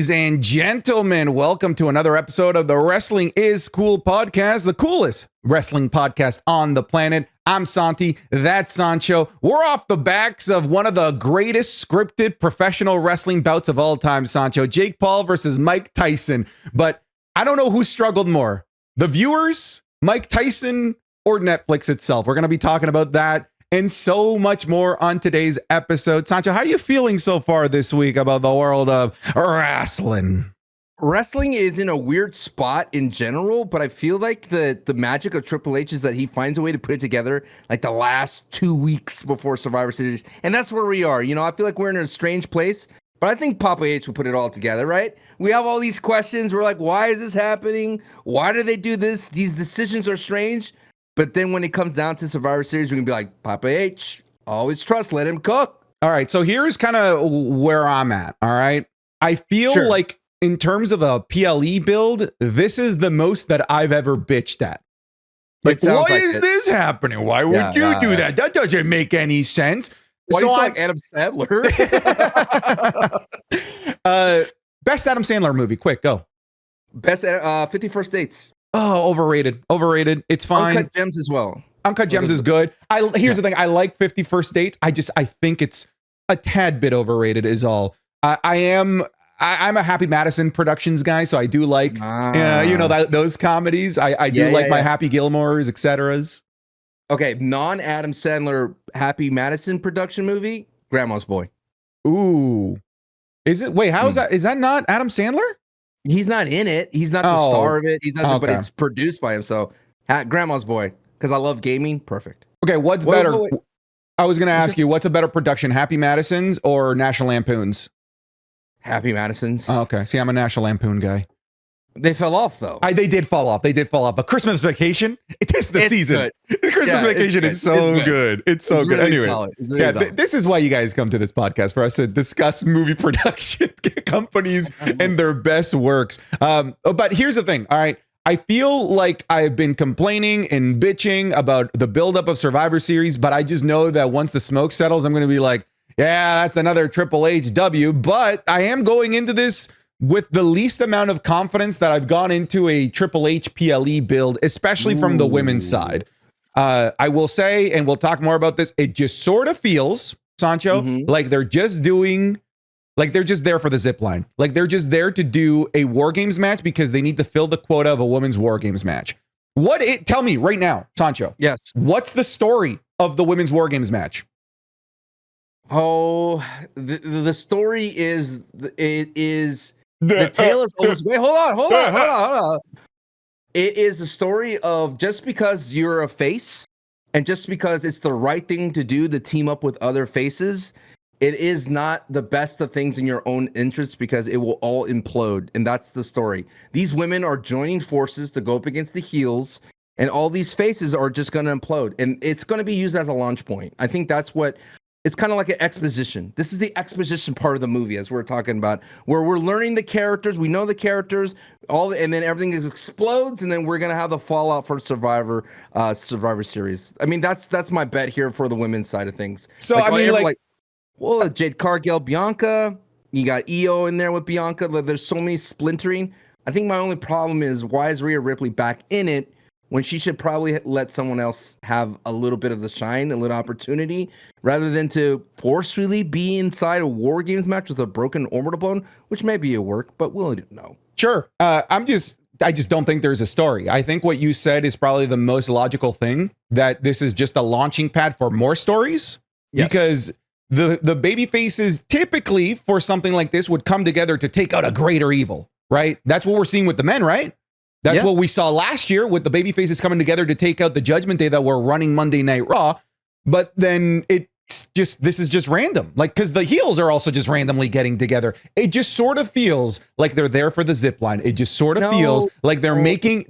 Ladies and gentlemen, welcome to another episode of the Wrestling is Cool podcast, the coolest wrestling podcast on the planet. I'm Santi, that's Sancho. We're off the backs of one of the greatest scripted professional wrestling bouts of all time, Sancho. Jake Paul versus Mike Tyson. But I don't know who struggled more, the viewers, Mike Tyson, or Netflix itself. We're going to be talking about that and so much more on today's episode. Sancho, how are you feeling so far this week about the world of wrestling? Wrestling is in a weird spot in general, but I feel like the magic of Triple H is that he finds a way to put it together like the last 2 weeks before Survivor Series. And that's where we are. You know, I feel like we're in a strange place, but I think Papa H will put it all together, right? We have all these questions. We're like, why is this happening? Why do they do this? These decisions are strange. But then when it comes down to Survivor Series, we can be like, Papa H, always trust, let him cook. All right, so here's kind of where I'm at, all right? I feel like in terms of a PLE build, this is the most that I've ever bitched at. Like, why is this happening? Why would you do that? That doesn't make any sense. Why do you like Adam Sandler? Best Adam Sandler movie, quick, go. Best 51st Dates. Oh, overrated. It's fine. Uncut Gems as well. Uncut Gems is good. Here's the thing. I like 51st Dates. I think it's a tad bit overrated is all. I'm a Happy Madison Productions guy, so I do like, those comedies. I do like my Happy Gilmores, etc.'s. Okay, non-Adam Sandler Happy Madison production movie, Grandma's Boy. Ooh. Is it? Wait, how is that? Is that not Adam Sandler? He's not in it. He's not the star of it. He doesn't, but it's produced by him. So, Grandma's Boy, because I love gaming. Perfect. Okay, what's better? I was going to ask you, what's a better production, Happy Madison's or National Lampoon's? Happy Madison's. Oh, okay. See, I'm a National Lampoon guy. They fell off, though. They did fall off. But Christmas Vacation, it's the season. The Christmas Vacation is so good. It's so good. Really anyway, solid. This is why you guys come to this podcast, for us to discuss movie production companies and their best works. But here's the thing. All right. I feel like I've been complaining and bitching about the buildup of Survivor Series, but I just know that once the smoke settles, I'm going to be like, yeah, that's another Triple H W. But I am going into this with the least amount of confidence that I've gone into a Triple H PLE build, especially from the women's side. I will say, and we'll talk more about this, it just sort of feels, Sancho, like they're just there for the zip line. Like they're just there to do a Wargames match because they need to fill the quota of a women's Wargames match. Tell me right now, Sancho. Yes. What's the story of the women's Wargames match? Oh, the story is the tale is almost. Wait, hold on. It is the story of just because you're a face and just because it's the right thing to do to team up with other faces, it is not the best of things in your own interest because it will all implode. And that's the story. These women are joining forces to go up against the heels, and all these faces are just going to implode. And it's going to be used as a launch point. I think that's what. It's kind of like an exposition. This is the exposition part of the movie, as we're talking about, where we're learning the characters. We know the characters, and then everything explodes, and then we're gonna have the fallout for Survivor Series. I mean, that's my bet here for the women's side of things. So Jade Cargill, Bianca. You got Io in there with Bianca. There's so many splintering. I think my only problem is, why is Rhea Ripley back in it when she should probably let someone else have a little bit of the shine, a little opportunity, rather than to forcefully be inside a War Games match with a broken orbital bone, which may be a work, but we'll know. Sure. I just don't think there's a story. I think what you said is probably the most logical thing, that this is just a launching pad for more stories. Yes. Because the baby faces typically for something like this would come together to take out a greater evil, right? That's what we're seeing with the men, right? That's what we saw last year with the baby faces coming together to take out the Judgment Day that were running Monday Night Raw. But then this is just random. Like, because the heels are also just randomly getting together. It just sort of feels like they're there for the zip line. It just sort of feels like they're making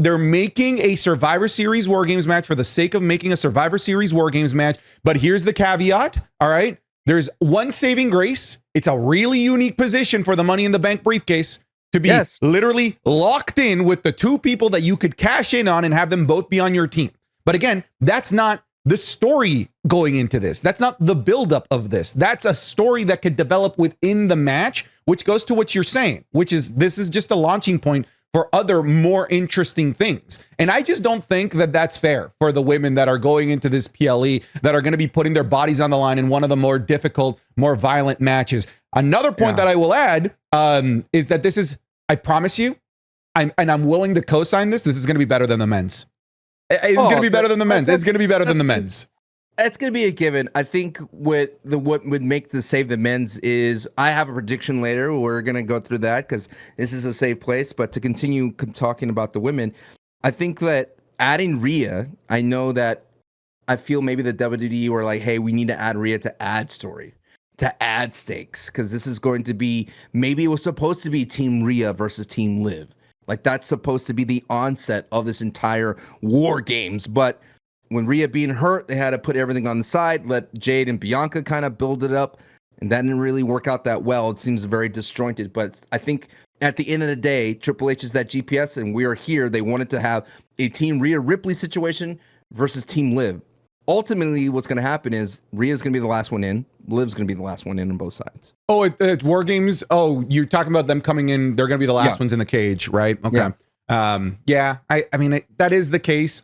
a Survivor Series War Games match for the sake of making a Survivor Series War Games match. But here's the caveat. All right. There's one saving grace. It's a really unique position for the Money in the Bank briefcase to be literally locked in with the two people that you could cash in on and have them both be on your team. But again, that's not the story going into this. That's not the buildup of this. That's a story that could develop within the match which goes to what you're saying, which is this is just a launching point for other more interesting things. And I just don't think that that's fair for the women that are going into this PLE, that are going to be putting their bodies on the line in one of the more difficult, more violent matches. Another point that I will add is that this is, I promise you, I'm willing to co-sign this. This is going to be better than the men's. It's going to be better than the men's. It's going to be better than the men's. It's going to be a given. I think what would make the save the men's is I have a prediction later. We're going to go through that because this is a safe place. But to continue talking about the women, I think that adding Rhea, I know that I feel maybe the WWE were like, hey, we need to add Rhea to add story, to add stakes, because this is going to be, maybe it was supposed to be Team Rhea versus Team Liv. Like that's supposed to be the onset of this entire War Games. But when Rhea being hurt, they had to put everything on the side, let Jade and Bianca kind of build it up. And that didn't really work out that well. It seems very disjointed. But I think at the end of the day, Triple H is that GPS, and we are here. They wanted to have a Team Rhea Ripley situation versus Team Liv. Ultimately, what's going to happen is Rhea's going to be the last one in. Liv's going to be the last one in on both sides. Oh, it's War Games. Oh, you're talking about them coming in. They're going to be the last ones in the cage, right? Okay. Yeah. I mean, that is the case.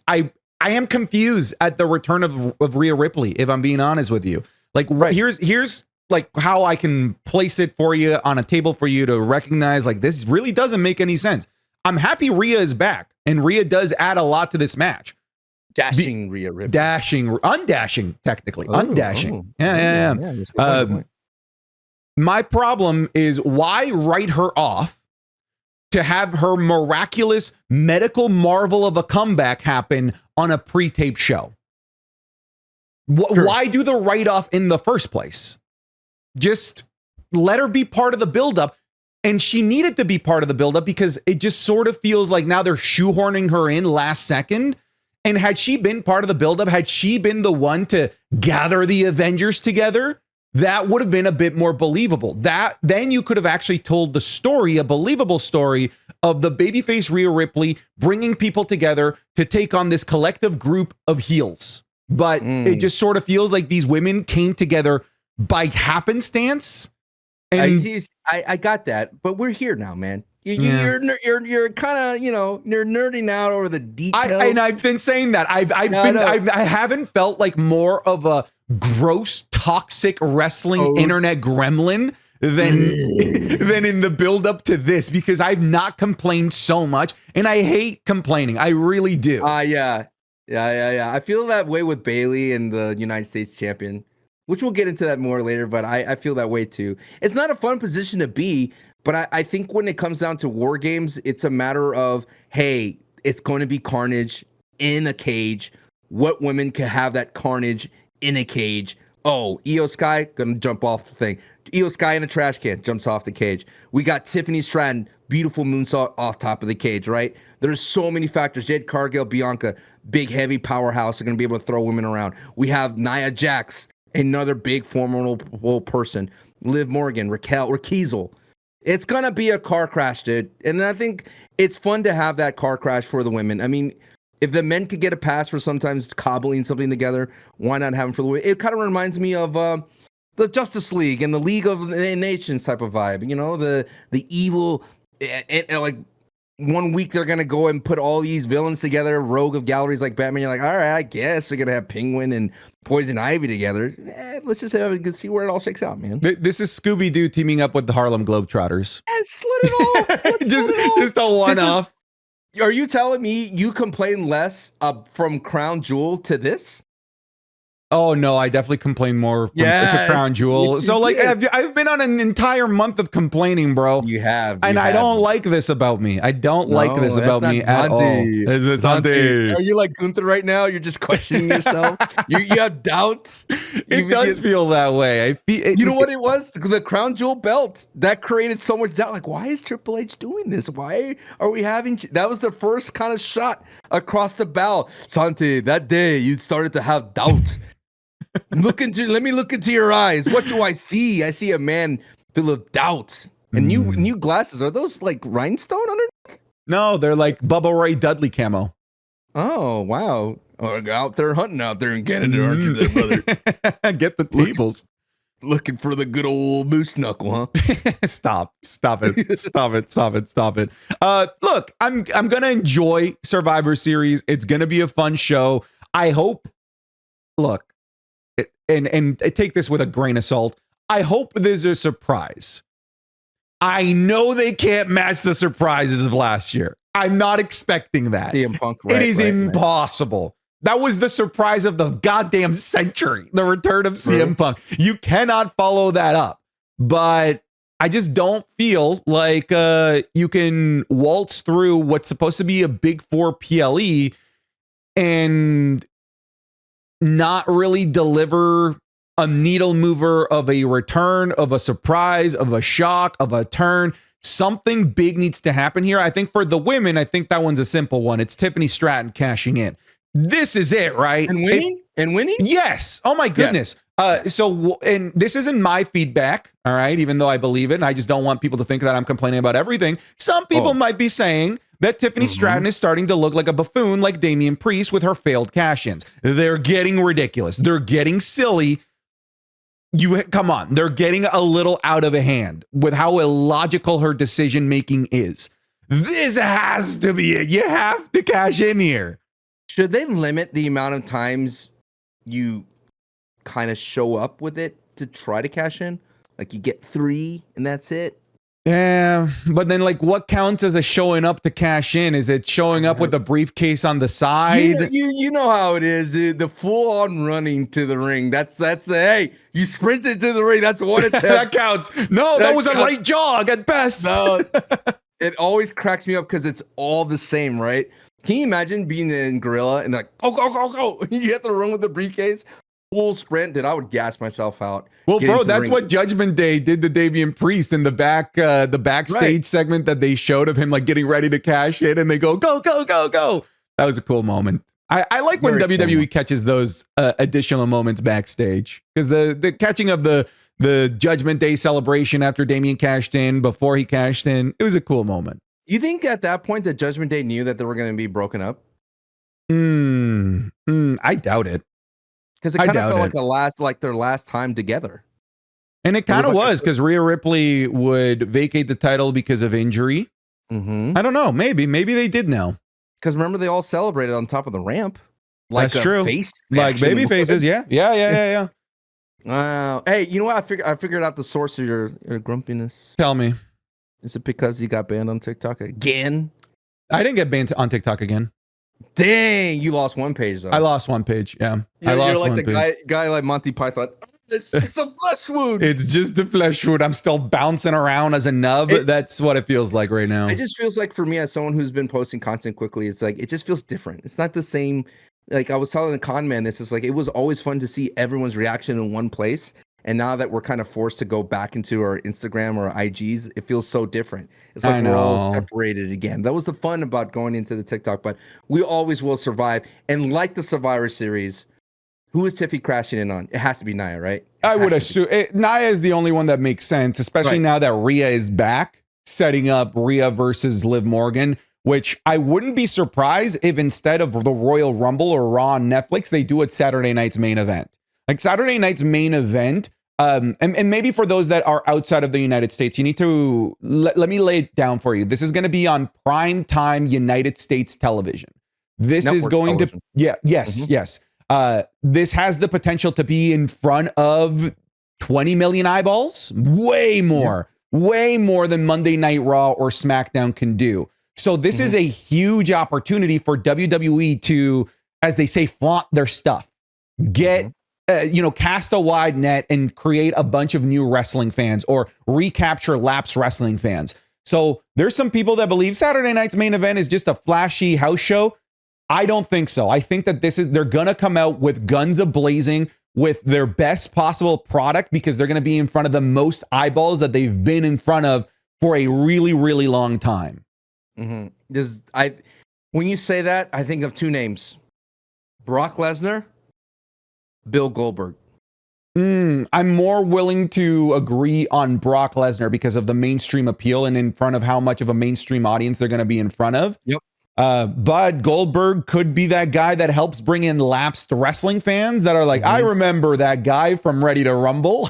I am confused at the return of Rhea Ripley, if I'm being honest with you. Like, here's like how I can place it for you on a table for you to recognize, like, this really doesn't make any sense. I'm happy Rhea is back, and Rhea does add a lot to this match. Rhea Ripley. Undashing, technically. Undashing. Yeah. My problem is why write her off to have her miraculous medical marvel of a comeback happen on a pre-taped show? Why do the write-off in the first place? Just let her be part of the buildup. And she needed to be part of the buildup because it just sort of feels like now they're shoehorning her in last second. And had she been part of the buildup, had she been the one to gather the Avengers together, that would have been a bit more believable. Then you could have actually told the story, a believable story of the babyface Rhea Ripley bringing people together to take on this collective group of heels. But it just sort of feels like these women came together by happenstance. And I got that, but we're here now, man. You're kind of, you're nerding out over the details. I've been saying that. I haven't felt like more of a gross, toxic wrestling internet gremlin than in the build up to this, because I've not complained so much, and I hate complaining. I really do. Yeah. I feel that way with Bayley and the United States champion, which we'll get into that more later, but I feel that way too. It's not a fun position to be, but I think when it comes down to War Games, it's a matter of, hey, it's going to be carnage in a cage. What women can have that carnage in a cage? Oh, Io Sky gonna jump off the thing. Io Sky in a trash can jumps off the cage. We got Tiffany Stratton, beautiful moonsault off top of the cage, right? There's so many factors. Jade Cargill, Bianca, big heavy powerhouse, are gonna be able to throw women around. We have Nia Jax, another big formidable person. Liv Morgan, Raquel. It's going to be a car crash, dude. And I think it's fun to have that car crash for the women. I mean, if the men could get a pass for sometimes cobbling something together, why not have them for the women? It kind of reminds me of the Justice League and the League of the Nations type of vibe. The evil, like, 1 week they're going to go and put all these villains together, rogue of galleries like Batman. You're like, all right, I guess we're going to have Penguin and Poison Ivy together. Let's just see where it all shakes out, man. This is Scooby-Doo teaming up with the Harlem Globetrotters. Let's let it all. Just a one-off. Are you telling me you complain less from Crown Jewel to this? Oh no, I definitely complain more to Crown Jewel. So like, I've been on an entire month of complaining, bro. You have, and I don't like this about me. I don't like this about me at all. Is Santi? Are you like Gunther right now? You're just questioning yourself. you have doubts. It does feel that way. You know what it was? The Crown Jewel belt that created so much doubt. Like, why is Triple H doing this? Why are we having? That was the first kind of shot across the bow. Santi, that day you started to have doubt. Let me look into your eyes. What do I see? I see a man full of doubt. And new glasses. Are those like rhinestone underneath? No, they're like Bubba Ray Dudley camo. Oh, wow. Out there hunting out there in Canada, aren't you, there, brother? Get the tables. Looking for the good old moose knuckle, huh? Stop it. Look, I'm gonna enjoy Survivor Series. It's gonna be a fun show. I hope. Look, and take this with a grain of salt. I hope there's a surprise. I know they can't match the surprises of last year. I'm not expecting that. CM Punk, it is impossible. That was the surprise of the goddamn century, the return of CM Punk. You cannot follow that up. But I just don't feel like you can waltz through what's supposed to be a big four PLE and not really deliver a needle mover of a return, of a surprise, of a shock, of a turn. Something big needs to happen here. I think for the women, I think that one's a simple one. It's Tiffany Stratton cashing in. This is it, right? And winning? Yes. Oh my goodness. Yes. And this isn't my feedback, all right, even though I believe it, and I just don't want people to think that I'm complaining about everything. Some people might be saying that Tiffany Stratton is starting to look like a buffoon like Damian Priest with her failed cash-ins. They're getting ridiculous. They're getting silly. Come on. They're getting a little out of hand with how illogical her decision-making is. This has to be it. You have to cash in here. Should they limit the amount of times you kind of show up with it to try to cash in? Like you get 3 and that's it? Yeah, but then like what counts as a showing up to cash in? Is it showing up with a briefcase on the side? You know how it is. The full on running to the ring. That's hey, you sprinted to the ring. That's one attempt. That counts. No, that was a light jog at best. No, it always cracks me up because it's all the same, right? Can you imagine being in Gorilla and like, go. You have to run with the briefcase, full sprint. Dude, I would gas myself out. Well, bro, that's what Judgment Day did to Damian Priest in the backstage segment that they showed of him like getting ready to cash in, and they go. That was a cool moment. I like when WWE catches those additional moments backstage, because the catching of the Judgment Day celebration after Damian cashed in, before he cashed in, it was a cool moment. You think at that point that Judgment Day knew that they were going to be broken up? I doubt it. Because it kind of felt like their last time together. And it kind of was, because Rhea Ripley would vacate the title because of injury. I don't know. Maybe they did know. Because remember, they all celebrated on top of the ramp. Like that's true. Face like baby faces. Yeah. Hey, you know what? I figured out the source of your grumpiness. Tell me. Is it because you got banned on TikTok again? I didn't get banned on TikTok again. Dang, you lost one page though. I lost one page. Yeah, I lost one page. You're like the guy like Monty Python. It's just a flesh wound. It's just the flesh wound. I'm still bouncing around as a nub. That's what it feels like right now. It just feels like, for me, as someone who's been posting content quickly, it's like it just feels different. It's not the same. Like I was telling the con man, this is like it was always fun to see everyone's reaction in one place. And now that we're kind of forced to go back into our Instagram or IGs, it feels so different. It's like we're all separated again. That was the fun about going into the TikTok, but we always will survive. And like the Survivor Series, who is Tiffy crashing in on? It has to be Nia, right? I would assume Nia is the only one that makes sense, especially now that Rhea is back, setting up Rhea versus Liv Morgan, which I wouldn't be surprised if instead of the Royal Rumble or Raw on Netflix, they do it Saturday night's main event. Like Saturday night's main event, and maybe for those that are outside of the United States, you need to let me lay it down for you. This is going to be on prime time United States television. This Network is going television. Yes. This has the potential to be in front of 20 million eyeballs, way more than Monday Night Raw or SmackDown can do. So this is a huge opportunity for WWE to, as they say, flaunt their stuff, get, cast a wide net and create a bunch of new wrestling fans or recapture lapsed wrestling fans. So there's some people that believe Saturday night's main event is just a flashy house show. I don't think so. I think that they're going to come out with guns a-blazing with their best possible product, because they're going to be in front of the most eyeballs that they've been in front of for a really, really long time. When you say that, I think of two names: Brock Lesnar, Bill Goldberg. I'm more willing to agree on Brock Lesnar because of the mainstream appeal and in front of how much of a mainstream audience they're going to be in front of. Yep. Bud Goldberg could be that guy that helps bring in lapsed wrestling fans that are like, I remember that guy from Ready to Rumble.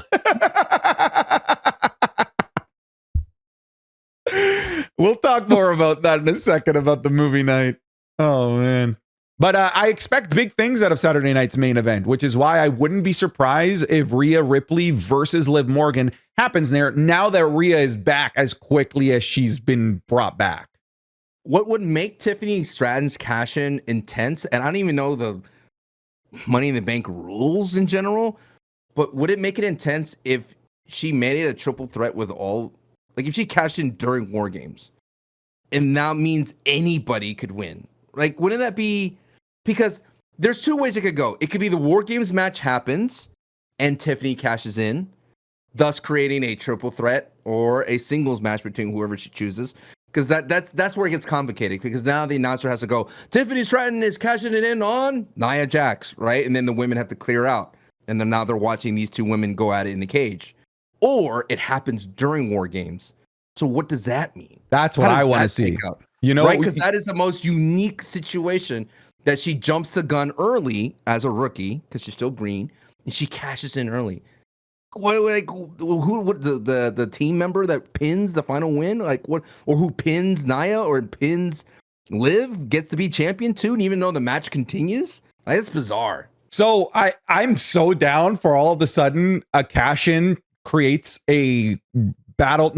We'll talk more about that in a second about the movie night. Oh, man. But I expect big things out of Saturday night's main event, which is why I wouldn't be surprised if Rhea Ripley versus Liv Morgan happens there now that Rhea is back as quickly as she's been brought back. What would make Tiffany Stratton's cash-in intense, and I don't even know the Money in the Bank rules in general, but would it make it intense if she made it a triple threat with all, like if she cashed in during War Games, and that means anybody could win? Like, wouldn't that be... Because there's two ways it could go. It could be the War Games match happens and Tiffany cashes in, thus creating a triple threat or a singles match between whoever she chooses. Because that's where it gets complicated. Because now the announcer has to go, Tiffany Stratton is cashing it in on Nia Jax, right? And then the women have to clear out. And then now they're watching these two women go at it in the cage. Or it happens during War Games. So what does that mean? That's what I want to see. You know, right? Because that is the most unique situation. That she jumps the gun early as a rookie because she's still green, and she cashes in early. What, like, who the team member that pins the final win? Like what, or who pins Nia or pins Liv gets to be champion too, and even though the match continues, like, it's bizarre. So I'm so down for all of a sudden a cash in creates a battle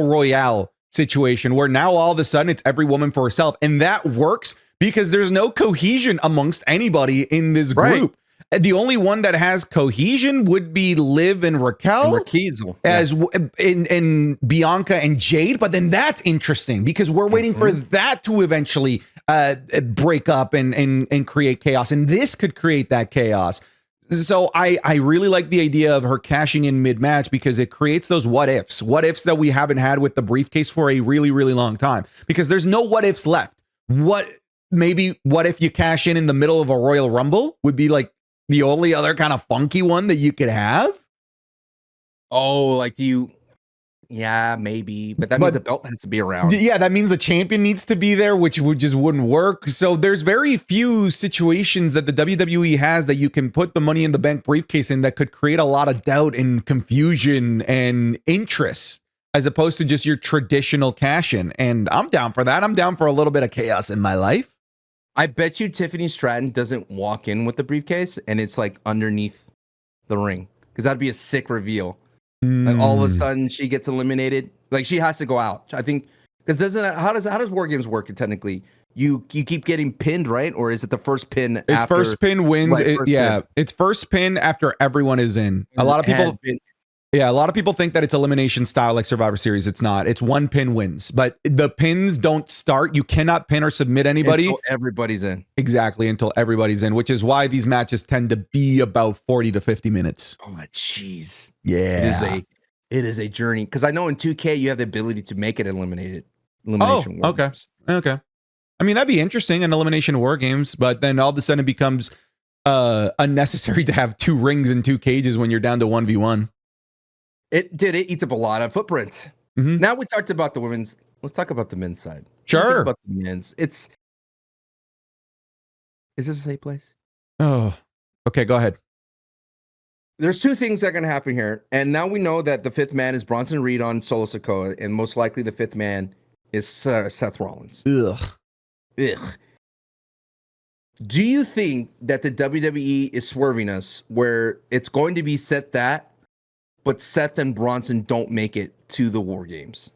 royale situation where now all of a sudden it's every woman for herself, and that works. Because there's no cohesion amongst anybody in this group. Right. The only one that has cohesion would be Liv and Raquel, in Bianca and Jade. But then that's interesting because we're waiting for that to eventually break up and create chaos. And this could create that chaos. So I really like the idea of her cashing in mid-match because it creates those what ifs that we haven't had with the briefcase for a really, really long time. Because there's no what ifs left. What if you cash in the middle of a Royal Rumble would be like the only other kind of funky one that you could have. Oh, like yeah, maybe, but that means the belt has to be around. Yeah, that means the champion needs to be there, which just wouldn't work. So there's very few situations that the WWE has that you can put the Money in the Bank briefcase in that could create a lot of doubt and confusion and interest, as opposed to just your traditional cash in. And I'm down for that. I'm down for a little bit of chaos in my life. I bet you Tiffany Stratton doesn't walk in with the briefcase and it's like underneath the ring, because that'd be a sick reveal. Like all of a sudden she gets eliminated. Like she has to go out. I think because how does War Games work technically? You keep getting pinned, right? Or is it the first pin? It's first pin wins. It's first pin after everyone is in. A lot of people think that it's elimination style like Survivor Series. It's not. It's one pin wins, but the pins don't start. You cannot pin or submit anybody until everybody's in. Exactly, until everybody's in, which is why these matches tend to be about 40 to 50 minutes. Oh my jeez. Yeah. It is a journey, because I know in 2K you have the ability to make it elimination. Okay. I mean, that'd be interesting, an elimination War Games, but then all of a sudden it becomes unnecessary to have 2 rings and 2 cages when you're down to 1v1. It eats up a lot of footprint. Now we talked about the women's. Let's talk about the men's side. Sure. About the men's. Is this a safe place? Oh, okay. Go ahead. There's 2 things that are going to happen here. And now we know that the 5th man is Bronson Reed on Solo Sikoa. And most likely the 5th man is Seth Rollins. Ugh. Do you think that the WWE is swerving us where it's going to be set that, but Seth and Bronson don't make it to the War Games?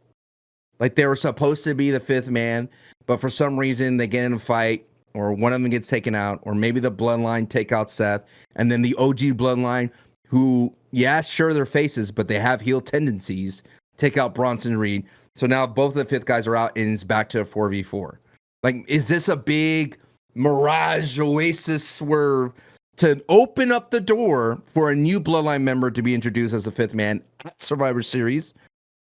Like they were supposed to be the 5th man, but for some reason they get in a fight, or one of them gets taken out, or maybe the Bloodline take out Seth, and then the OG Bloodline, who, yeah, sure, they're faces, but they have heel tendencies, take out Bronson Reed. So now both of the 5th guys are out, and it's back to a 4v4. Like, is this a big mirage oasis where to open up the door for a new Bloodline member to be introduced as a 5th man at Survivor Series,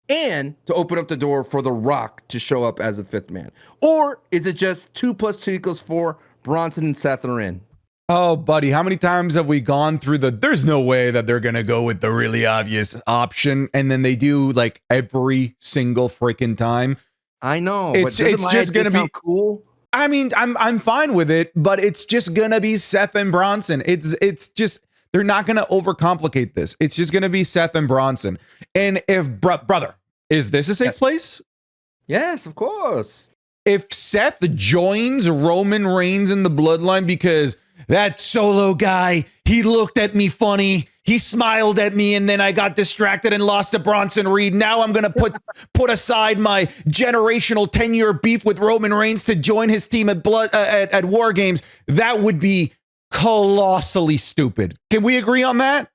and to open up the door for The Rock to show up as a 5th man? Or is it just 2 + 2 = 4, Bronson and Seth are in? Oh, buddy, how many times have we gone through there's no way that they're going to go with the really obvious option, and then they do like every single freaking time? I know. It's just gonna be cool. I mean, I'm fine with it, but it's just gonna be Seth and Bronson. It's just they're not gonna overcomplicate this. It's just gonna be Seth and Bronson. And if brother, is this a safe place? Yes, of course. If Seth joins Roman Reigns in the Bloodline because that Solo guy, he looked at me funny, he smiled at me, and then I got distracted and lost to Bronson Reed. Now I'm gonna put aside my generational 10-year beef with Roman Reigns to join his team at at Wargames. That would be colossally stupid. Can we agree on that?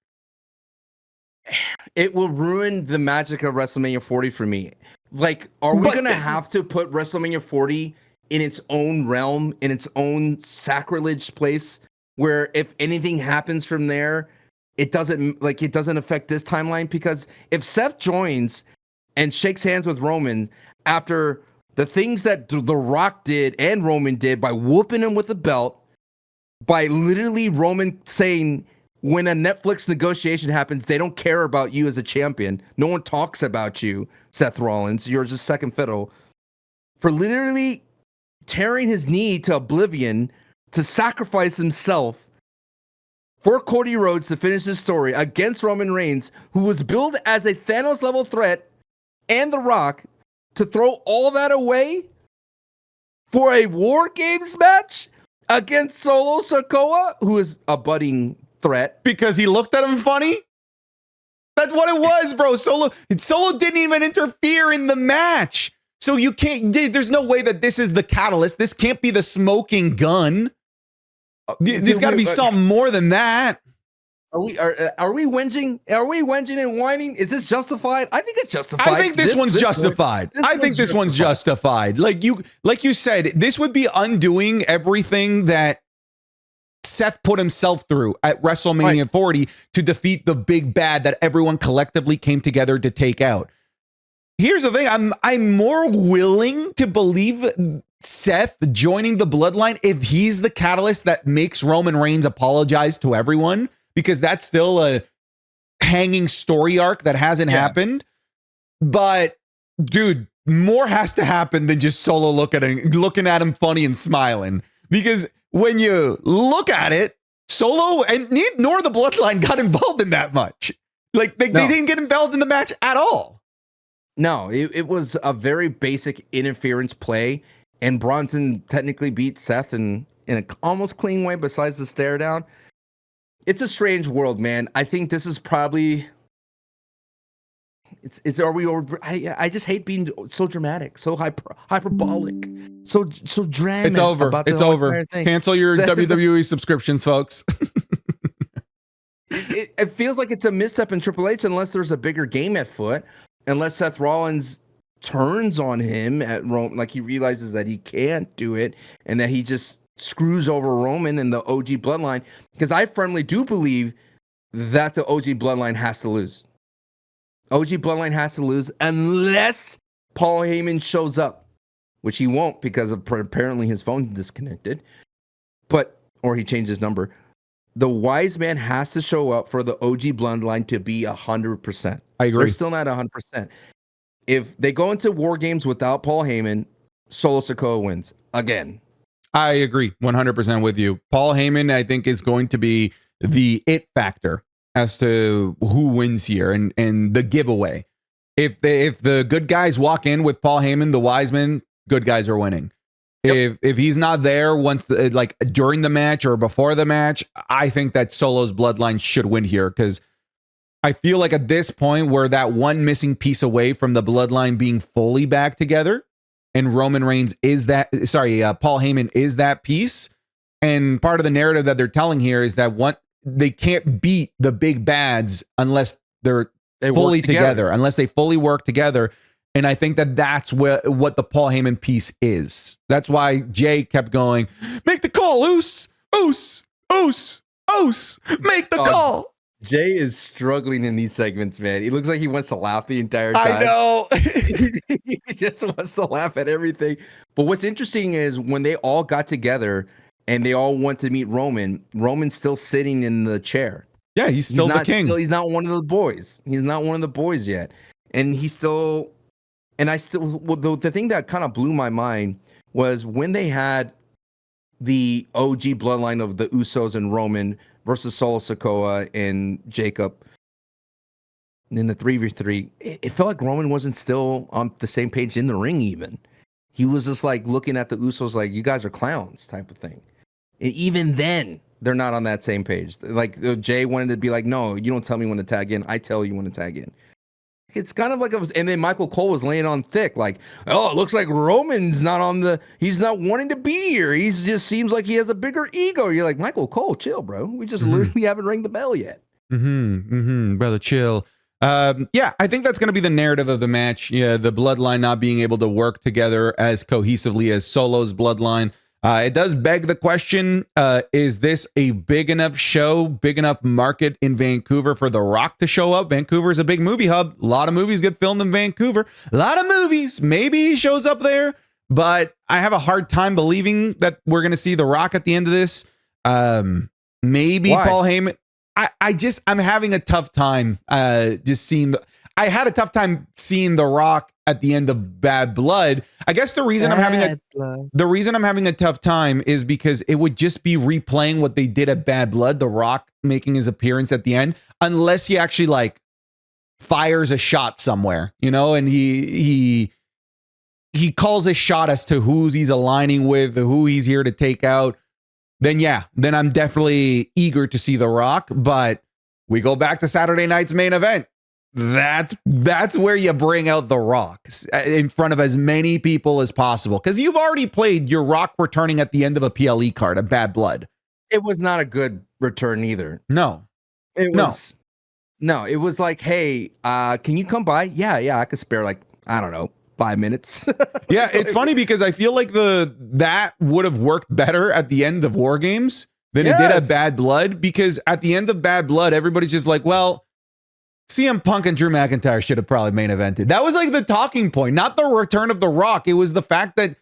It will ruin the magic of WrestleMania 40 for me. Like, are we going to have to put WrestleMania 40 in its own realm, in its own sacrilege place, where if anything happens from there, it doesn't affect this timeline? Because if Seth joins and shakes hands with Roman after the things that The Rock did and Roman did by whooping him with the belt, by literally Roman saying, when a Netflix negotiation happens, they don't care about you as a champion. No one talks about you, Seth Rollins. You're just second fiddle. For literally tearing his knee to oblivion to sacrifice himself for Cody Rhodes to finish his story against Roman Reigns, who was billed as a Thanos-level threat, and The Rock, to throw all that away for a War Games match against Solo Sikoa, who is a budding threat because he looked at him funny. That's what it was, bro. Solo didn't even interfere in the match, so you can't. There's no way that this is the catalyst. This can't be the smoking gun. There's got to be something more than that. Are we whinging? Are we whinging and whining? Is this justified? I think it's justified. I think this one's justified. I think this one's justified. Like you said, this would be undoing everything that Seth put himself through at WrestleMania 40 to defeat the big bad that everyone collectively came together to take out. Here's the thing. I'm more willing to believe Seth joining the Bloodline if he's the catalyst that makes Roman Reigns apologize to everyone, because that's still a hanging story arc that hasn't happened. But dude, more has to happen than just Solo looking at him funny and smiling, because when you look at it, Solo and nor the Bloodline got involved in that much. Like they didn't get involved in the match at all. No, it was a very basic interference play, and Bronson technically beat Seth in an almost clean way besides the stare down. It's a strange world, man. I think this is probably are we over? I just hate being so dramatic, so hyperbolic, so dramatic. It's over. It's over. Cancel your WWE subscriptions, folks. It feels like it's a misstep in Triple H unless there's a bigger game at foot. Unless Seth Rollins turns on him at Rome, like he realizes that he can't do it and that he just screws over Roman and the OG Bloodline. Because I firmly do believe that the OG Bloodline has to lose. OG Bloodline has to lose unless Paul Heyman shows up, which he won't because of apparently his phone disconnected, or he changed his number. The wise man has to show up for the OG Bloodline to be 100%. I agree. They're still not 100%. If they go into War Games without Paul Heyman, Solo Sikoa wins again. I agree 100% with you. Paul Heyman, I think, is going to be the it factor as to who wins here and the giveaway. If the good guys walk in with Paul Heyman, the wise men, good guys are winning. Yep. If he's not there like during the match or before the match, I think that Solo's Bloodline should win here, because I feel like at this point we're that one missing piece away from the Bloodline being fully back together, and Roman Reigns is that. Paul Heyman is that piece, and part of the narrative that they're telling here is that they can't beat the big bads unless they fully together, unless they fully work together. And I think that that's what the Paul Heyman piece is. That's why Jay kept going, make the call, Oos, Oos, Oos, Oos, make the call. Jay is struggling in these segments, man. He looks like he wants to laugh the entire time. I know. He just wants to laugh at everything. But what's interesting is when they all got together and they all went to meet Roman's still sitting in the chair. Yeah, he's still the king. He's not one of the boys. He's not one of the boys yet. And he's still And I still, well, the thing that kind of blew my mind was when they had the OG bloodline of the Usos and Roman versus Solo Sikoa and Jacob in the 3v3. It felt like Roman wasn't still on the same page in the ring even. He was just like looking at the Usos like, you guys are clowns type of thing. And even then, they're not on that same page. Like Jay wanted to be like, no, you don't tell me when to tag in. I tell you when to tag in. It's kind of like and then Michael Cole was laying on thick, like, oh, it looks like Roman's not he's not wanting to be here. He just seems like he has a bigger ego. You're like, Michael Cole, chill, bro. We just literally haven't rang the bell yet. Brother, chill. Yeah, I think that's going to be the narrative of the match. Yeah, the bloodline not being able to work together as cohesively as Solo's bloodline. It does beg the question, is this a big enough show, big enough market in Vancouver for The Rock to show up? Vancouver is a big movie hub. A lot of movies get filmed in Vancouver. A lot of movies. Maybe he shows up there, but I have a hard time believing that we're going to see The Rock at the end of this. Maybe Why? Paul Heyman. I'm having a tough time just seeing I had a tough time seeing The Rock at the end of Bad Blood. I guess the reason I'm having a tough time is because it would just be replaying what they did at Bad Blood, The Rock making his appearance at the end, unless he actually like fires a shot somewhere, you know, and he calls a shot as to who he's aligning with, who he's here to take out. Then I'm definitely eager to see The Rock, but we go back to Saturday night's main event. That's where you bring out The Rock in front of as many people as possible, because you've already played your Rock returning at the end of a PLE card, a Bad Blood. It was not a good return either. No, it was like, hey, can you come by? Yeah, I could spare like, I don't know, 5 minutes. Yeah, it's funny because I feel like that would have worked better at the end of Wargames than it did at Bad Blood, because at the end of Bad Blood, everybody's just like, well, CM Punk and Drew McIntyre should have probably main evented. That was like the talking point, not the return of The Rock. It was the fact that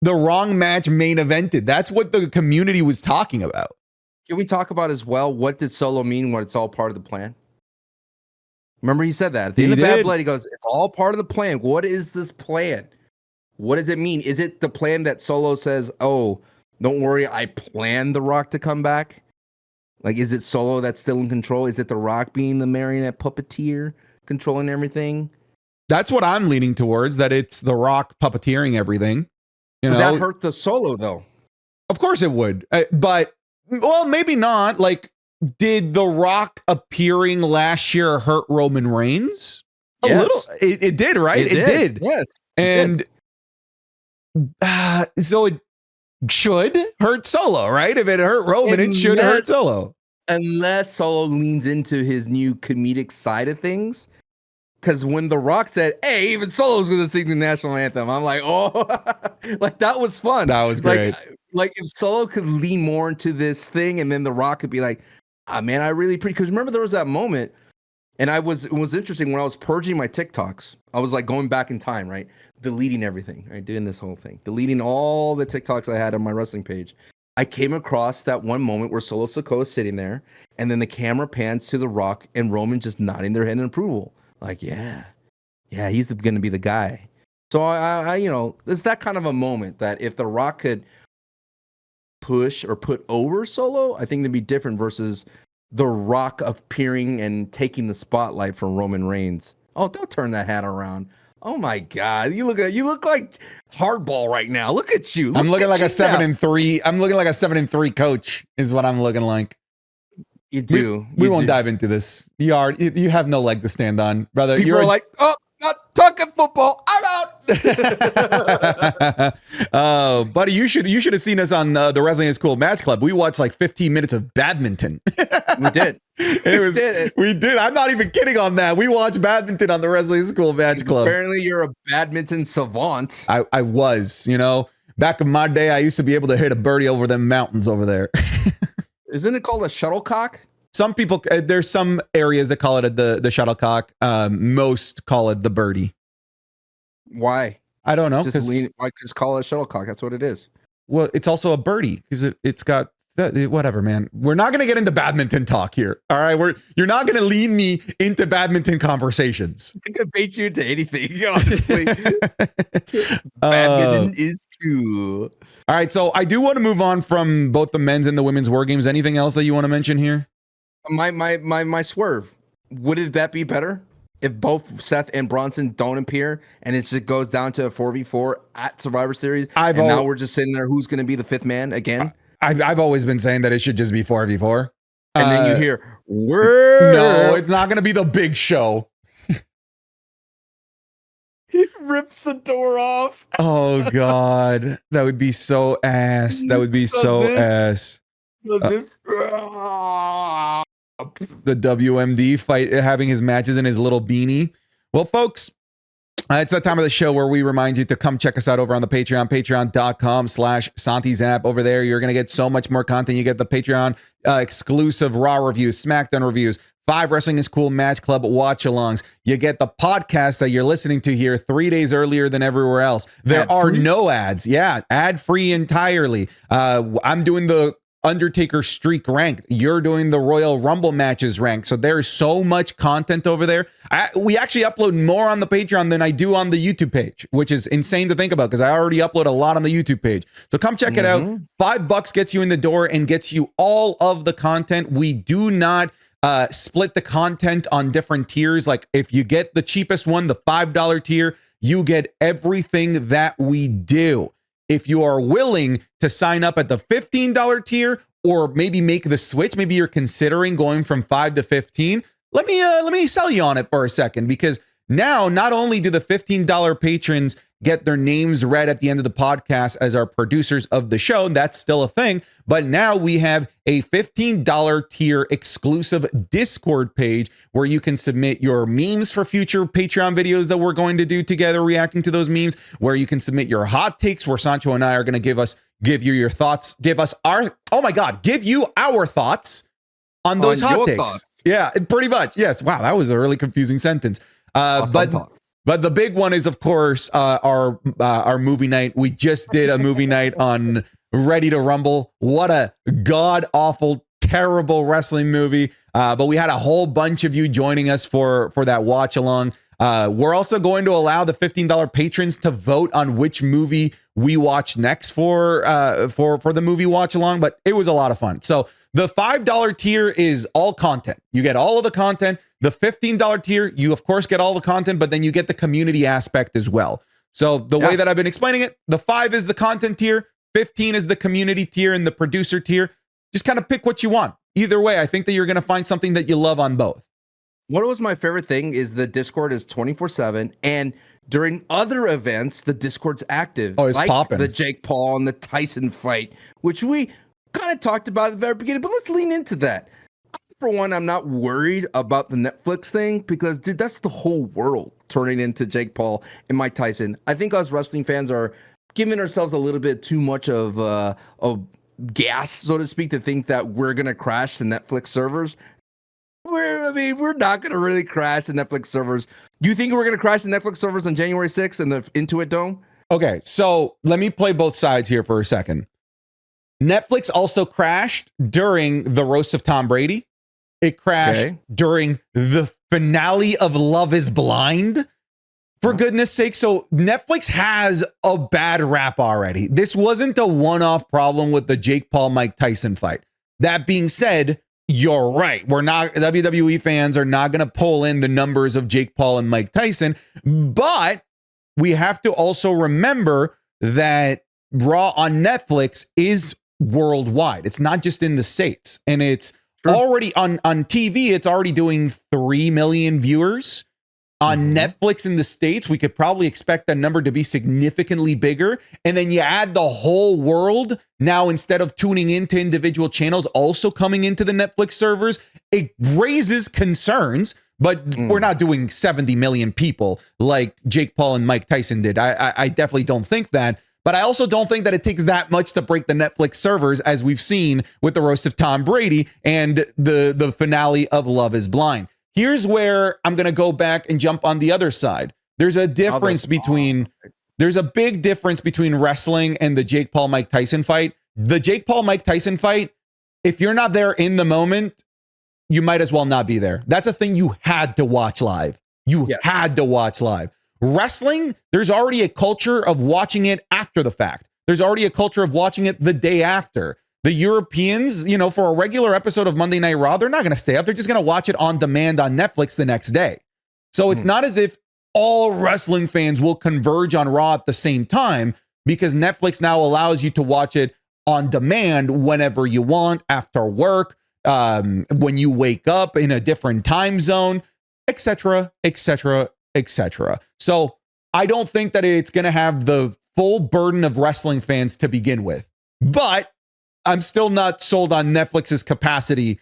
the wrong match main evented. That's what the community was talking about. Can we talk about as well, what did Solo mean when it's all part of the plan? Remember he said that. At the end of Bad Blood, he goes, it's all part of the plan. What is this plan? What does it mean? Is it the plan that Solo says, oh, don't worry, I planned The Rock to come back? Like, is it Solo that's still in control? Is it The Rock being the marionette puppeteer controlling everything? That's what I'm leaning towards, that it's The Rock puppeteering everything. You know, that hurt the Solo, though. Of course it would. But, well, maybe not. Like, did The Rock appearing last year hurt Roman Reigns? A little. It did, right? It did. Yes. And so it should hurt Solo, right? If it hurt Roman, it should hurt Solo. Unless Solo leans into his new comedic side of things. Because when The Rock said, hey, even Solo's going to sing the national anthem, I'm like, oh, like that was fun. That was great. Like if Solo could lean more into this thing, and then The Rock could be like, man, I really appreciate, because remember there was that moment, and it was interesting when I was purging my TikToks. I was like going back in time, right? Deleting everything, right? Doing this whole thing, deleting all the TikToks I had on my wrestling page. I came across that one moment where Solo Sikoa is sitting there, and then the camera pans to The Rock and Roman just nodding their head in approval. Like, yeah, he's going to be the guy. So I, you know, it's that kind of a moment that if The Rock could push or put over Solo, I think it'd be different versus The Rock appearing and taking the spotlight from Roman Reigns. Oh, don't turn that hat around. Oh my God, you look like hardball right now. Look at you. I'm looking like a 7-3. I'm looking like a 7-3 coach is what I'm looking like. You do. We won't dive into this. You have no leg to stand on, brother. People are like, oh, not talking football. I'm out. Oh, buddy, you should have seen us on the Wrestling is Cool Match Club. We watched like 15 minutes of badminton. We did. We did. I'm not even kidding on that. We watched badminton on the Wrestling is Cool Match Club. Apparently, you're a badminton savant. I was. You know, back in my day, I used to be able to hit a birdie over them mountains over there. Isn't it called a shuttlecock? Some people, there's some areas that call it the shuttlecock. Most call it the birdie. Why? I don't know. Why just call it a shuttlecock? That's what it is. Well, it's also a birdie because it's got whatever, man. We're not going to get into badminton talk here. All right. You're not going to lead me into badminton conversations. I could bait you into anything, honestly. Badminton is cool. All right. So I do want to move on from both the men's and the women's war games. Anything else that you want to mention here? My swerve. Would that be better if both Seth and Bronson don't appear and it just goes down to a 4v4 at Survivor Series? Now we're just sitting there. Who's going to be the fifth man again? I've always been saying that it should just be 4v4. And then you hear, no, it's not going to be the big show. He rips the door off. Oh, God. That would be so ass. That would be so ass. The WMD fight, having his matches in his little beanie. Well, folks, it's that time of the show where we remind you to come check us out over on the Patreon, patreon.com/SantiZap. Over there, you're going to get so much more content. You get the Patreon exclusive Raw reviews, SmackDown reviews, 5 Wrestling is Cool Match Club watch-alongs. You get the podcast that you're listening to here 3 days earlier than everywhere else. There are no ads. Yeah, ad-free entirely. I'm doing the Undertaker streak ranked. You're doing the Royal Rumble matches ranked. So there's so much content over there. We actually upload more on the Patreon than I do on the YouTube page, which is insane to think about because I already upload a lot on the YouTube page. So come check it out. $5 gets you in the door and gets you all of the content. We do not split the content on different tiers. Like if you get the cheapest one, the $5 tier, you get everything that we do. If you are willing to sign up at the $15 tier or maybe make the switch, maybe you're considering going from 5 to 15, let me sell you on it for a second, because now not only do the $15 patrons get their names read at the end of the podcast as our producers of the show, that's still a thing, but now we have a $15 tier exclusive Discord page where you can submit your memes for future Patreon videos that we're going to do together, reacting to those memes, where you can submit your hot takes, where Sancho and I are going to give you your thoughts, give you our thoughts on those hot takes. Thoughts. Yeah, pretty much. Yes. Wow, that was a really confusing sentence. But the big one is, of course, our movie night. We just did a movie night on Ready to Rumble. What a god-awful, terrible wrestling movie. But we had a whole bunch of you joining us for that watch-along. We're also going to allow the $15 patrons to vote on which movie we watch next for the movie watch-along. But it was a lot of fun. So the $5 tier is all content. You get all of the content. The $15 tier, you of course get all the content, but then you get the community aspect as well. So the way that I've been explaining it, the 5 is the content tier, 15 is the community tier and the producer tier. Just kind of pick what you want. Either way, I think that you're going to find something that you love on both. What was my favorite thing is the Discord is 24/7, and during other events, the Discord's active. Oh, it's like popping. The Jake Paul and the Tyson fight, which we kind of talked about at the very beginning, but let's lean into that. For one, I'm not worried about the Netflix thing because, dude, that's the whole world turning into Jake Paul and Mike Tyson. I think us wrestling fans are giving ourselves a little bit too much of gas, so to speak, to think that we're going to crash the Netflix servers. We're not going to really crash the Netflix servers. You think we're going to crash the Netflix servers on January 6th in the Intuit Dome? Okay, so let me play both sides here for a second. Netflix also crashed during the roast of Tom Brady. It crashed during the finale of Love is Blind, for goodness sake. So Netflix has a bad rap already. This wasn't a one-off problem with the Jake Paul, Mike Tyson fight. That being said, you're right. WWE fans are not going to pull in the numbers of Jake Paul and Mike Tyson, but we have to also remember that Raw on Netflix is worldwide. It's not just in the States, and it's already on TV. It's already doing 3 million viewers. On Netflix in the States, we could probably expect that number to be significantly bigger. And then you add the whole world now, instead of tuning into individual channels, also coming into the Netflix servers. It raises concerns, but we're not doing 70 million people like Jake Paul and Mike Tyson did. I definitely don't think that. But I also don't think that it takes that much to break the Netflix servers, as we've seen with the roast of Tom Brady and the finale of Love is Blind. Here's where I'm going to go back and jump on the other side. There's a difference there's a big difference between wrestling and the Jake Paul, Mike Tyson fight. The Jake Paul, Mike Tyson fight if you're not there in the moment, you might as well not be there. That's a thing you had to watch live. You had to watch live. Wrestling, there's already a culture of watching it after the fact. There's already a culture of watching it the day after. The Europeans, you know, for a regular episode of Monday Night Raw, they're not going to stay up. They're just going to watch it on demand on Netflix the next day. So it's not as if all wrestling fans will converge on Raw at the same time, because Netflix now allows you to watch it on demand whenever you want, after work, when you wake up in a different time zone, etc., etc., etc. So I don't think that it's going to have the full burden of wrestling fans to begin with, but I'm still not sold on Netflix's capacity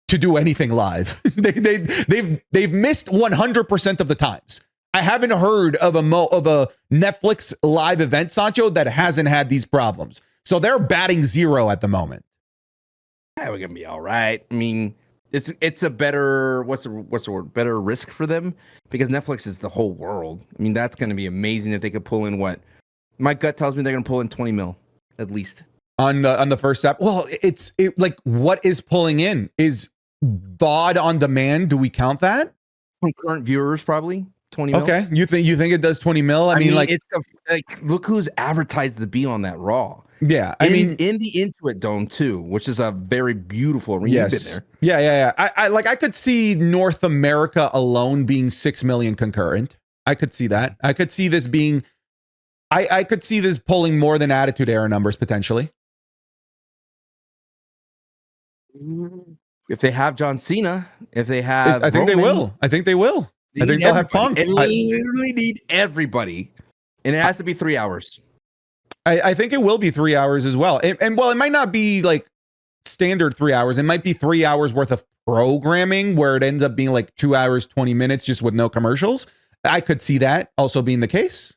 to do anything live. They've missed 100% of the times. I haven't heard of a Netflix live event, Sancho, that hasn't had these problems. So they're batting 0 at the moment. Yeah, we're gonna be all right. I mean, it's a better what's the word? Better risk for them, because Netflix is the whole world. I mean, that's gonna be amazing if they could pull in what my gut tells me they're gonna pull in 20 mil at least on the first step. Well, it's like, what is pulling in? Is VOD on demand? Do we count that? Concurrent viewers, probably 20 mil. Okay, you think it does 20 mil? I mean, like, it's like, look who's advertised to be on that Raw. Yeah, I mean, in the Intuit Dome too, which is a very beautiful arena. Yes. You've been there. Yeah. I could see North America alone being 6 million concurrent. I could see that. I could see this being. I could see this pulling more than Attitude Era numbers potentially. If they have John Cena, if they have, I think Roman, they will. I think they'll have Punk. And they literally need everybody, and it has to be 3 hours. I think it will be 3 hours as well. And well, it might not be like standard 3 hours. It might be 3 hours worth of programming where it ends up being like 2 hours, 20 minutes just with no commercials. I could see that also being the case.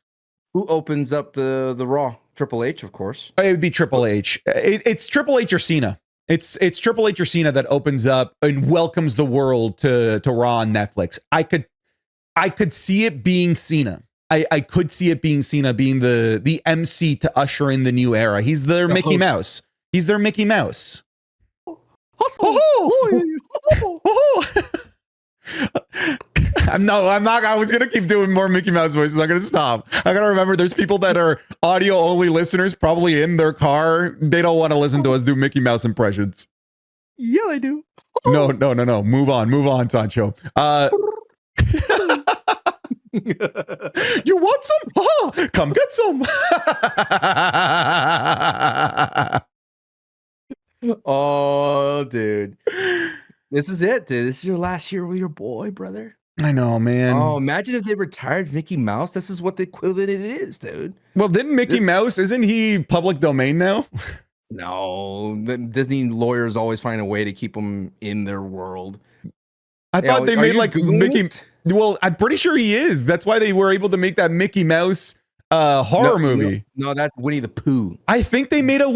Who opens up the Raw? Triple H, of course. It would be Triple H. It's Triple H or Cena. It's Triple H or Cena that opens up and welcomes the world to Raw on Netflix. I could see it being Cena. I could see it being Cena being the MC to usher in the new era. He's their Mickey Mouse. He's their Mickey Mouse. I'm not. I was gonna keep doing more Mickey Mouse voices. I'm gonna stop. I gotta remember there's people that are audio only listeners, probably in their car. They don't want to listen to us do Mickey Mouse impressions. Yeah, I do. No. Move on, Sancho. You want some? Oh, come get some. Oh, dude. This is it, dude. This is your last year with your boy, brother. I know, man. Oh, imagine if they retired Mickey Mouse. This is what the equivalent it is, dude. Well, didn't Mickey Mouse, isn't he public domain now? No, the Disney lawyers always find a way to keep them in their world. I thought they made like Mickey. Well, I'm pretty sure he is. That's why they were able to make that Mickey Mouse horror movie. No, that's Winnie the Pooh. I think they made a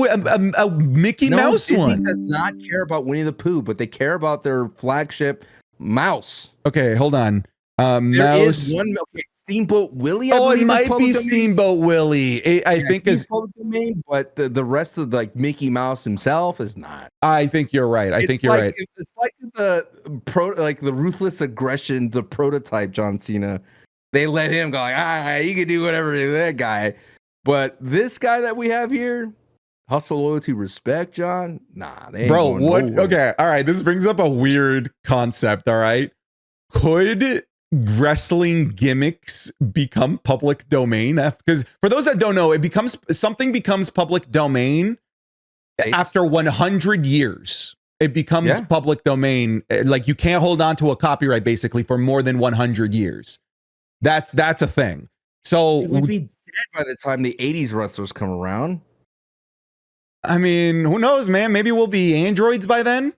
Mickey Mouse Disney one. Does not care about Winnie the Pooh, but they care about their flagship mouse. Okay, hold on. There Mouse. is one. Okay, Steamboat Willie. Oh, it might be Steamboat Willie. I think is public domain, but the rest of like Mickey Mouse himself is not. I think you're right. I think you're right. It's like the ruthless aggression, the prototype John Cena. They let him go like, you can do whatever to that guy. But this guy that we have here, hustle, loyalty, respect, John. Nah, they ain't bro. What? Nowhere. Okay, all right. This brings up a weird concept. All right, could wrestling gimmicks become public domain? Because for those that don't know, something becomes public domain after 100 years. It becomes public domain. Like you can't hold on to a copyright basically for more than 100 years. That's a thing. So it would be dead by the time the 80s wrestlers come around. I mean, who knows, man? Maybe we'll be androids by then.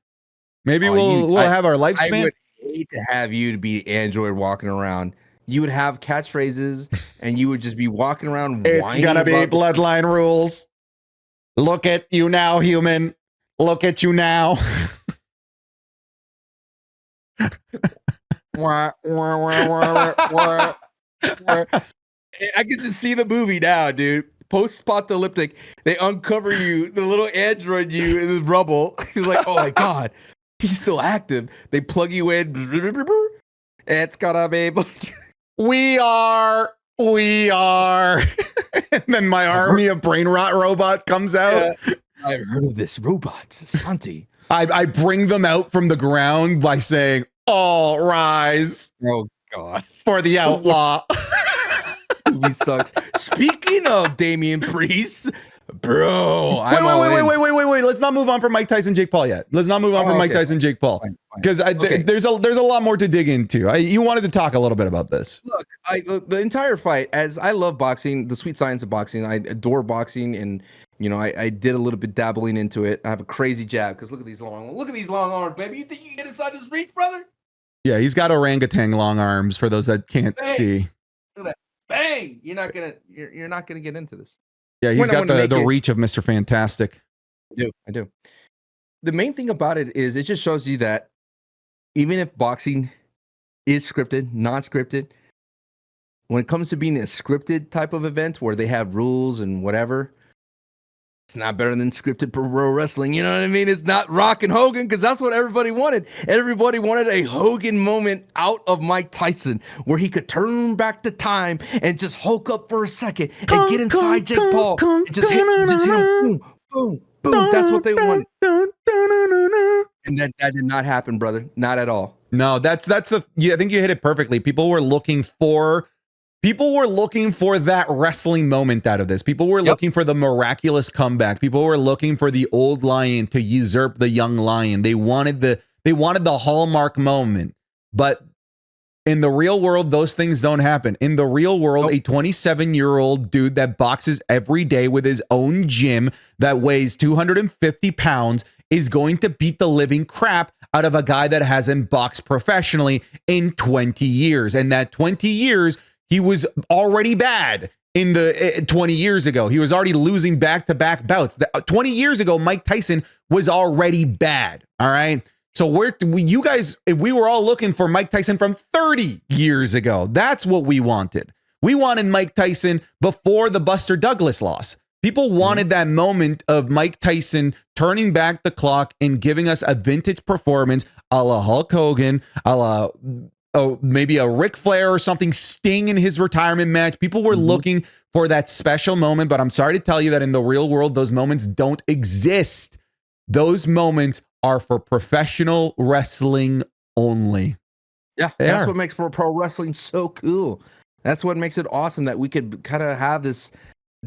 Maybe we'll have our lifespan. I would hate to have you to be Android walking around. You would have catchphrases and you would just be walking around. It's gonna be bloodline rules. Look at you now, human. Look at you now. I can just see the movie now, dude. post-apocalyptic. They uncover you, the little android you in the rubble. You're like, oh my god, he's still active. They plug you in. It's gonna be. We are. And then my army of brain rot robot comes out. Yeah. I've heard of this robot, Santi. I bring them out from the ground by saying, all rise. Oh god. For the outlaw. Movie sucks. Speaking of Damian Priest, bro. Wait. Let's not move on from Mike Tyson, Jake Paul yet. Let's not move on from Mike Tyson, Jake Paul. Because there's a lot more to dig into. You wanted to talk a little bit about this. Look, the entire fight, as I love boxing, the sweet science of boxing. I adore boxing, and you know, I did a little bit dabbling into it. I have a crazy jab because look at these long arms, baby. You think you can get inside this reach, brother? Yeah, he's got orangutan long arms for those that can't see. Look at that. Bang! You're not gonna get into this. Yeah, he's got the reach of Mr. Fantastic. I do. The main thing about it is it just shows you that even if boxing is scripted, non-scripted, when it comes to being a scripted type of event where they have rules and whatever, it's not better than scripted pro wrestling. You know what I mean? It's not Rock and Hogan, because that's what everybody wanted. Everybody wanted a Hogan moment out of Mike Tyson where he could turn back the time and just hulk up for a second and get inside Jake Paul and just hit him, boom, boom, boom. That's what they wanted. And that did not happen, brother. Not at all. No, I think you hit it perfectly. People were looking for that wrestling moment out of this. People were looking for the miraculous comeback. People were looking for the old lion to usurp the young lion. They wanted the hallmark moment. But in the real world, those things don't happen. In the real world, a 27-year-old dude that boxes every day with his own gym that weighs 250 pounds is going to beat the living crap out of a guy that hasn't boxed professionally in 20 years. And that 20 years, he was already bad in the 20 years ago. He was already losing back-to-back bouts. 20 years ago, Mike Tyson was already bad. All right. So we were all looking for Mike Tyson from 30 years ago. That's what we wanted. We wanted Mike Tyson before the Buster Douglas loss. People wanted that moment of Mike Tyson turning back the clock and giving us a vintage performance a la Hulk Hogan, a la maybe a Ric Flair or something, Sting in his retirement match. People were looking for that special moment, but I'm sorry to tell you that in the real world, those moments don't exist. Those moments are for professional wrestling only. Yeah, that's what makes pro wrestling so cool. That's what makes it awesome that we could kind of have this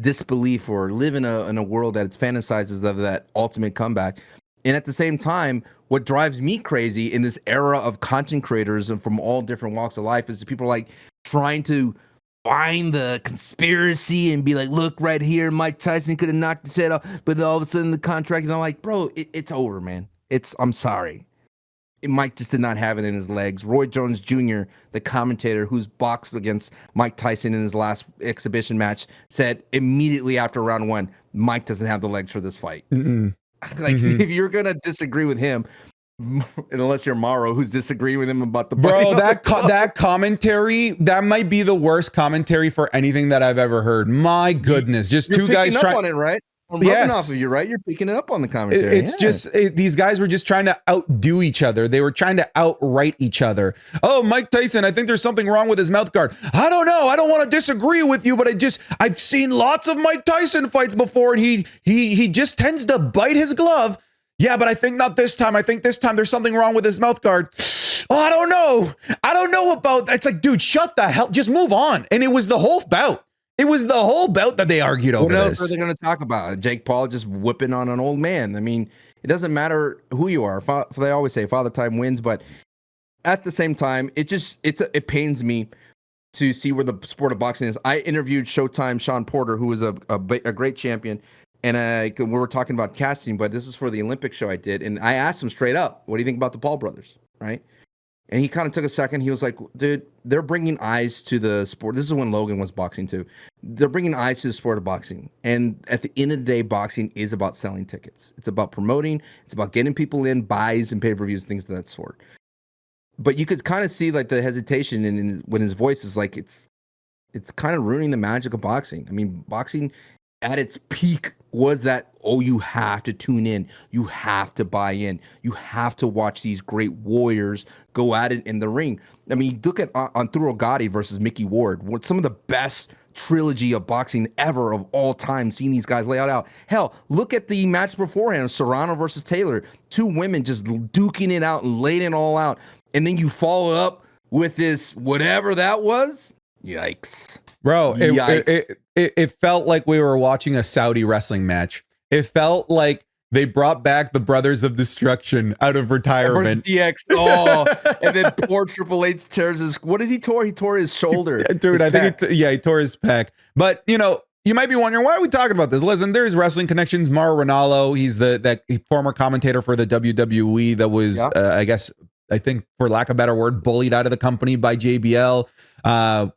disbelief or live in a world that it's fantasizes of that ultimate comeback. And at the same time, what drives me crazy in this era of content creators and from all different walks of life is that people are like trying to find the conspiracy and be like, look right here, Mike Tyson could have knocked his head off, but all of a sudden the contract, and I'm like, bro, it's over, man. I'm sorry. Mike just did not have it in his legs. Roy Jones Jr., the commentator who's boxed against Mike Tyson in his last exhibition match, said immediately after round one, Mike doesn't have the legs for this fight. If you're going to disagree with him, unless you're Morrow, who's disagreeing with him about the bro, that commentary, that might be the worst commentary for anything that I've ever heard. My goodness, just you're two guys trying on it, right? I'm rubbing off of you, right? You're picking it up on the commentary. It's just these guys were just trying to outdo each other. They were trying to outright each other. Oh, Mike Tyson, I think there's something wrong with his mouth guard. I don't know. I don't want to disagree with you, but I've seen lots of Mike Tyson fights before, and he just tends to bite his glove. Yeah, but I think not this time. I think this time there's something wrong with his mouth guard. Oh, I don't know. I don't know about that. It's like, dude, shut the hell. Just move on. And it was the whole bout. It was the whole bout that they argued over this. What else are they going to talk about? Jake Paul just whipping on an old man. I mean, it doesn't matter who you are. They always say Father Time wins, but at the same time, it pains me to see where the sport of boxing is. I interviewed Showtime Sean Porter, who was a great champion, and we were talking about casting, but this is for the Olympic show I did, and I asked him straight up, what do you think about the Paul brothers, right? And he kind of took a second. He was like, dude, they're bringing eyes to the sport. This is when Logan was boxing too. They're bringing eyes to the sport of boxing. And at the end of the day, boxing is about selling tickets. It's about promoting. It's about getting people in, buys and pay-per-views, things of that sort. But you could kind of see like the hesitation in when his voice is like, it's kind of ruining the magic of boxing. I mean, boxing at its peak was that, oh, you have to tune in, you have to buy in, you have to watch these great warriors go at it in the ring. I mean, look at Arturo Gatti versus Mickey Ward, what some of the best trilogy of boxing ever of all time, seeing these guys lay out. Hell, look at the match beforehand, Serrano versus Taylor, two women just duking it out and laying it all out. And then you follow up with this, whatever that was. Yikes. Bro, it felt like we were watching a Saudi wrestling match. It felt like they brought back the Brothers of Destruction out of retirement. DX. Oh, and then poor Triple H tears his. What is he tore? He tore his shoulder. Dude, I think he tore his pec. But you know, you might be wondering, why are we talking about this? Listen, there's wrestling connections. Mauro Ranallo, he's that former commentator for the WWE that was, I think, for lack of a better word, bullied out of the company by JBL.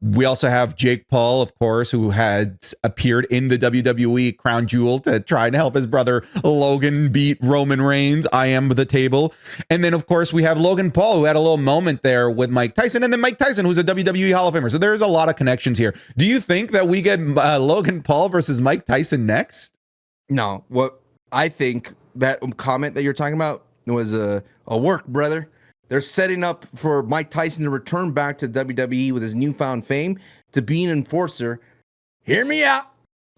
We also have Jake Paul, of course, who had appeared in the WWE Crown Jewel to try and help his brother Logan beat Roman Reigns. I am the table. And then, of course, we have Logan Paul, who had a little moment there with Mike Tyson. And then Mike Tyson, who's a WWE Hall of Famer. So there's a lot of connections here. Do you think that we get Logan Paul versus Mike Tyson next? No. What I think that comment that you're talking about was a work, brother. They're setting up for Mike Tyson to return back to WWE with his newfound fame to be an enforcer. Hear me out.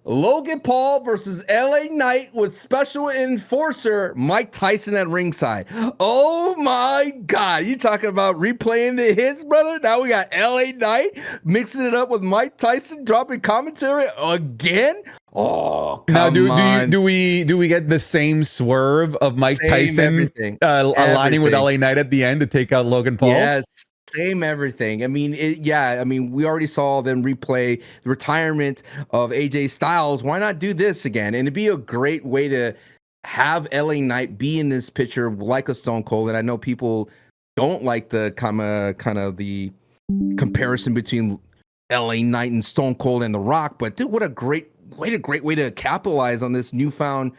Logan Paul versus LA Knight with special enforcer Mike Tyson at ringside. Oh my God. You talking about replaying the hits, brother? Now we got LA Knight mixing it up with Mike Tyson, dropping commentary again. Oh, come on. Do we get the same swerve of Mike Tyson aligning with LA Knight at the end to take out Logan Paul? Yes. Same everything. I mean, we already saw them replay the retirement of AJ Styles. Why not do this again? And it'd be a great way to have LA Knight be in this picture like a Stone Cold. And I know people don't like the kind of the comparison between LA Knight and Stone Cold and The Rock, but dude, what a great way to capitalize on this newfound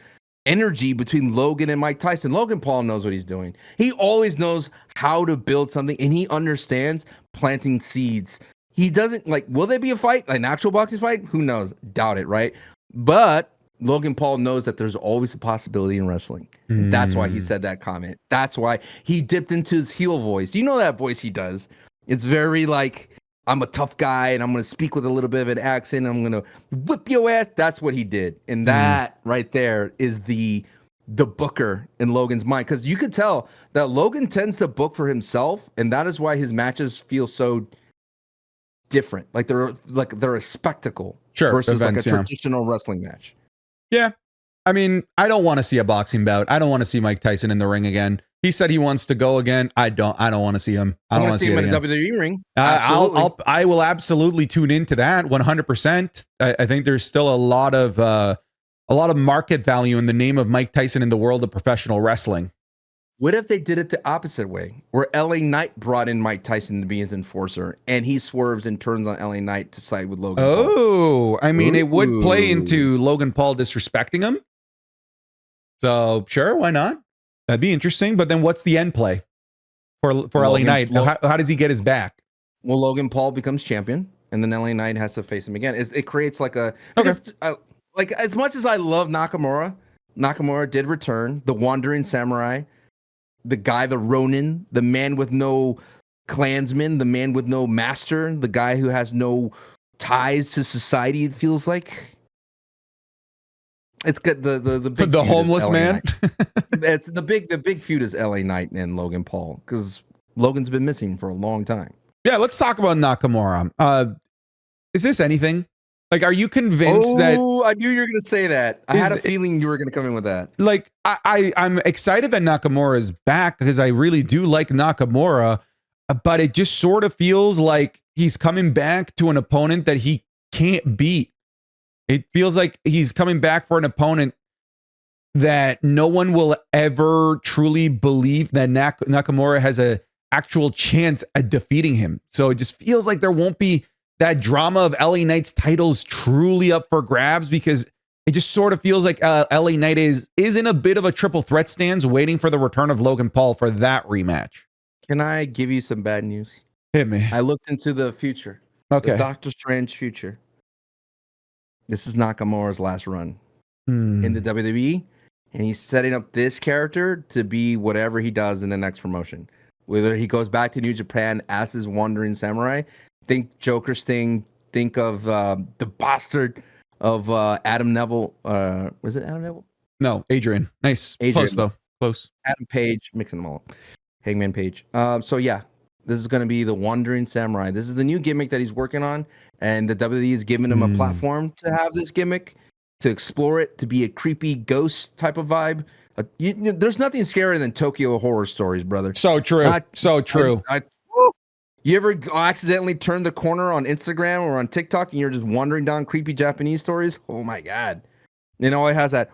energy between Logan and Mike Tyson. Logan Paul knows what he's doing. He always knows how to build something, and he understands planting seeds. He doesn't will there be a fight, an actual boxing fight? Who knows? Doubt it, right? But Logan Paul knows that there's always a possibility in wrestling. That's why he said that comment. That's why he dipped into his heel voice. You know that voice he does. It's very I'm a tough guy and I'm going to speak with a little bit of an accent. I'm going to whip your ass. That's what he did. And that right there is the booker in Logan's mind. Because you could tell that Logan tends to book for himself. And that is why his matches feel so different. They're a spectacle versus events, a traditional wrestling match. Yeah. I mean, I don't want to see a boxing bout. I don't want to see Mike Tyson in the ring again. He said he wants to go again. I don't want to see him. I don't want to see him in a WWE ring. I will absolutely tune into that 100%. I think there's still a lot of market value in the name of Mike Tyson in the world of professional wrestling. What if they did it the opposite way, where LA Knight brought in Mike Tyson to be his enforcer, and he swerves and turns on LA Knight to side with Logan Paul? I mean, it would play into Logan Paul disrespecting him. So sure, why not? That'd be interesting. But then what's the end play for LA Knight? How does he get his back? Well, Logan Paul becomes champion, and then LA Knight has to face him again. It creates as much as I love Nakamura, Nakamura did return, the wandering samurai, the guy, the Ronin, the man with no clansman, the man with no master, the guy who has no ties to society. It feels like. It's good. The homeless man. It's the big feud is LA Knight and Logan Paul, because Logan's been missing for a long time. Yeah, let's talk about Nakamura. Is this anything? Are you convinced that? Oh, I knew you were going to say that. I had a feeling you were going to come in with that. I'm excited that Nakamura is back because I really do like Nakamura, but it just sort of feels like he's coming back to an opponent that he can't beat. It feels like he's coming back for an opponent that no one will ever truly believe that Nakamura has a actual chance at defeating him. So it just feels like there won't be that drama of LA Knight's titles truly up for grabs, because it just sort of feels like LA Knight is in a bit of a triple threat stance waiting for the return of Logan Paul for that rematch. Can I give you some bad news? Hit me. I looked into the future. Okay. The Doctor Strange future. this is Nakamura's last run in the WWE, and he's setting up this character to be whatever he does in the next promotion. Whether he goes back to New Japan as his Wandering Samurai, think Joker Sting, think of the bastard of Adam Neville. Was it Adam Neville? No, Adrian. Nice. Adrian. Close though. Close. Adam Page, mixing them all up. Hangman Page. So yeah, this is going to be the Wandering Samurai. This is the new gimmick that he's working on, and the WWE is giving him a platform to have this gimmick, to explore it, to be a creepy ghost type of vibe. There's nothing scarier than Tokyo horror stories, brother. So true. So true. You ever accidentally turn the corner on Instagram or on TikTok and you're just wandering down creepy Japanese stories? Oh my God. It has that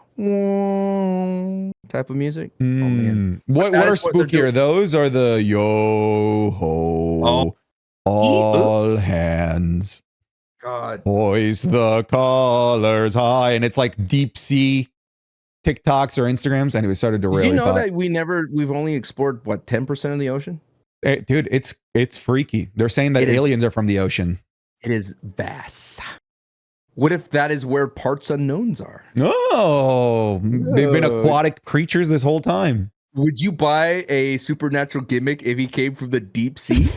type of music. Oh man. What are spookier? Those are the yo ho all hands. God. Hoist the colors high. And it's like deep sea TikToks or Instagrams. Anyway, started to really. Did you know that we've only explored 10% of the ocean? Hey, dude, it's freaky. They're saying that aliens are from the ocean. It is vast. What if that is where parts unknowns are? Oh, they've been aquatic creatures this whole time. Would you buy a supernatural gimmick if he came from the deep sea?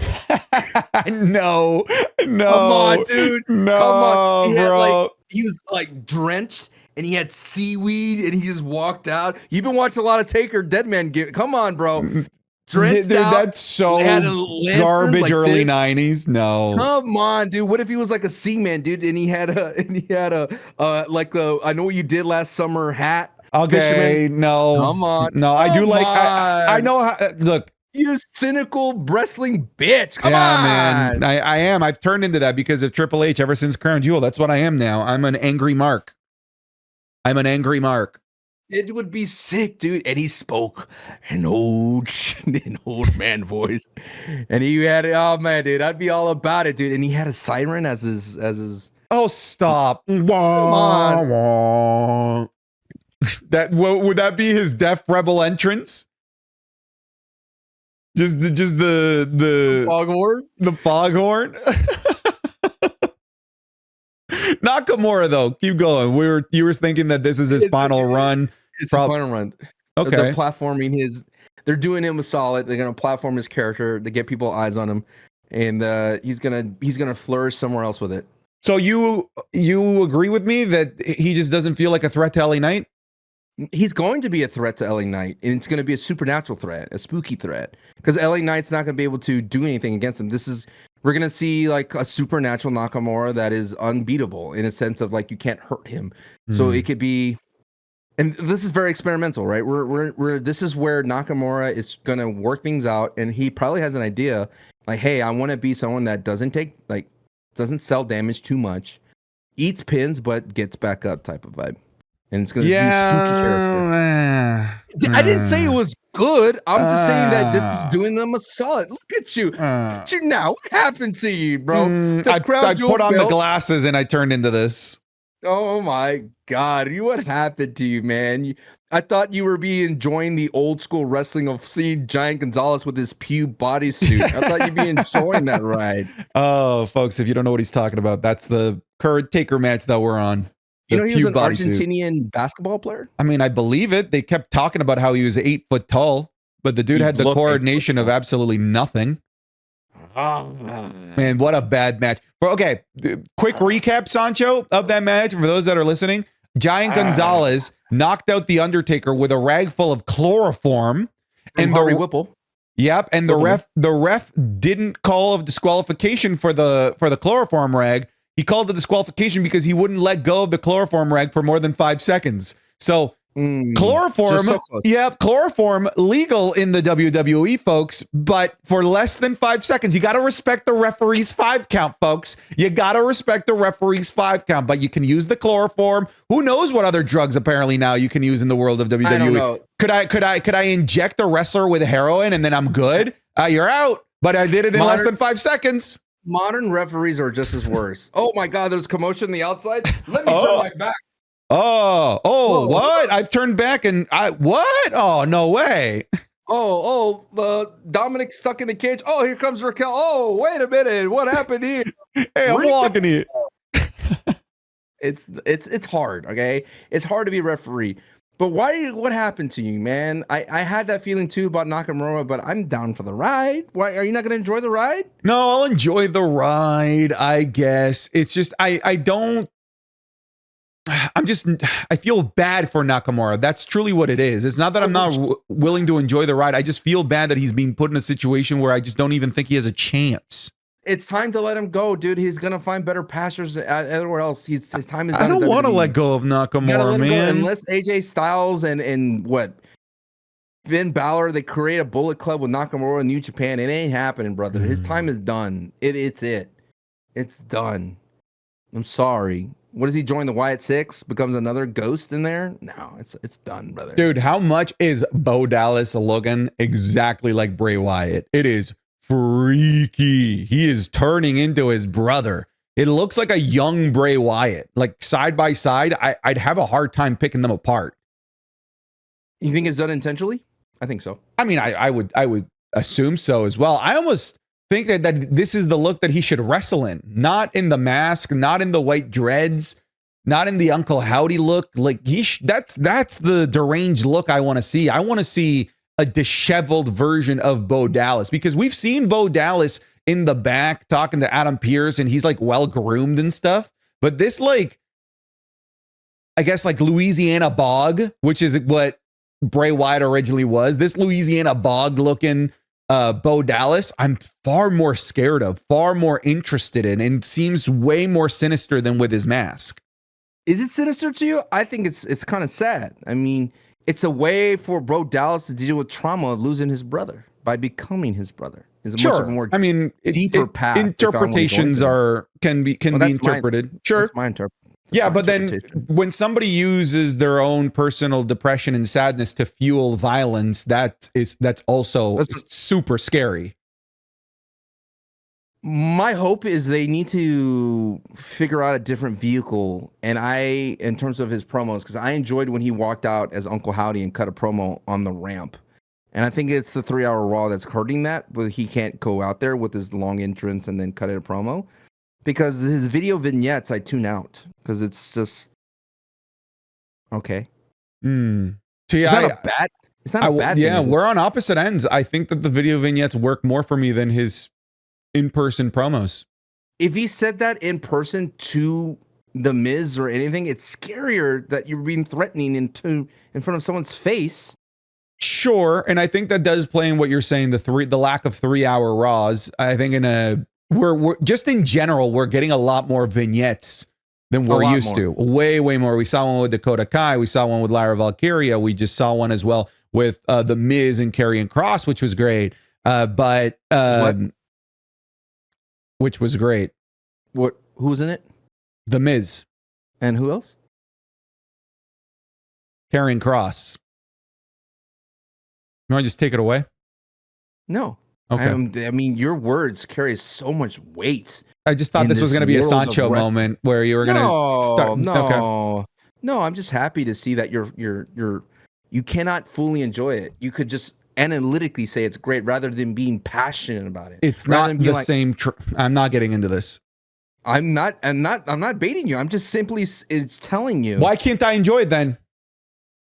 No. Come on, dude. No, come on. bro. He was like drenched and he had seaweed and he just walked out. You've been watching a lot of Taker Deadman gimmick. Come on, bro. Drenched out. That's so garbage like early 90s. No. Come on, dude. What if he was like a seaman, dude, and he had a I know what you did last summer hat. Okay, fisherman. No. Come on. No, I do like I know how look. You cynical wrestling bitch. Come on. Man. I am. I've turned into that because of Triple H ever since Crown Jewel. That's what I am now. I'm an angry Mark. It would be sick, dude. And he spoke an old man voice. And he had it. Oh man, dude, I'd be all about it, dude. And he had a siren as his. Oh, stop! Come on. Would that be his Deaf Rebel entrance? Just the foghorn. The foghorn. Nakamura though, keep going. You were thinking that this is his final run. It's his final run. Okay. They're platforming they're doing him a solid. They're gonna platform his character to get people eyes on him, and he's gonna flourish somewhere else with it. So you agree with me that he just doesn't feel like a threat to LA Knight? He's going to be a threat to LA Knight, and it's going to be a supernatural threat, a spooky threat, because LA Knight's not going to be able to do anything against him. We're going to see like a supernatural Nakamura that is unbeatable in a sense of like you can't hurt him. So it could be, and this is very experimental, right? This is where Nakamura is going to work things out, and he probably has an idea like, hey, I want to be someone that doesn't sell damage too much, eats pins but gets back up type of vibe. And it's going to be a spooky character. I didn't say it was good. I'm just saying that this is doing them a solid. Look at you. Look at you now. What happened to you, bro? I put on the glasses and I turned into this. Oh my God. What happened to you, man? I thought you were enjoying the old school wrestling of seeing Giant Gonzalez with his pew bodysuit. I thought you'd be enjoying that ride. Oh, folks, if you don't know what he's talking about, that's the current Taker match that we're on. You know he was an Argentinian basketball player? I mean, I believe it. They kept talking about how he was 8 foot tall, but the dude had the coordination of absolutely nothing. Man, what a bad match. Okay, quick recap, Sancho, of that match. For those that are listening, Giant Gonzalez knocked out The Undertaker with a rag full of chloroform. And Harvey Whipple. Yep, and the ref didn't call a disqualification for the chloroform rag. He called the disqualification because he wouldn't let go of the chloroform rag for more than 5 seconds. So chloroform, chloroform legal in the WWE, folks, but for less than 5 seconds. You got to respect the referee's 5 count, folks. You got to respect the referee's 5 count, but you can use the chloroform. Who knows what other drugs apparently now you can use in the world of WWE? I don't know. Could I inject a wrestler with heroin and then I'm good? You're out. But I did it in less than 5 seconds. Modern referees are just as worse. Oh my God, there's commotion on the outside. Let me turn my back. Whoa, what? I've turned back and what? Oh, no way. Dominic stuck in the cage. Oh, here comes Raquel. Oh, wait a minute. What happened here? Hey, I'm walking here. It's hard. Okay, it's hard to be a referee. But what happened to you, man? I had that feeling too about Nakamura, but I'm down for the ride. Why are you not going to enjoy the ride? No, I'll enjoy the ride, I guess. It's just I feel bad for Nakamura. That's truly what it is. It's not that I'm not willing to enjoy the ride. I just feel bad that he's being put in a situation where I just don't even think he has a chance. It's time to let him go, dude. He's gonna find better pastures everywhere else. His time is done. I don't want to let go of Nakamura, man. Unless AJ Styles and what Finn Balor, they create a Bullet Club with Nakamura in New Japan. It ain't happening, brother. His time is done. It's done. I'm sorry. What does he join the Wyatt Six? Becomes another ghost in there? No, it's done, brother. Dude, how much is Bo Dallas looking exactly like Bray Wyatt? It is freaky. He is turning into his brother. It looks like a young Bray Wyatt. Like side by side, I'd have a hard time picking them apart. You think it's done intentionally? I think so. I mean, I would assume so as well. I almost think that this is the look that he should wrestle in, not in the mask, not in the white dreads, not in the Uncle Howdy look. Like that's the deranged look I want to see. I want to see a disheveled version of Bo Dallas, because we've seen Bo Dallas in the back talking to Adam Pearce and he's like well groomed and stuff. But this, like, I guess like Louisiana Bog, which is what Bray Wyatt originally was, this Louisiana Bog looking Bo Dallas, I'm far more scared of, far more interested in, and seems way more sinister than with his mask. Is it sinister to you? I think it's kind of sad. I mean, it's a way for Bo Dallas to deal with trauma of losing his brother by becoming his brother. It's sure. Much of a more I mean, deeper path. Interpretations can be interpreted. Sure. That's my interpretation. Yeah, but then when somebody uses their own personal depression and sadness to fuel violence, that's also super scary. My hope is they need to figure out a different vehicle. And in terms of his promos, because I enjoyed when he walked out as Uncle Howdy and cut a promo on the ramp. And I think it's the 3-hour Raw that's hurting that, but he can't go out there with his long entrance and then cut a promo. Because his video vignettes, I tune out because it's just okay. So it's not a bad. Yeah, we're on opposite ends. I think that the video vignettes work more for me than his in-person promos. If he said that in person to the Miz or anything, it's scarier that you're being threatening in front of someone's face. Sure, and I think that does play in what you're saying. The lack of 3-hour Raws. I think we're just in general, we're getting a lot more vignettes than we're used to. Way more. We saw one with Dakota Kai. We saw one with Lyra Valkyria. We just saw one as well with the Miz and Karrion Kross, which was great. Which was great. Who's in it? The Miz. And who else? Karrion Kross. You want to just take it away? No. Okay. I mean, your words carry so much weight. I just thought this was going to be a Sancho moment where you were going to start. No. I'm just happy to see that you cannot fully enjoy it. You could just analytically say it's great rather than being passionate about it. It's not the same. I'm not getting into this. I'm not baiting you. I'm just simply telling you. Why can't I enjoy it then?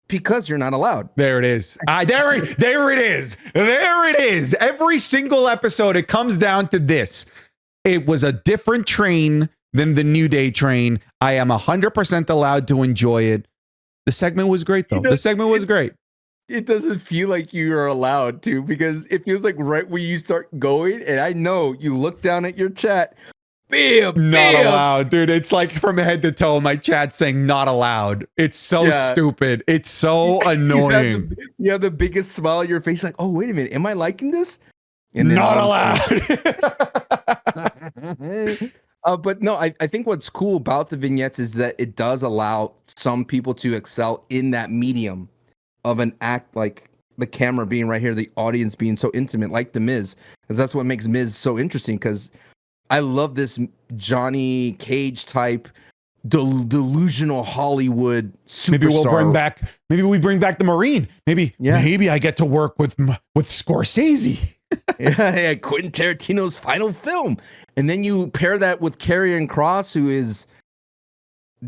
Because you're not allowed. There it is. There it is. There it is. Every single episode, it comes down to this. It was a different train than the New Day train. I am 100% allowed to enjoy it. The segment was great, though. The segment was great. It doesn't feel like you are allowed to, because it feels like right when you start going, and I know you look down at your chat, bam, not allowed, dude. It's like from head to toe, my chat saying not allowed. It's so stupid. It's so annoying. You have the biggest smile on your face, like, oh, wait a minute, am I liking this? And not allowed. But no, I think what's cool about the vignettes is that it does allow some people to excel in that medium of an act, like the camera being right here, the audience being so intimate, like the Miz, because that's what makes Miz so interesting. Because I love this Johnny Cage type delusional Hollywood superstar. Maybe we bring back the Marine. Maybe I get to work with Scorsese. yeah, Quentin Tarantino's final film. And then you pair that with Karrion Kross, who is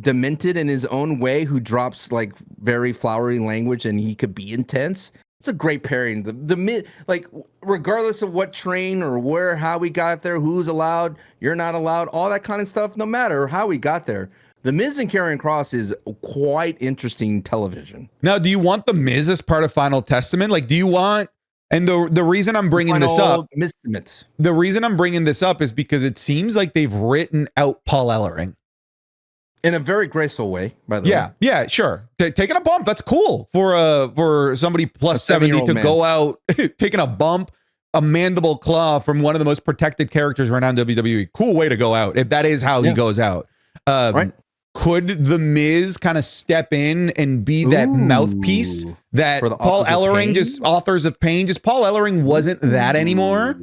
demented in his own way, who drops like very flowery language, and he could be intense. It's a great pairing. The mid, like, regardless of what train or how we got there, who's allowed, you're not allowed, all that kind of stuff. No matter how we got there, the Miz and Karrion Kross is quite interesting television. Now, do you want the Miz as part of Final Testament? Like, do you want? And the reason I'm bringing this up, the reason I'm bringing this up is because it seems like they've written out Paul Ellering. In a very graceful way, by the way. Yeah, sure. Taking a bump, that's cool for somebody plus 70 to go out, taking a bump, a mandible claw from one of the most protected characters right now in WWE. Cool way to go out, if that is how he goes out. Right. Could the Miz kind of step in and be that mouthpiece that Paul Ellering, just Authors of Pain, just Paul Ellering wasn't that anymore?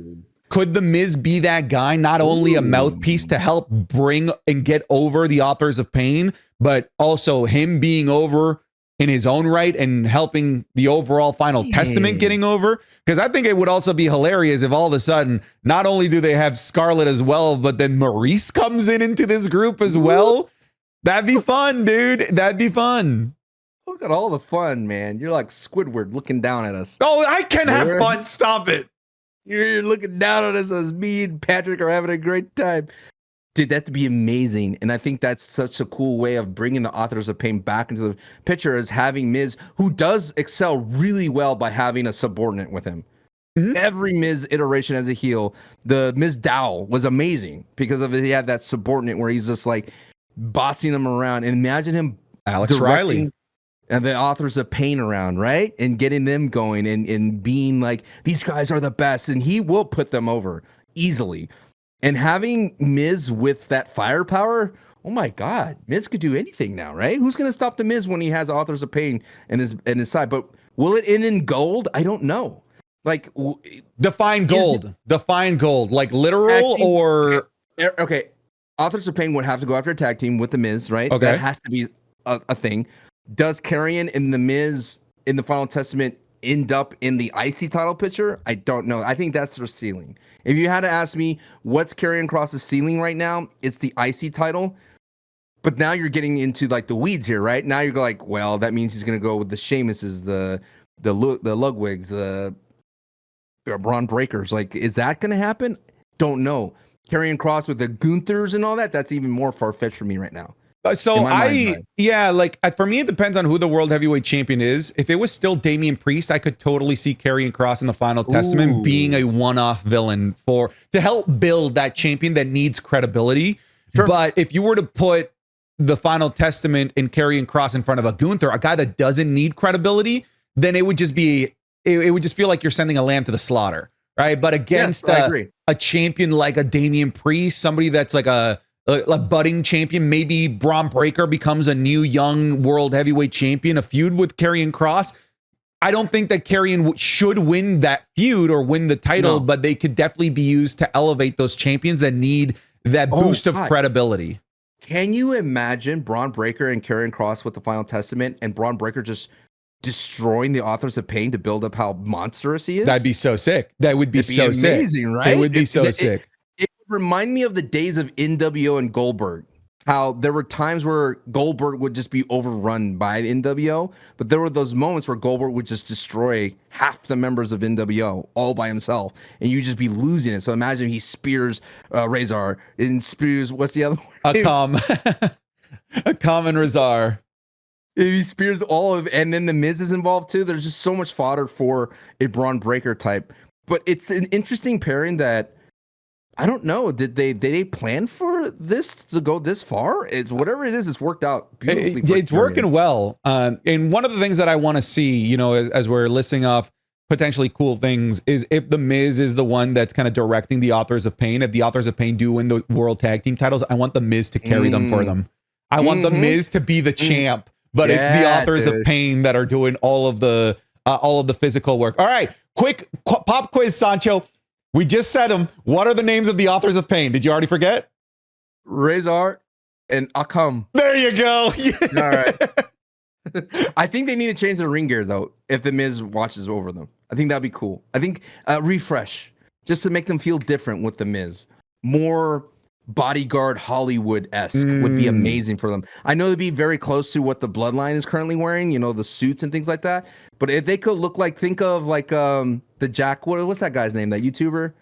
Could the Miz be that guy, not only a mouthpiece to help bring and get over the Authors of Pain, but also him being over in his own right and helping the overall Final Testament getting over? Because I think it would also be hilarious if all of a sudden, not only do they have Scarlett as well, but then Maurice comes into this group as well. That'd be fun, dude. That'd be fun. Look at all the fun, man. You're like Squidward looking down at us. Oh, I can have fun. Stop it. You're looking down at us as me and Patrick are having a great time. Dude, that'd be amazing. And I think that's such a cool way of bringing the Authors of Pain back into the picture, is having Miz, who does excel really well by having a subordinate with him. Mm-hmm. Every Miz iteration as a heel, the Miz Dow was amazing because of he had that subordinate where he's just like bossing them around. And imagine him, Alex Riley, and the Authors of Pain around, right? And getting them going and being like, these guys are the best. And he will put them over easily. And having Miz with that firepower, oh my God, Miz could do anything now, right? Who's going to stop the Miz when he has Authors of Pain in his side? But will it end in gold? I don't know. Like, define gold. Define gold. Like literal or... Okay. Authors of Pain would have to go after a tag team with the Miz, right? Okay. That has to be a thing. Does Karrion and the Miz in the Final Testament end up in the IC title picture? I don't know. I think that's their ceiling. If you had to ask me what's Karrion Kross's ceiling right now, it's the IC title. But now you're getting into like the weeds here, right? Now you're like, well, that means he's going to go with the Sheamuses, the Ludwigs, the Bron Breakkers. Like, is that going to happen? Don't know. Karrion Kross with the Gunthers and all that, that's even more far-fetched for me right now. For me, it depends on who the World Heavyweight Champion is. If it was still Damian Priest, I could totally see Karrion Kross in the Final Testament being a one-off villain to help build that champion that needs credibility. Sure. But if you were to put the Final Testament and Karrion Kross in front of a Gunther, a guy that doesn't need credibility, then it would just be, it would just feel like you're sending a lamb to the slaughter, right? But against a champion like a Damian Priest, somebody that's like a budding champion, maybe Bron Breakker becomes a new young world heavyweight champion, a feud with Karrion Kross. I don't think that Karrion should win that feud or win the title, but they could definitely be used to elevate those champions that need that boost of credibility. Can you imagine Bron Breakker and Karrion Kross with the Final Testament and Bron Breakker just destroying the Authors of Pain to build up how monstrous he is? That'd be so sick. That would be so amazing, sick. Right? It would be so sick. It would remind me of the days of NWO and Goldberg. How there were times where Goldberg would just be overrun by NWO, but there were those moments where Goldberg would just destroy half the members of NWO all by himself, and you just be losing it. So imagine he spears Razor and spears, what's the other one? A common Razor. He spears all of, and then the Miz is involved too. There's just so much fodder for a Bron Breakker type, but it's an interesting pairing that. I don't know. Did they plan for this to go this far? It's whatever it is. It's worked out beautifully. It's working well. And one of the things that I want to see, as we're listing off potentially cool things, is if the Miz is the one that's kind of directing the Authors of Pain. If the Authors of Pain do win the World Tag Team titles, I want the Miz to carry them for them. I want the Miz to be the champ, but it's the Authors of Pain that are doing all of the physical work. All right, quick pop quiz, Sancho. We just said them. What are the names of the Authors of Pain? Did you already forget? Razor and Akam. There you go. All right. I think they need to change their ring gear, though, if the Miz watches over them. I think that'd be cool. I think refresh, just to make them feel different with the Miz. More bodyguard Hollywood-esque would be amazing for them. I know they'd be very close to what the Bloodline is currently wearing, you know, the suits and things like that. But if they could look like, think of like the Jack, what's that guy's name? That YouTuber?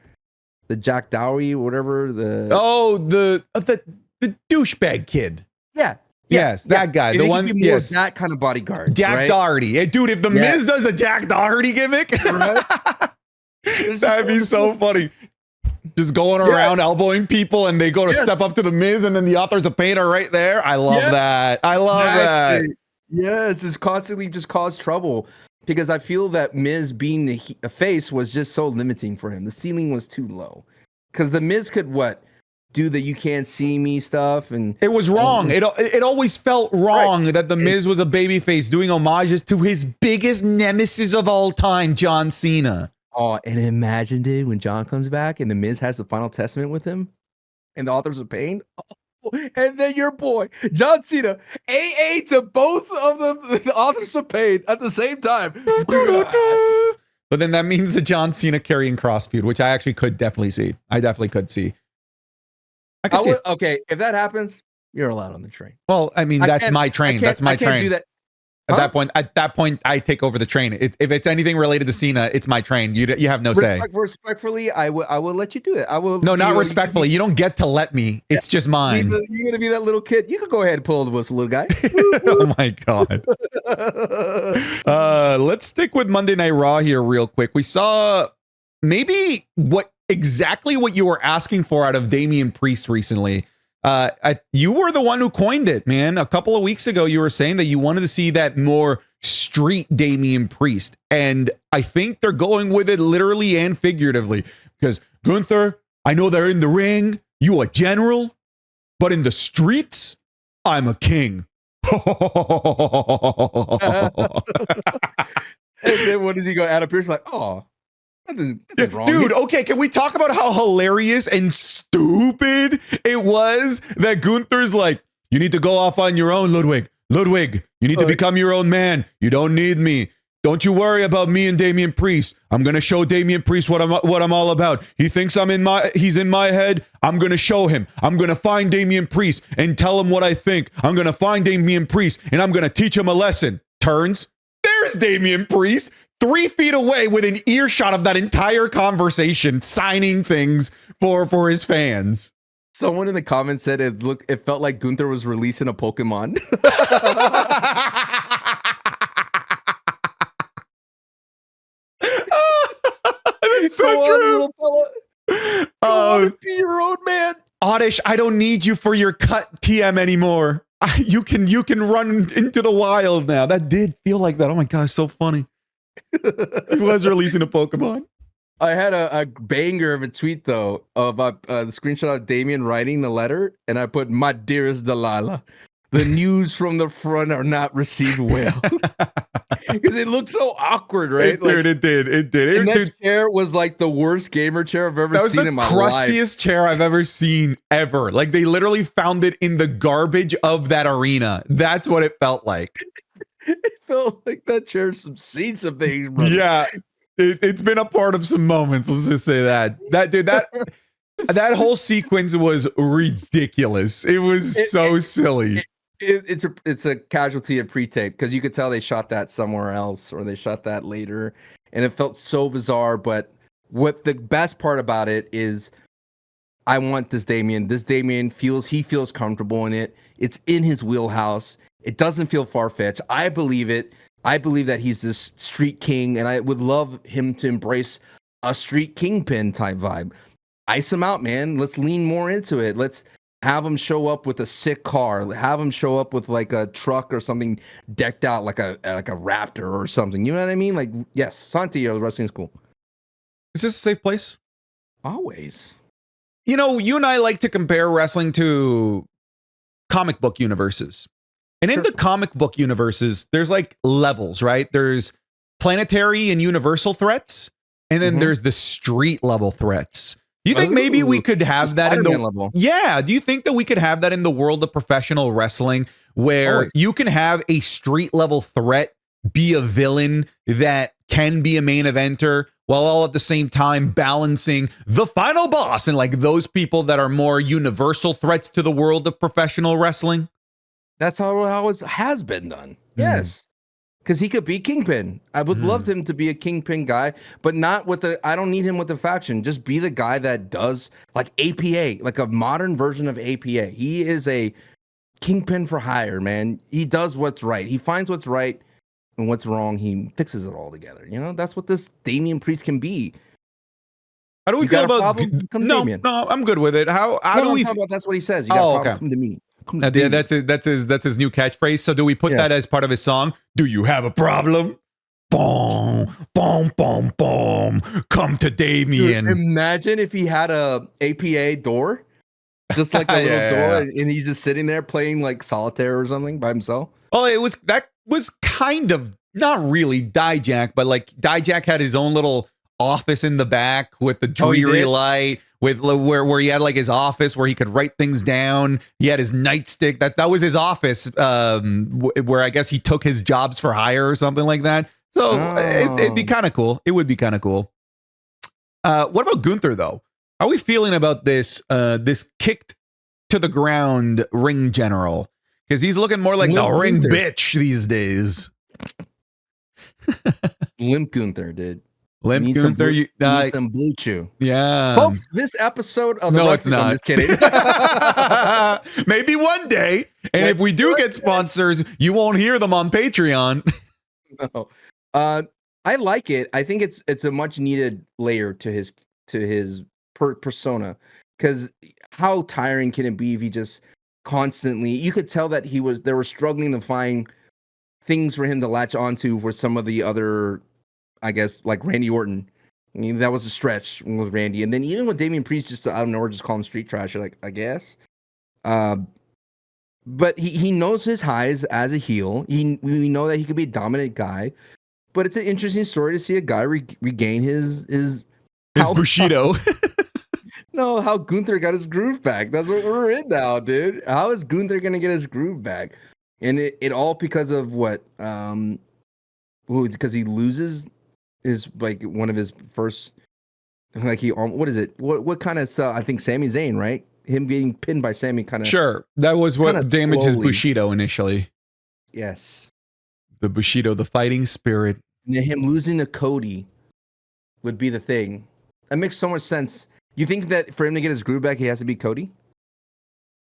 The Jack Dowie, whatever. The douchebag kid. Yeah. Yes, that guy. The one, yes. That kind of bodyguard. Jack right? Doherty. Hey, dude, if the Miz does a Jack Doherty gimmick, right? That'd be so funny. Just going around elbowing people and they go to step up to the Miz and then the authors of pain are right there. I love that. I love that. Yes, it's constantly just cause trouble because I feel that Miz being a face was just so limiting for him. The ceiling was too low because the Miz could do the you can't see me stuff, and it was wrong. It always felt wrong that the Miz was a babyface doing homages to his biggest nemesis of all time, John Cena. Oh, and imagine, dude, when John comes back and the Miz has the final testament with him and the authors of pain. Oh, and then your boy, John Cena, AA to both of the authors of pain at the same time. But then that means the John Cena carrying cross feud, which I actually could definitely see. I definitely could see. I could see it. Okay, if that happens, you're allowed on the train. Well, I mean, that's my train. That's my train. Do that. At that point, I take over the train. If it's anything related to Cena, it's my train. You have no say. Respectfully, I will let you do it. I will. No, not respectfully. You don't get to let me. It's just mine. You're gonna be that little kid. You could go ahead and pull the whistle, little guy. Oh my god. Let's stick with Monday Night Raw here real quick. We saw maybe exactly what you were asking for out of Damian Priest recently. You were the one who coined it, man. A couple of weeks ago, you were saying that you wanted to see that more street Damian Priest. And I think they're going with it literally and figuratively. Because Gunther, I know they're in the ring, you a general, but in the streets, I'm a king. And then what does he go? Adam Pearce like, oh. Nothing wrong dude, okay, can we talk about how hilarious and stupid it was that Gunther's like, you need to go off on your own, Ludwig. Ludwig, you need to become your own man. You don't need me. Don't you worry about me and Damian Priest. I'm gonna show Damian Priest what I'm all about. He thinks he's in my head. I'm gonna show him. I'm gonna find Damian Priest and tell him what I think. I'm gonna find Damian Priest and I'm gonna teach him a lesson. Turns. There's Damian Priest. 3 feet away with an earshot of that entire conversation, signing things for his fans. Someone in the comments said it felt like Gunther was releasing a Pokemon. That's so true. Be your own man. Oddish, I don't need you for your cut TM anymore. You can run into the wild now. That did feel like that. Oh my god, so funny. He was releasing a Pokemon. I had a banger of a tweet though of the screenshot of Damian writing the letter, and I put, "My dearest Delilah, the news from the front are not received well." Because it looked so awkward, right? It did. And that chair was like the worst gamer chair I've ever seen in my life. That was the crustiest chair I've ever seen ever. Like they literally found it in the garbage of that arena. That's what it felt like. It felt like that chair's some seats of things, bro. Yeah, it's been a part of some moments. Let's just say that. That whole sequence was ridiculous. It was so silly. It's a casualty of pre-tape because you could tell they shot that somewhere else or they shot that later, and it felt so bizarre. But what the best part about it is, I want this Damian. This Damian feels comfortable in it. It's in his wheelhouse. It doesn't feel far-fetched. I believe it. I believe that he's this street king, and I would love him to embrace a street kingpin type vibe. Ice him out, man. Let's lean more into it. Let's have him show up with a sick car. Have him show up with like a truck or something decked out like a Raptor or something. You know what I mean? Like, yes, Santiago Wrestling School. Is this a safe place? Always. You know, you and I like to compare wrestling to comic book universes. And in the comic book universes, there's like levels, right? There's planetary and universal threats, and then there's the street level threats. Do you think maybe we could have that in the level? Yeah. Do you think that we could have that in the world of professional wrestling where you can have a street level threat be a villain that can be a main eventer while all at the same time balancing the final boss and like those people that are more universal threats to the world of professional wrestling. That's how it has been done. Yes. Because he could be Kingpin. I would love him to be a Kingpin guy, but not with I don't need him with a faction. Just be the guy that does like APA, like a modern version of APA. He is a Kingpin for hire, man. He does what's right. He finds what's right and what's wrong. He fixes it all together. You know, that's what this Damian Priest can be. How do we feel about no, I'm good with it. How do we that's what he says. You got a problem, come to me. Yeah, that's his new catchphrase. So do we put that as part of his song? Do you have a problem? Boom, boom, boom, boom. Come to Damian. Dude, imagine if he had a APA door, just like a little door, and he's just sitting there playing like solitaire or something by himself. Well, that was kind of not really Dijak, but like Dijak had his own little office in the back with the dreary light. With where he had like his office where he could write things down. He had his nightstick. That was his office, where I guess he took his jobs for hire or something like that. So it'd be kind of cool. It would be kind of cool. What about Gunther though? How are we feeling about this kicked to the ground ring general? Because he's looking more like the ring bitch these days. Limp Gunther, dude. Limp Gunther, you some blue chew. Yeah. Folks, this episode of No, it's not. I'm just kidding. Maybe one day. And if we do get sponsors, you won't hear them on Patreon. No. I like it. I think it's a much needed layer to his persona. Because how tiring can it be if he just constantly, you could tell that they were struggling to find things for him to latch onto for some of the other, I guess, like Randy Orton. I mean, that was a stretch with Randy. And then even with Damian Priest, just I don't know, we're just calling him street trash, like, I guess. But he knows his highs as a heel. We know that he could be a dominant guy. But it's an interesting story to see a guy regain his Bushido. No, how Gunther got his groove back. That's what we're in now, dude. How is Gunther gonna get his groove back? And it all because of what? Because he loses is like one of his first, like what is it? What kind of stuff? I think Sami Zayn, right? Him getting pinned by Sami, kind of. Sure, that was what damaged his Bushido initially. Yes, the Bushido, the fighting spirit. And then him losing to Cody would be the thing. That makes so much sense. You think that for him to get his groove back, he has to beat Cody?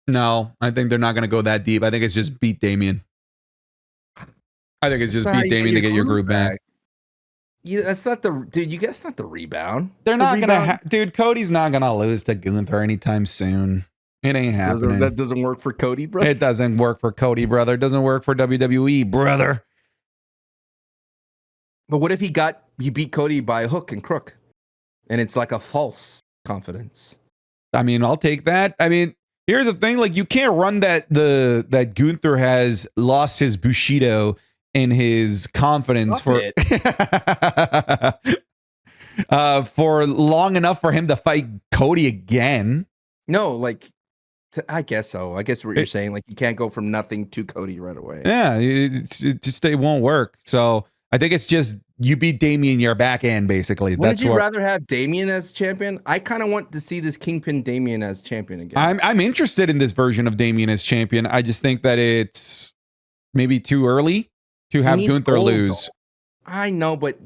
No, I think they're not going to go that deep. I think it's just beat Damian. I think it's just beat Damian to get your groove back. Yeah, that's not the dude. That's not the rebound. They're not gonna, dude. Cody's not gonna lose to Gunther anytime soon. It ain't happening. That doesn't work for Cody, bro. It doesn't work for Cody, brother. It doesn't work for WWE, brother. But what if he beat Cody by hook and crook, and it's like a false confidence? I mean, I'll take that. I mean, here's the thing: like, you can't run that Gunther has lost his Bushido in his confidence for long enough for him to fight Cody again. No, like, I guess so. I guess what you're saying, like, you can't go from nothing to Cody right away. Yeah, it won't work. So I think it's just you beat Damian, you're back in, basically. Would you rather have Damian as champion? I kind of want to see this Kingpin Damian as champion again. I'm interested in this version of Damian as champion. I just think that it's maybe too early to have Gunther lose. Though. I know, but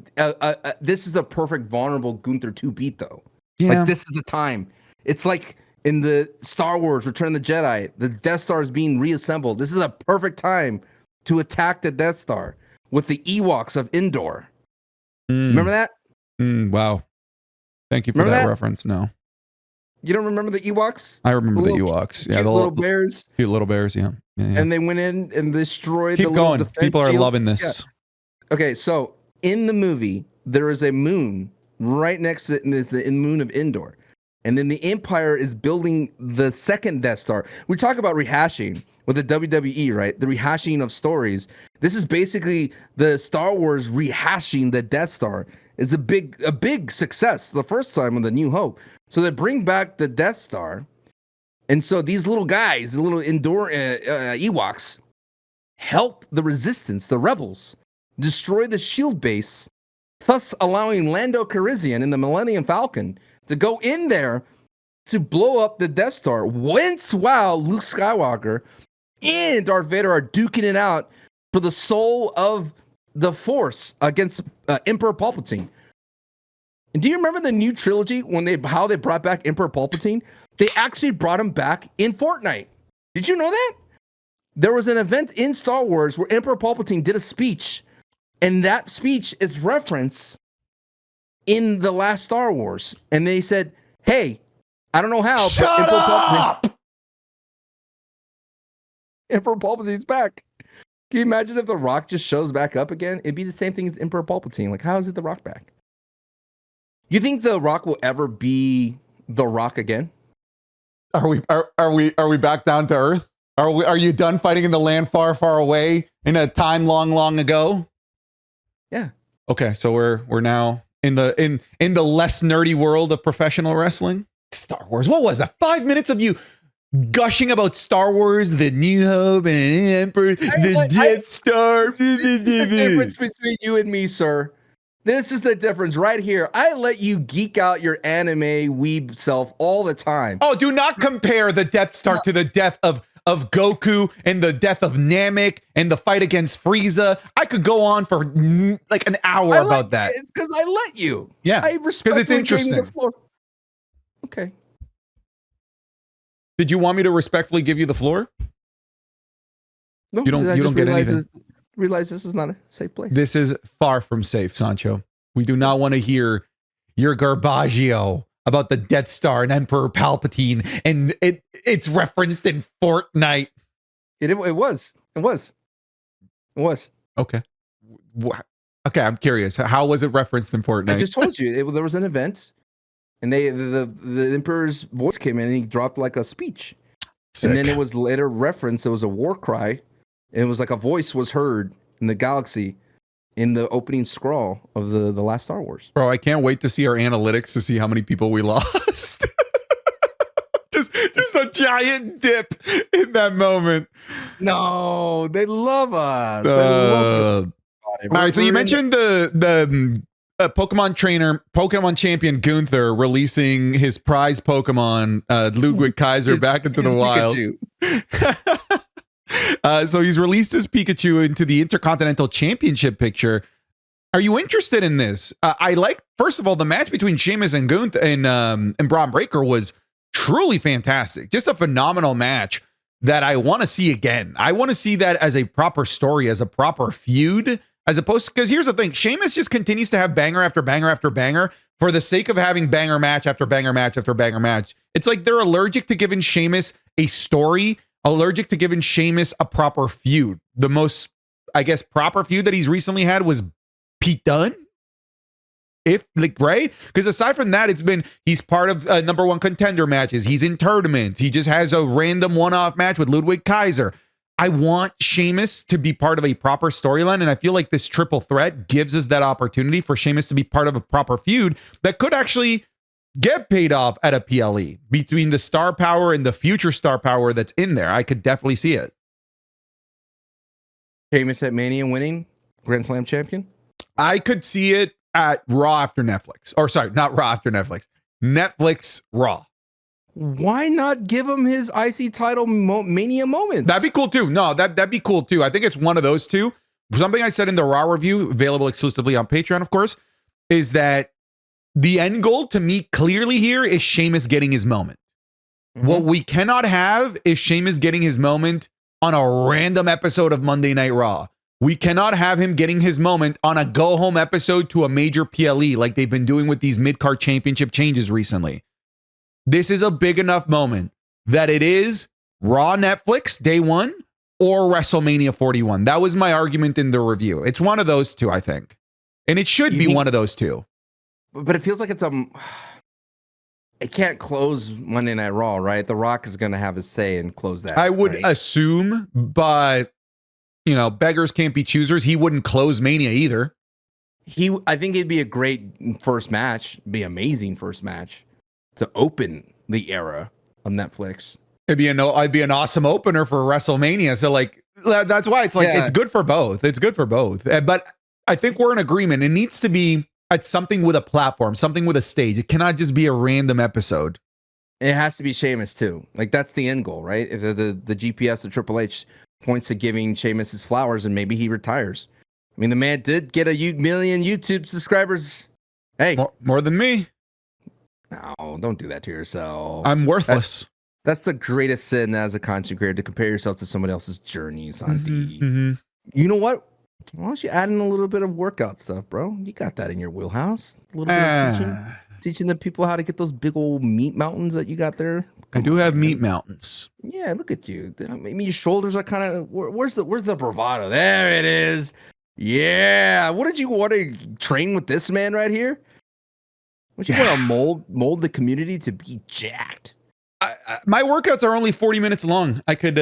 this is the perfect vulnerable Gunther to beat, though. Yeah. Like, this is the time. It's like in the Star Wars Return of the Jedi, the Death Star is being reassembled. This is a perfect time to attack the Death Star with the Ewoks of Endor. Remember that? Wow. Thank you for that reference. No. You don't remember the Ewoks? I remember the Ewoks. Yeah, the little bears. Cute little bears, yeah. And they went in and destroyed Keep going. People are loving this. Yeah. Okay, so in the movie, there is a moon right next to it, and it's the moon of Endor. And then the Empire is building the second Death Star. We talk about rehashing with the WWE, right? The rehashing of stories. This is basically the Star Wars rehashing the Death Star. Is a big success the first time with the New Hope. So they bring back the Death Star. And so these little guys, the little Endor Ewoks, help the resistance, the rebels, destroy the shield base thus allowing Lando Calrissian and the Millennium Falcon to go in there to blow up the Death Star. While Luke Skywalker and Darth Vader are duking it out for the soul of the Force against Emperor Palpatine. And do you remember the new trilogy how they brought back Emperor Palpatine? They actually brought him back in Fortnite. Did you know that? There was an event in Star Wars where Emperor Palpatine did a speech, and that speech is referenced in the last Star Wars. And they said, hey, I don't know how, but Emperor Palpatine's back. Can you imagine if The Rock just shows back up again? It'd be the same thing as Emperor Palpatine. Like, how is it The Rock back? You think The Rock will ever be The Rock again? Are we back down to earth? Are you done fighting in the land far, far away in a time long, long ago? Yeah. Okay, so we're now in the less nerdy world of professional wrestling. Star Wars. What was that? 5 minutes of you gushing about Star Wars, the New Hope, and Emperor, the Death Star. The difference between you and me, sir. This is the difference right here. I let you geek out your anime weeb self all the time. Oh, do not compare the Death Star to the death of Goku and the death of Namek and the fight against Frieza. I could go on for like an hour about that. It's because I let you. Yeah, I because it's interesting. Okay. Did you want me to respectfully give you the floor? No, you don't get anything. Realize this is not a safe place. This is far from safe, Sancho. We do not want to hear your garbaggio about the Death Star and Emperor Palpatine, and it's referenced in Fortnite. It was. Okay. Okay, I'm curious. How was it referenced in Fortnite? I just told you there was an event, and the Emperor's voice came in, and he dropped like a speech. Sick. And then it was later referenced. It was a war cry. And it was like a voice was heard in the galaxy in the opening scroll of the last Star Wars. Bro, I can't wait to see our analytics to see how many people we lost. just a giant dip in that moment. No, they love us. All right, so you mentioned the Pokemon champion Gunther releasing his prize Pokemon, Ludwig Kaiser, back into the wild. So he's released his Pikachu into the Intercontinental Championship picture. Are you interested in this? I like, first of all, the match between Sheamus and Gunther and Bron Breakker was truly fantastic. Just a phenomenal match that I want to see again. I want to see that as a proper story, as a proper feud, as opposed to, because here's the thing, Sheamus just continues to have banger after banger after banger for the sake of having banger match after banger match after banger match. It's like they're allergic to giving Sheamus a story, allergic to giving Sheamus a proper feud. The most, I guess, proper feud that he's recently had was Pete Dunne. If like, right? Because aside from that, he's part of number one contender matches. He's in tournaments. He just has a random one-off match with Ludwig Kaiser. I want Sheamus to be part of a proper storyline, and I feel like this triple threat gives us that opportunity for Sheamus to be part of a proper feud that could actually get paid off at a PLE between the star power and the future star power that's in there. I could definitely see it. Sheamus at Mania winning Grand Slam champion? I could see it at Raw after Netflix. Or sorry, not Raw after Netflix. Netflix Raw. Why not give him his IC title Mania moments? That'd be cool too. No, that'd be cool too. I think it's one of those two. Something I said in the Raw review, available exclusively on Patreon, of course, is that the end goal to me clearly here is Sheamus getting his moment. Mm-hmm. What we cannot have is Sheamus getting his moment on a random episode of Monday Night Raw. We cannot have him getting his moment on a go-home episode to a major PLE like they've been doing with these mid-card championship changes recently. This is a big enough moment that it is Raw Netflix day one or WrestleMania 41. That was my argument in the review. It's one of those two, I think. And it should be one of those two. But it feels like it can't close Monday Night Raw, right? The Rock is going to have his say and close that. I would assume, but you know, beggars can't be choosers. He wouldn't close Mania either. I think it'd be a great first match, be amazing first match to open the era of Netflix. It'd be an awesome opener for WrestleMania. So like, that's why it's like, It's good for both. It's good for both. But I think we're in agreement. It needs to be at something with a platform, something with a stage. It cannot just be a random episode. It has to be Sheamus too. Like that's the end goal, right? If the GPS of Triple H points to giving Sheamus his flowers, and maybe he retires. I mean, the man did get a million YouTube subscribers. Hey, more than me. No, don't do that to yourself. I'm worthless. That's the greatest sin as a content creator, to compare yourself to somebody else's journeys on D. You know what? Why don't you add in a little bit of workout stuff, bro? You got that in your wheelhouse. A little bit of teaching the people how to get those big old meat mountains that you got there. I do have meat mountains. Yeah, look at you. Maybe your shoulders are kind of. Where's the bravado? There it is. Yeah. What did you want to train with this man right here? What you want to mold the community to be jacked? My workouts are only 40 minutes long. I could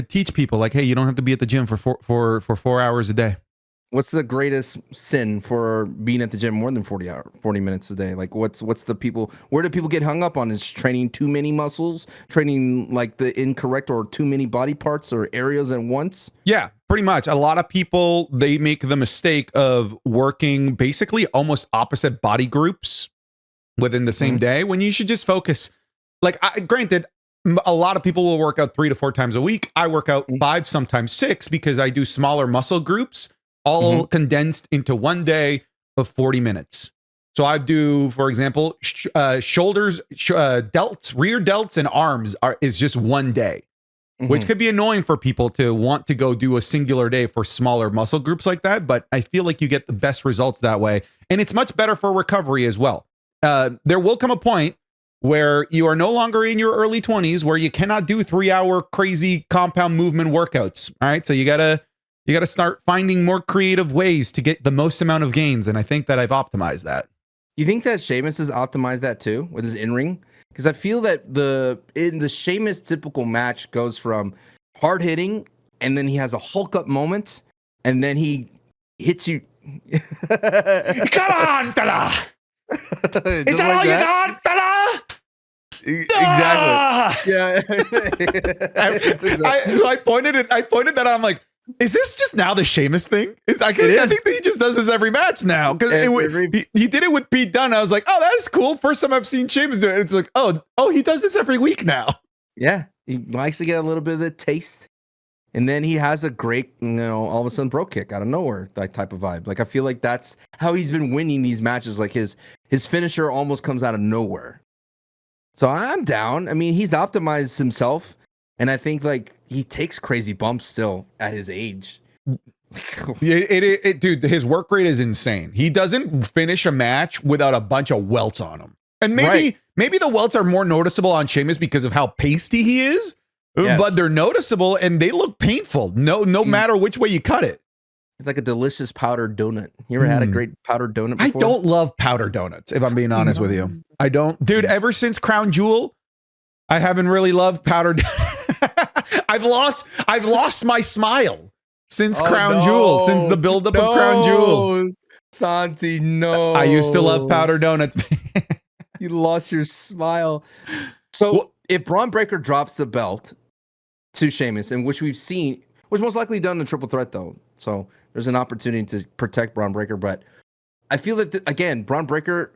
teach people like, hey, you don't have to be at the gym for 4 hours a day. What's the greatest sin for being at the gym more than 40 minutes a day? Like what's the people, where do people get hung up on? Is training too many muscles, training like the incorrect or too many body parts or areas at once? Yeah, pretty much. A lot of people, they make the mistake of working basically almost opposite body groups within the same day, when you should just focus. Like, granted, a lot of people will work out 3 to 4 times a week. I work out 5, sometimes 6, because I do smaller muscle groups, all condensed into one day of 40 minutes. So I do, for example, shoulders, delts, rear delts, and arms is just one day, which could be annoying for people to want to go do a singular day for smaller muscle groups like that. But I feel like you get the best results that way. And it's much better for recovery as well. There will come a point where you are no longer in your early 20s, where you cannot do 3-hour crazy compound movement workouts. All right. So you gotta start finding more creative ways to get the most amount of gains. And I think that I've optimized that. You think that Sheamus has optimized that too with his in-ring? Because I feel that in the Sheamus typical match goes from hard hitting, and then he has a Hulk up moment, and then he hits you. Come on, fella! Is that all you got, fella? Exactly. Yeah. So I pointed that. I'm like, is this just now the Sheamus thing? I think that he just does this every match now, because he did it with Pete Dunne. I was like, oh, that's cool. First time I've seen Sheamus do it. It's like, oh, he does this every week now. Yeah, he likes to get a little bit of the taste, and then he has a great, all of a sudden bro kick out of nowhere, that type of vibe. Like I feel like that's how he's been winning these matches. Like his finisher almost comes out of nowhere. So I'm down. I mean, he's optimized himself, and I think like he takes crazy bumps still at his age. Yeah, dude, his work rate is insane. He doesn't finish a match without a bunch of welts on him. And maybe the welts are more noticeable on Sheamus because of how pasty he is, but they're noticeable and they look painful. No matter which way you cut it. It's like a delicious powdered donut. You ever had a great powdered donut before? I don't love powdered donuts, if I'm being honest with you. I don't. Dude, ever since Crown Jewel, I haven't really loved powdered. I've lost my smile since Crown Jewel, since the buildup of Crown Jewel. Santi, no. I used to love powdered donuts. You lost your smile. So if Bron Breakker drops the belt to Sheamus, in which we've seen, which most likely done in a triple threat though, so there's an opportunity to protect Bron Breakker, but I feel that again, Bron Breakker,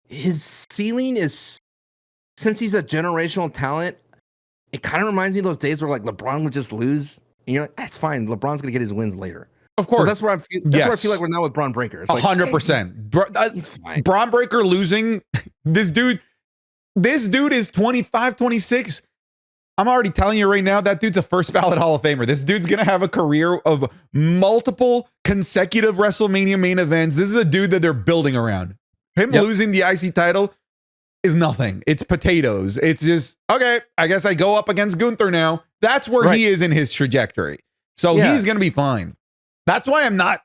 his ceiling is, since he's a generational talent, it kind of reminds me of those days where like LeBron would just lose, and you're like, that's fine. LeBron's gonna get his wins later. Of course, so that's where I feel. That's where I feel like we're now with Bron Breakker. 100%. Bron Breakker losing. This dude is 25, 26. I'm already telling you right now, that dude's a first ballot Hall of Famer. This dude's gonna have a career of multiple consecutive WrestleMania main events. This is a dude that they're building around. Him losing the IC title is nothing. It's potatoes. It's just, okay, I guess I go up against Gunther now. That's where he is in his trajectory. So he's going to be fine. That's why I'm not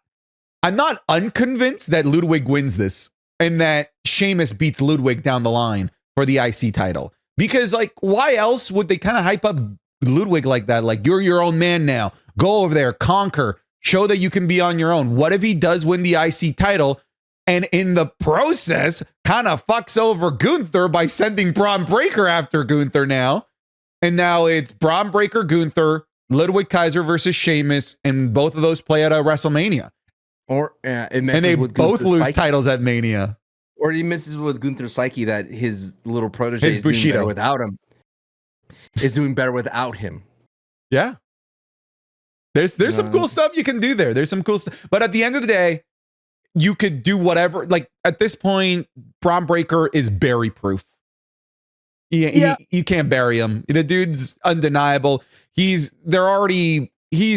unconvinced that Ludwig wins this and that Sheamus beats Ludwig down the line for the IC title. Because like, why else would they kind of hype up Ludwig like that? Like, you're your own man now. Go over there, conquer, show that you can be on your own. What if he does win the IC title and in the process kind of fucks over Gunther by sending Bron Breakker after Gunther now? And now it's Bron Breakker, Gunther, Ludwig Kaiser versus Sheamus, and both of those play at a WrestleMania. Or it messes And they with both Gunther's lose psyche. titles at Mania. Or he misses with Gunther's psyche that his little protege His is doing better Bushido. without him. Is doing better without him. Yeah. There's some cool stuff you can do there. There's some cool stuff. But at the end of the day, you could do whatever. Like at this point, Bron Breakker is bury proof. You can't bury him. The dude's undeniable. He's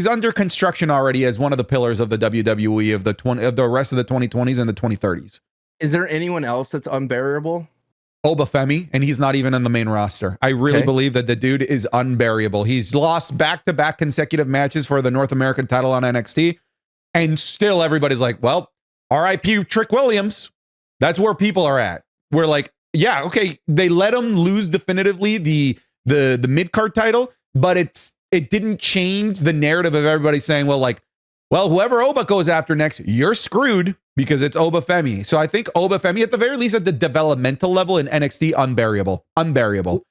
under construction already as one of the pillars of the WWE of the rest of the 2020s and the 2030s. Is there anyone else that's unbearable? Obafemi, and he's not even on the main roster. I really believe that the dude is unburyable. He's lost back-to-back consecutive matches for the North American title on NXT, and still everybody's like, well, RIP Trick Williams. That's where people are at. We're like, yeah, okay, they let him lose definitively the mid-card title, but it didn't change the narrative of everybody saying, well, whoever Oba goes after next, you're screwed because it's Obafemi. So I think Obafemi, at the very least, at the developmental level in NXT, unburyable.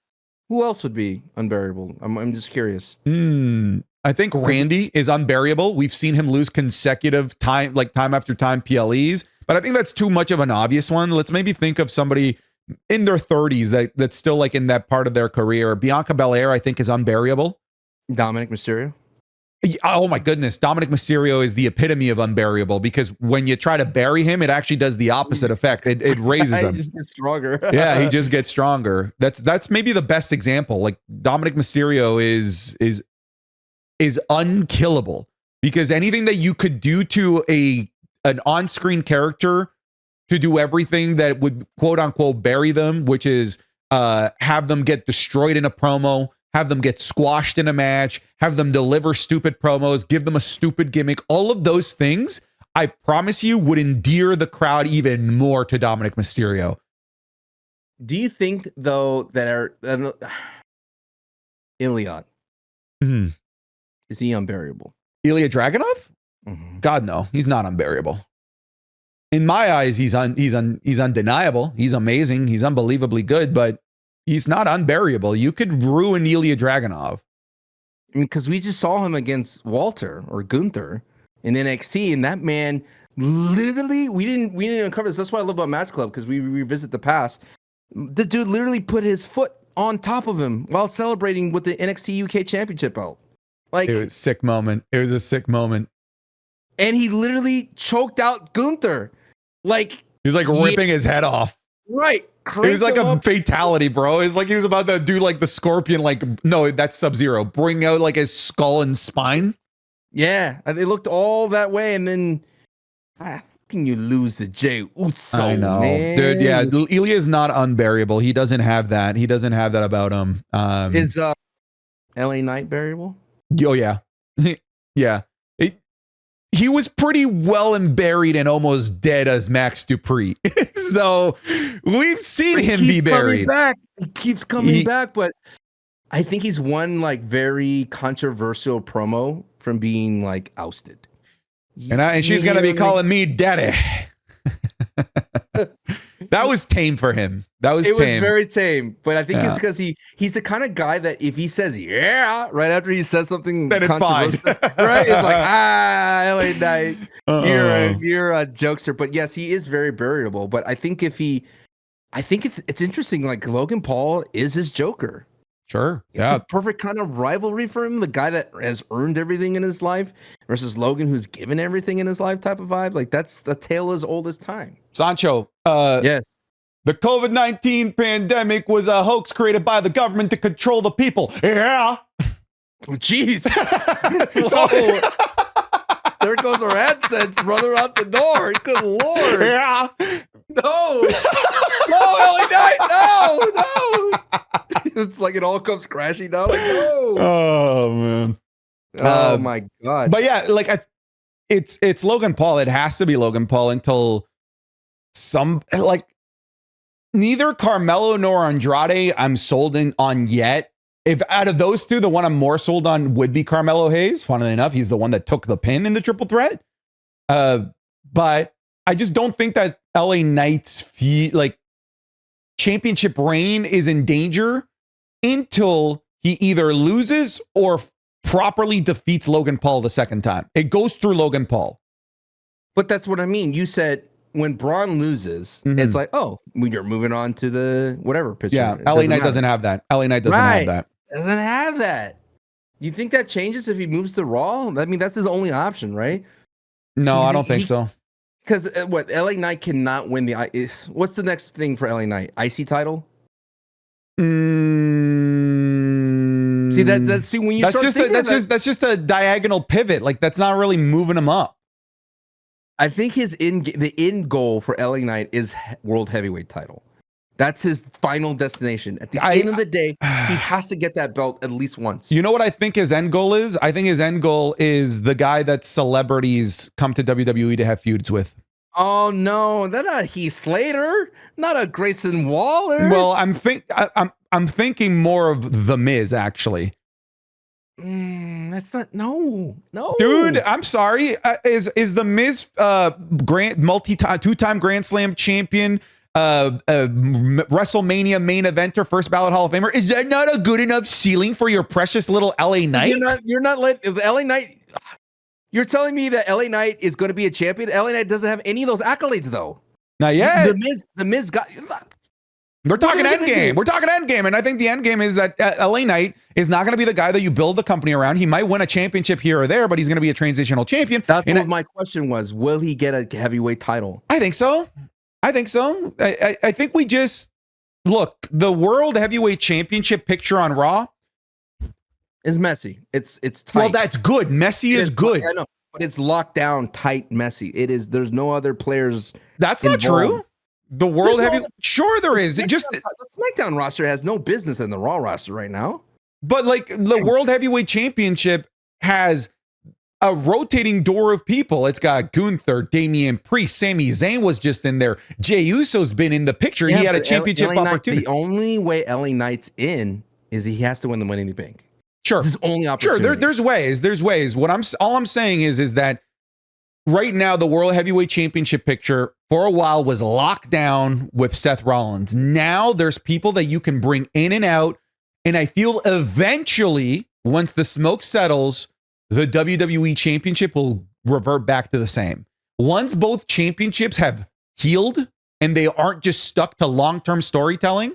Who else would be unbearable? I'm just curious. I think Randy is unburyable. We've seen him lose consecutive time after time PLEs, but I think that's too much of an obvious one. Let's maybe think of somebody in their 30s that's still like in that part of their career. Bianca Belair, I think, is unburyable. Dominic Mysterio. Oh my goodness. Dominic Mysterio is the epitome of unburyable because when you try to bury him, it actually does the opposite effect. It raises him. He just gets stronger. Yeah, he just gets stronger. That's maybe the best example. Like Dominic Mysterio is unkillable because anything that you could do to an on-screen character to do everything that would quote unquote bury them, which is have them get destroyed in a promo, have them get squashed in a match, have them deliver stupid promos, give them a stupid gimmick. All of those things, I promise you, would endear the crowd even more to Dominic Mysterio. Do you think, though, that Iliad, is he unbearable? Ilya Dragunov? God, no. He's not unbearable. In my eyes, he's undeniable. He's amazing. He's unbelievably good, but he's not unburyable. You could ruin Ilya Dragunov. I mean, because we just saw him against Walter or Gunther in NXT, and that man literally, we didn't uncover this. That's what I love about Match Club, because we revisit the past. The dude literally put his foot on top of him while celebrating with the NXT UK Championship belt. Like, it was a sick moment. It was a sick moment. And he literally choked out Gunther. Like, he was like ripping his head off. Right. It was like a fatality, bro. It's like he was about to do like the Scorpion, like, no, that's Sub-Zero. Bring out like his skull and spine. Yeah. And it looked all that way. And then, how can you lose to Jey Uso? I know, man? dude. Yeah. Ilya is not unburyable. He doesn't have that. He doesn't have that about him. Is LA Knight buriable? Oh, yeah. Yeah. He was pretty well and buried and almost dead as Max Dupree. So we've seen him be buried. He keeps coming back, but I think he's one like very controversial promo from being like ousted. And she's going to be calling me daddy. That was tame for him. It was very tame, but I think it's because he's the kind of guy that if he says yeah right after he says something, then it's fine. Right? It's like LA Knight, you're a jokester. But yes, he is very buriable. But I think it's interesting. Like Logan Paul is his Joker. Sure. It's a perfect kind of rivalry for him. The guy that has earned everything in his life versus Logan, who's given everything in his life type of vibe. Like that's the tale as old as time. Sancho. Yes. The COVID-19 pandemic was a hoax created by the government to control the people. Yeah. Jeez. There goes our AdSense, brother, out the door. Good Lord. Yeah. No. No, LA Knight. No. It's like it all comes crashing down. Like, no. Oh, man. Oh, my God. But yeah, like it's Logan Paul. It has to be Logan Paul until neither Carmelo nor Andrade I'm sold on yet. If out of those two, the one I'm more sold on would be Carmelo Hayes. Funnily enough, he's the one that took the pin in the triple threat. But I just don't think that LA Knight's championship reign is in danger until he either loses or properly defeats Logan Paul the second time. It goes through Logan Paul. But that's what I mean. You said when Braun loses, it's like, oh, you're moving on to the whatever picture. Yeah, LA Knight doesn't have that. LA Knight doesn't have that. Doesn't have that. You think that changes if he moves to Raw? I mean, that's his only option, right? No, I don't think so. Because what LA Knight cannot win the. What's the next thing for LA Knight? IC title. See that. See when you that's just a diagonal pivot. Like that's not really moving him up. I think the end goal for LA Knight is World Heavyweight title. That's his final destination. At the end of the day, he has to get that belt at least once. You know what I think his end goal is? I think his end goal is the guy that celebrities come to WWE to have feuds with. Oh no, they're not Heath Slater, not a Grayson Waller. Well, I'm thinking more of The Miz actually. That's not no. Dude, I'm sorry. Is The Miz two-time Grand Slam champion? WrestleMania main eventer, first ballot Hall of Famer. Is that not a good enough ceiling for your precious little LA Knight? You're not letting LA Knight. You're telling me that LA Knight is going to be a champion? LA Knight doesn't have any of those accolades though. Not yet. The Miz got. We're talking endgame. We're talking endgame, and I think the endgame is that LA Knight is not going to be the guy that you build the company around. He might win a championship here or there, but he's going to be a transitional champion. That's what my question was. Will he get a heavyweight title? I think so. I think we just look, the World Heavyweight Championship picture on Raw is messy. It's tight. Well, that's good. Messy is good. I know, but it's locked down, tight, messy. It is. There's no other players. That's not true. The World Heavyweight, sure there is. The SmackDown roster has no business in the Raw roster right now. But like the World Heavyweight Championship has a rotating door of people. It's got Gunther, Damian Priest, Sami Zayn was just in there. Jey Uso's been in the picture. He had a championship opportunity. The only way LA Knight's in is he has to win the Money in the Bank. Sure, this is only opportunity. Sure, there's ways. There's ways. All I'm saying is that right now the World Heavyweight Championship picture for a while was locked down with Seth Rollins. Now there's people that you can bring in and out, and I feel eventually once the smoke settles, the WWE Championship will revert back to the same. Once both championships have healed and they aren't just stuck to long-term storytelling,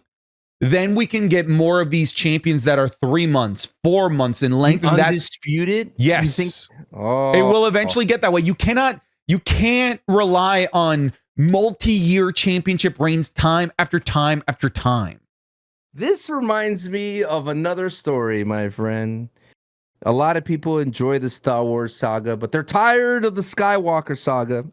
then we can get more of these champions that are 3 months, 4 months in length. And that's undisputed. Yes. It will eventually get that way. You can't rely on multi-year championship reigns time after time after time. This reminds me of another story, my friend. A lot of people enjoy the Star Wars saga, but they're tired of the Skywalker saga.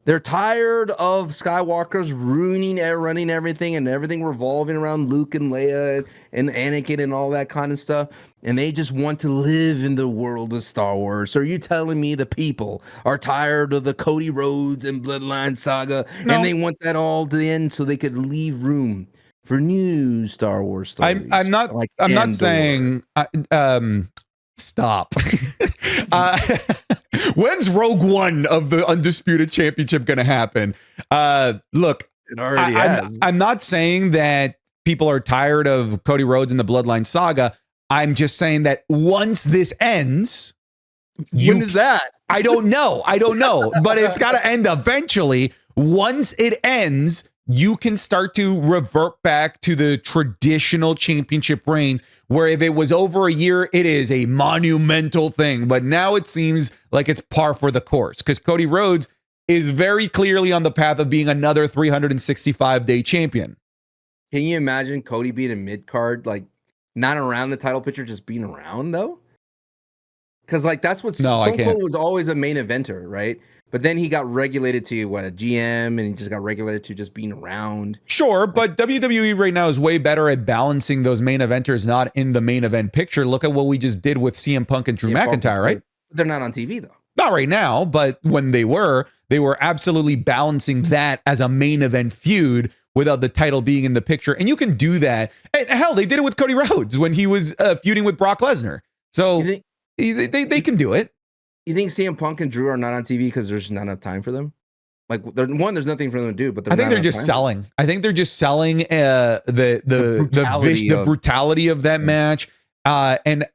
They're tired of Skywalkers running everything and everything revolving around Luke and Leia and Anakin and all that kind of stuff. And they just want to live in the world of Star Wars. So are you telling me the people are tired of the Cody Rhodes and Bloodline saga and they want that all to end so they could leave room for new Star Wars stories? I'm not saying stop. When's Rogue One of the Undisputed Championship going to happen? Look, it already has. I'm not saying that people are tired of Cody Rhodes and the Bloodline saga. I'm just saying that once this ends, when is that? I don't know, but it's got to end eventually. Once it ends, you can start to revert back to the traditional championship reigns, where if it was over a year, it is a monumental thing. But now it seems like it's par for the course because Cody Rhodes is very clearly on the path of being another 365-day champion. Can you imagine Cody being a mid-card, like not around the title picture, just being around though? Because like that's what Stone Cold was always a main eventer, right? But then he got regulated to a GM, and he just got regulated to just being around. Sure, but WWE right now is way better at balancing those main eventers not in the main event picture. Look at what we just did with CM Punk and Drew McIntyre, right? They're not on TV though. Not right now, but when they were absolutely balancing that as a main event feud without the title being in the picture. And you can do that. And hell, they did it with Cody Rhodes when he was feuding with Brock Lesnar. So they can do it. You think CM Punk and Drew are not on TV because there's not enough time for them? Like, there's nothing for them to do. But I think they're just selling. I think they're just selling the brutality of that match. And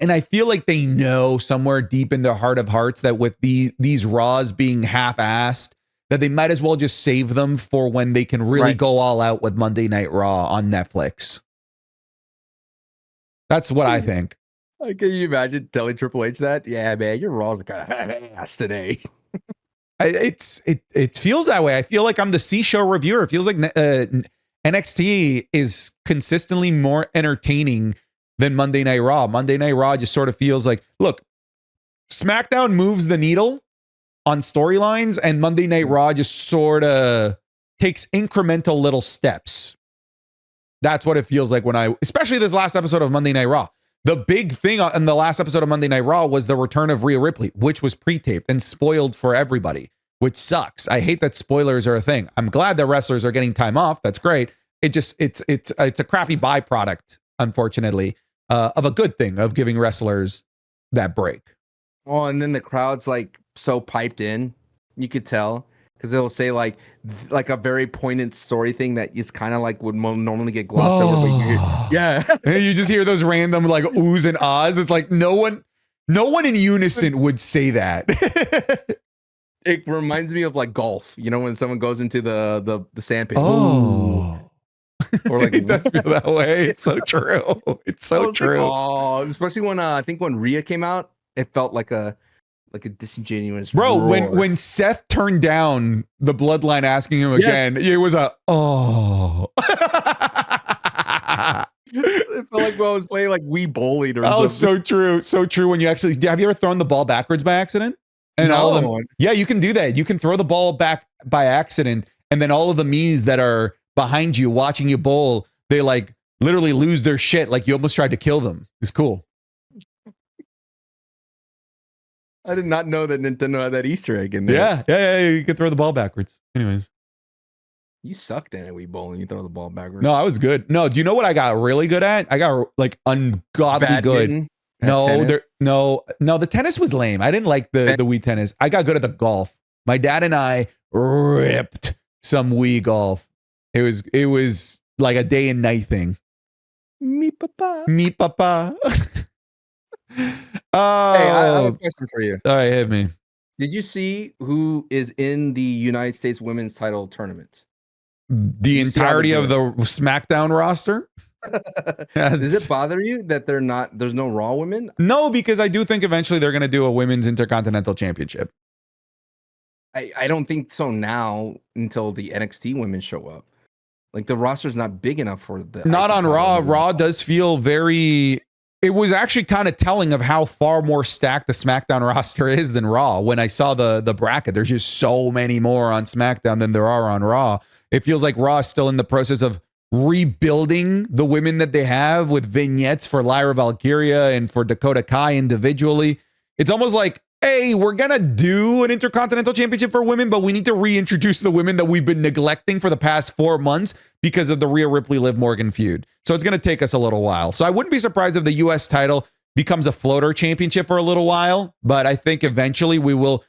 And I feel like they know somewhere deep in their heart of hearts that with these Raws being half-assed, that they might as well just save them for when they can really go all out with Monday Night Raw on Netflix. That's what I think. Can you imagine telling Triple H that? Yeah, man, your Raws are kind of ass today. It feels that way. I feel like I'm the C-Show reviewer. It feels like NXT is consistently more entertaining than Monday Night Raw. Monday Night Raw just sort of feels like, look, SmackDown moves the needle on storylines, and Monday Night Raw just sort of takes incremental little steps. That's what it feels like especially this last episode of Monday Night Raw. The big thing in the last episode of Monday Night Raw was the return of Rhea Ripley, which was pre-taped and spoiled for everybody, which sucks. I hate that spoilers are a thing. I'm glad that wrestlers are getting time off. That's great. It's a crappy byproduct, unfortunately, of a good thing of giving wrestlers that break. Oh, and then the crowd's like so piped in, you could tell, because they'll say like a very poignant story thing that is kind of like would normally get glossed over. But you just hear those random like oohs and ahs. It's like no one in unison would say that. It reminds me of like golf. You know, when someone goes into the sandpit. Oh. Or like it does feel that way. It's so true. It's so true. Like, oh, especially when I think when Rhea came out, it felt like a disingenuous roar. When Seth turned down the Bloodline asking him again, it was a it felt like I was playing like Wii bowling or something. So true. When you actually have you ever thrown the ball backwards by accident? And all of them, yeah, you can do that. You can throw the ball back by accident, and then all of the Miz that are behind you watching you bowl, they like literally lose their shit. Like you almost tried to kill them. It's cool. I did not know that Nintendo had that Easter egg in there. Yeah. You can throw the ball backwards. Anyways. You sucked at it, Wii bowling. You throw the ball backwards. No, I was good. No, do you know what I got really good at? I got like ungodly good. No, the tennis was lame. I didn't like the Wii tennis. I got good at the golf. My dad and I ripped some Wii golf. It was like a day and night thing. Me papa. Hey, I have a question for you. All right, hit me. Did you see who is in the United States Women's Title Tournament? The entirety of the SmackDown roster? Does it bother you that there's no Raw women? No, because I do think eventually they're going to do a Women's Intercontinental Championship. I don't think so now until the NXT women show up. Like the roster's not big enough for the. Not on Raw. Raw does feel very. It was actually kind of telling of how far more stacked the SmackDown roster is than Raw. When I saw the bracket, there's just so many more on SmackDown than there are on Raw. It feels like Raw is still in the process of rebuilding the women that they have with vignettes for Lyra Valkyria and for Dakota Kai individually. It's almost like, hey, we're going to do an Intercontinental Championship for women, but we need to reintroduce the women that we've been neglecting for the past 4 months because of the Rhea Ripley Liv Morgan feud. So it's going to take us a little while. So I wouldn't be surprised if the US title becomes a floater championship for a little while, but I think eventually we will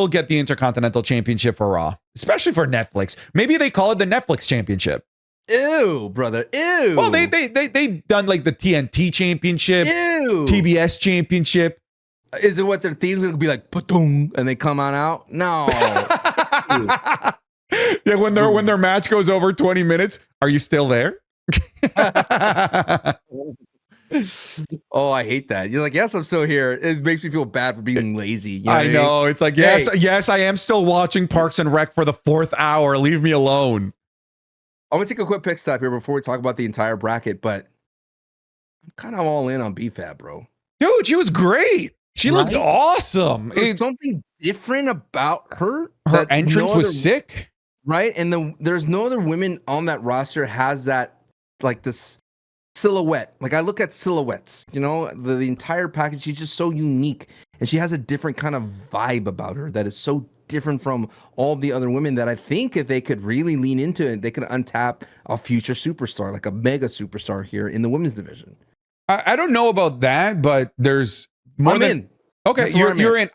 get the Intercontinental Championship for Raw, especially for Netflix. Maybe they call it the Netflix Championship. Ew, brother. Ew. Well, they've done like the TNT Championship, TBS Championship. Is it what their theme's gonna be like? Patung, and they come on out? No. Yeah, when their match goes over 20 minutes, are you still there? Oh, I hate that. You're like, yes, I'm still here. It makes me feel bad for being lazy. You know I know. It's like, yes, I am still watching Parks and Rec for the 4th hour. Leave me alone. I'm gonna take a quick pick stop here before we talk about the entire bracket, but I'm kind of all in on B-Fab, bro. Dude, she was great. She looked awesome. There's something different about her. Her entrance was sick. Right? And there's no other women on that roster has that, like, this silhouette. Like, I look at silhouettes, you know, the entire package. She's just so unique. And she has a different kind of vibe about her that is so different from all the other women that I think if they could really lean into it, they could untap a future superstar, like a mega superstar here in the women's division. I don't know about that, but there's more in. Okay, you're in.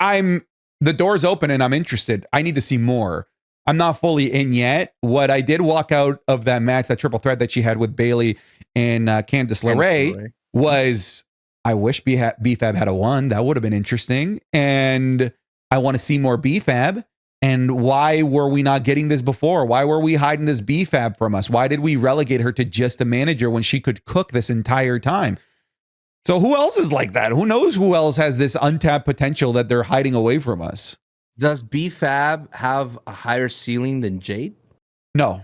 The door's open and I'm interested. I need to see more. I'm not fully in yet. What I did walk out of that match, that triple threat that she had with Bayley and Candice LeRae, was I wish B-Fab had a won. That would have been interesting. And I want to see more B-Fab. And why were we not getting this before? Why were we hiding this B-Fab from us? Why did we relegate her to just a manager when she could cook this entire time? So who else is like that? Who knows who else has this untapped potential that they're hiding away from us? Does B-Fab have a higher ceiling than Jade? No.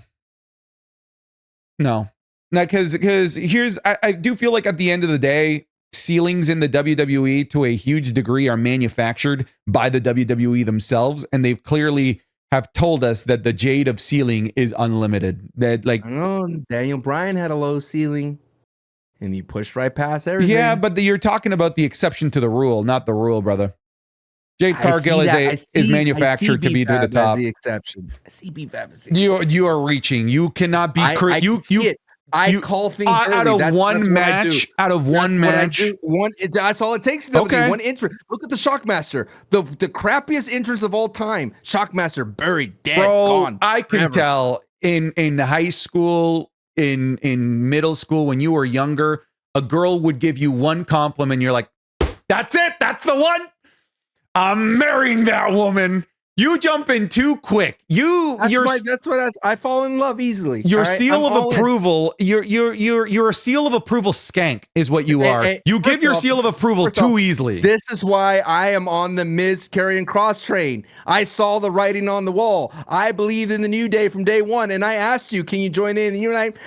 Because here's, I do feel like at the end of the day, ceilings in the WWE to a huge degree are manufactured by the WWE themselves, and they've clearly have told us that the Jade of ceiling is unlimited. That like, I don't know, Daniel Bryan had a low ceiling, and he pushed right past everything. Yeah, but you're talking about the exception to the rule, not the rule, brother. Jade Cargill is manufactured to be through the top. The exception. I see B-Fab as the exception. You are reaching. You cannot be. I call things out of one match. Out of one match, that's all it takes. Okay. One entrance. Look at the Shockmaster, the crappiest entrance of all time. Shockmaster buried, dead, gone. I can tell in high school, in middle school, when you were younger, a girl would give you one compliment. You're like, that's it. That's the one. I'm marrying that woman. You jump in too quick. I fall in love easily. Your seal of approval. You're a seal of approval skank is what you are. You give your seal of approval too easily. This is why I am on the Miz Karrion Kross train. I saw the writing on the wall. I believed in the New Day from day one, and I asked you, "Can you join in?" And you're like,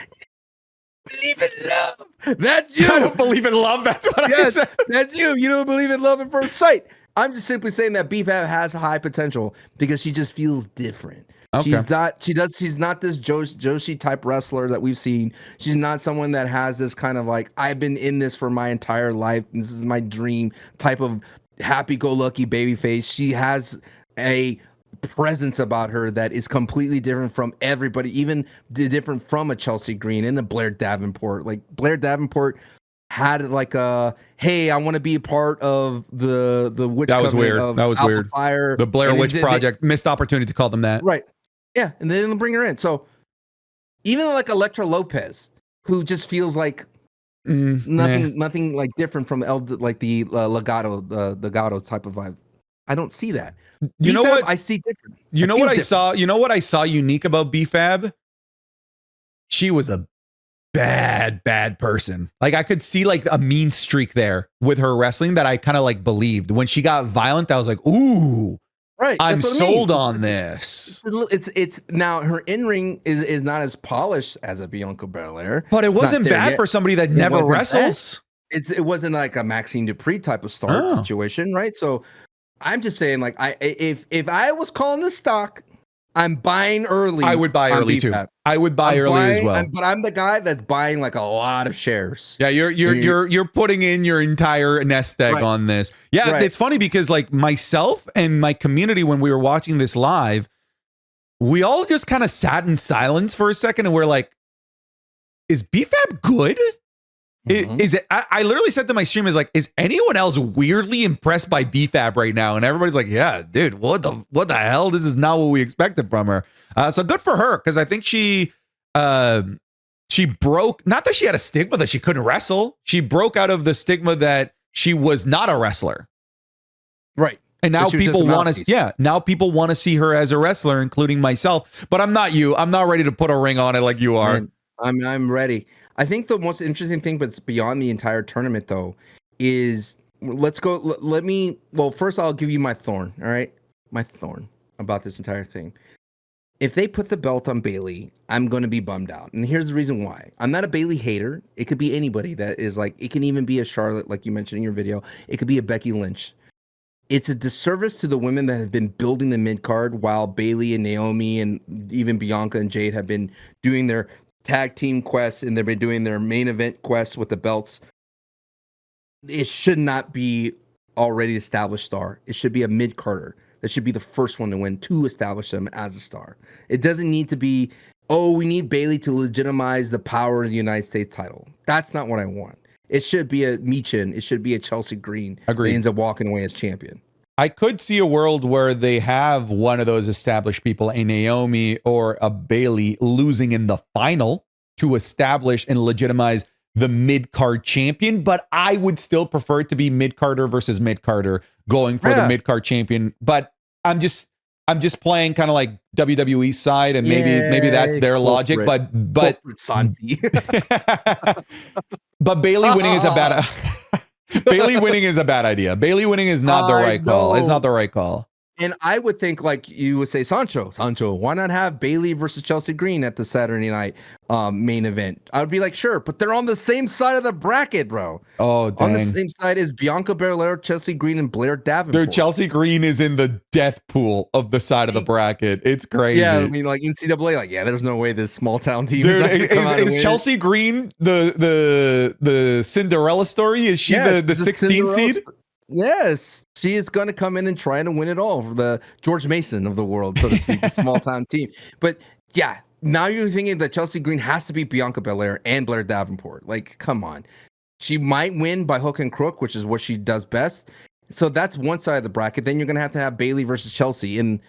"Believe in love." That's you. I don't believe in love. That's what I said. That's you. You don't believe in love at first sight. I'm just simply saying that B-Fab has a high potential because she just feels different. Okay. She's not this Joshi type wrestler that we've seen. She's not someone that has this kind of like, I've been in this for my entire life, and this is my dream type of happy-go-lucky babyface. She has a presence about her that is completely different from everybody, even different from a Chelsea Green and a Blair Davenport. Like Blair Davenport had like a, hey, I want to be a part of the witch. That was weird. That was weird. Fire. The Blair Witch Project. Missed opportunity to call them that. Right. Yeah, and they didn't bring her in. So even like Elektra Lopez, who just feels like nothing like different from the Legato type of vibe. I don't see that. You know what? I see different. You know what I saw? You know what I saw unique about B-Fab? She was a bad person. Like I could see like a mean streak there with her wrestling that I kind of like believed. When she got violent, I was like, ooh, right. I'm sold on this. It's now her in-ring is not as polished as a Bianca Belair. But it wasn't bad for somebody that never wrestles. It wasn't like a Maxine Dupree type of start situation, right? So I'm just saying, like, if I was calling the stock, I'm buying early. I would buy early too. I would buy early as well. But I'm the guy that's buying like a lot of shares. Yeah, you're putting in your entire nest egg on this. Yeah, it's funny because like myself and my community, when we were watching this live, we all just kind of sat in silence for a second and we're like, is B-Fab good? Is it? I literally said to my stream, is anyone else weirdly impressed by B-Fab right now? And everybody's like, yeah, dude, what the hell? This is not what we expected from her. So good for her, because I think she broke, not that she had a stigma that she couldn't wrestle. She broke out of the stigma that she was not a wrestler. Right. And now people want to, now people want to see her as a wrestler, including myself. But I'm not you. I'm not ready to put a ring on it like you are. I'm ready. I think the most interesting thing, but it's beyond the entire tournament, though, is let's go. First I'll give you my thorn. All right. My thorn about this entire thing. If they put the belt on Bayley, I'm going to be bummed out. And here's the reason why. I'm not a Bayley hater. It could be anybody that is like, it can even be a Charlotte, like you mentioned in your video. It could be a Becky Lynch. It's a disservice to the women that have been building the mid card while Bayley and Naomi and even Bianca and Jade have been doing their tag team quests, and they've been doing their main event quests with the belts. It should not be already established star. It should be a mid-carder. That should be the first one to win to establish them as a star. It doesn't need to be, we need Bayley to legitimize the power of the United States title. That's not what I want. It should be a Michin. It should be a Chelsea Green. Agreed. That ends up walking away as champion. I could see a world where they have one of those established people, a Naomi or a Bayley, losing in the final to establish and legitimize the mid-card champion, but I would still prefer it to be mid-carder versus mid-carder going for the mid-card champion. But I'm just playing kind of like WWE side, and maybe that's their logic, but Santi. but Bayley winning is a bad Bayley winning is a bad idea. Bayley winning is not the right call. It's not the right call. And I would think, like you would say, Sancho, why not have Bayley versus Chelsea Green at the Saturday night main event? I would be like, sure, but they're on the same side of the bracket, bro. Oh, dang. On the same side is Bianca Belair, Chelsea Green, and Blair Davenport. Dude, Chelsea Green is in the death pool of the side of the bracket. It's crazy. Yeah, I mean, like NCAA, like, yeah, there's no way this small town team. Dude, is Chelsea Green the Cinderella story? Is she the 16th seed? Yes, she is going to come in and try to win it all for the George Mason of the world, so to speak, the small town team. But yeah, now you're thinking that Chelsea Green has to beat Bianca Belair and Blair Davenport. Like, come on. She might win by hook and crook, which is what she does best. So that's one side of the bracket. Then you're going to have Bayley versus Chelsea. And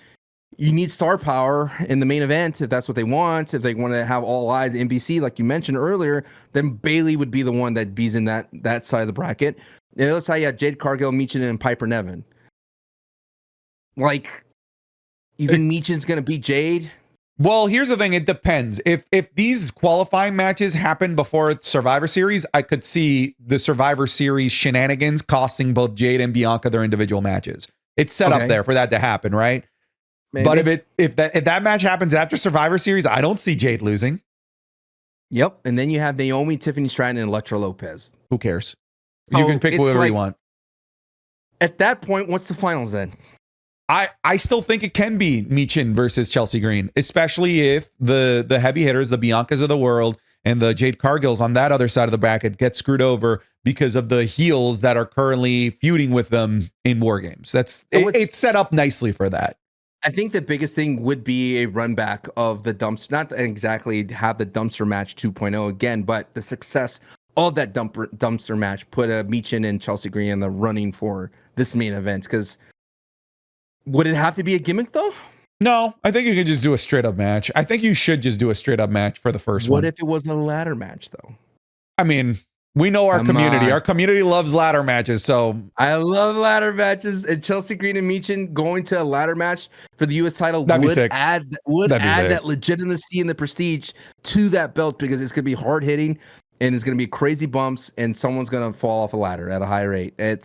you need star power in the main event if that's what they want. If they want to have all eyes NBC, like you mentioned earlier, then Bayley would be the one that bees in that side of the bracket. And it looks like you had Jade Cargill, Meechin, and Piper Niven. Like, you think Meechin's going to beat Jade? Well, here's the thing. It depends. If these qualifying matches happen before Survivor Series, I could see the Survivor Series shenanigans costing both Jade and Bianca their individual matches. It's set up there for that to happen, right? Maybe. But if that match happens after Survivor Series, I don't see Jade losing. Yep. And then you have Naomi, Tiffany Stratton, and Elektra Lopez. Who cares? You can pick whoever you want. At that point, what's the finals then? I still think it can be Meechin versus Chelsea Green, especially if the heavy hitters, the Biancas of the world, and the Jade Cargills on that other side of the bracket get screwed over because of the heels that are currently feuding with them in Wargames. It's set up nicely for that. I think the biggest thing would be a run back of the dumpster, not exactly have the dumpster match 2.0 again, but the success of that dumpster match put Meechin and Chelsea Green in the running for this main event. Because would it have to be a gimmick though? No, I think you could just do a straight up match. I think you should just do a straight up match for the first one. What if it was a ladder match though? I mean, we know our community. Our community loves ladder matches. So I love ladder matches, and Chelsea Green and Meechin going to a ladder match for the U.S. title would add that legitimacy and the prestige to that belt, because it's gonna be hard hitting. And it's going to be crazy bumps, and someone's going to fall off a ladder at a high rate. Dude,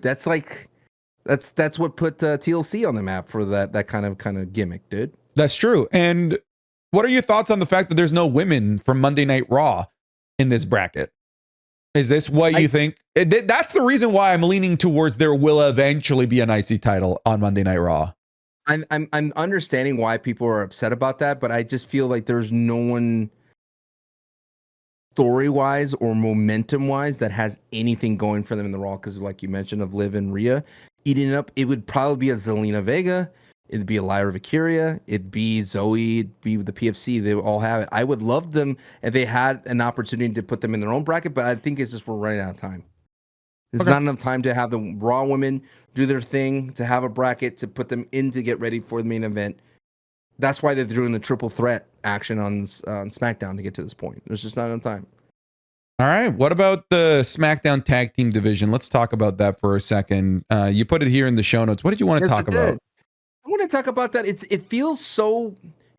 that's what put TLC on the map for that kind of gimmick, dude. That's true. And what are your thoughts on the fact that there's no women from Monday Night Raw in this bracket? Is this what you think? That's the reason why I'm leaning towards there will eventually be an IC title on Monday Night Raw. I'm understanding why people are upset about that, but I just feel like there's no one story-wise or momentum-wise that has anything going for them in the Raw, because like you mentioned of Liv and Rhea eating it up, it would probably be a Zelina Vega, it'd be a Lyra Valkyria, it'd be Zoe, it'd be the PFC. They would all have it. I would love them if they had an opportunity to put them in their own bracket, but I think it's just we're running out of time. There's not enough time to have the Raw women do their thing, to have a bracket, to put them in to get ready for the main event. That's why they're doing the triple threat action on SmackDown to get to this point. There's just not enough time. All right. What about the SmackDown tag team division? Let's talk about that for a second. You put it here in the show notes. What did you want to talk about? I want to talk about that. It feels so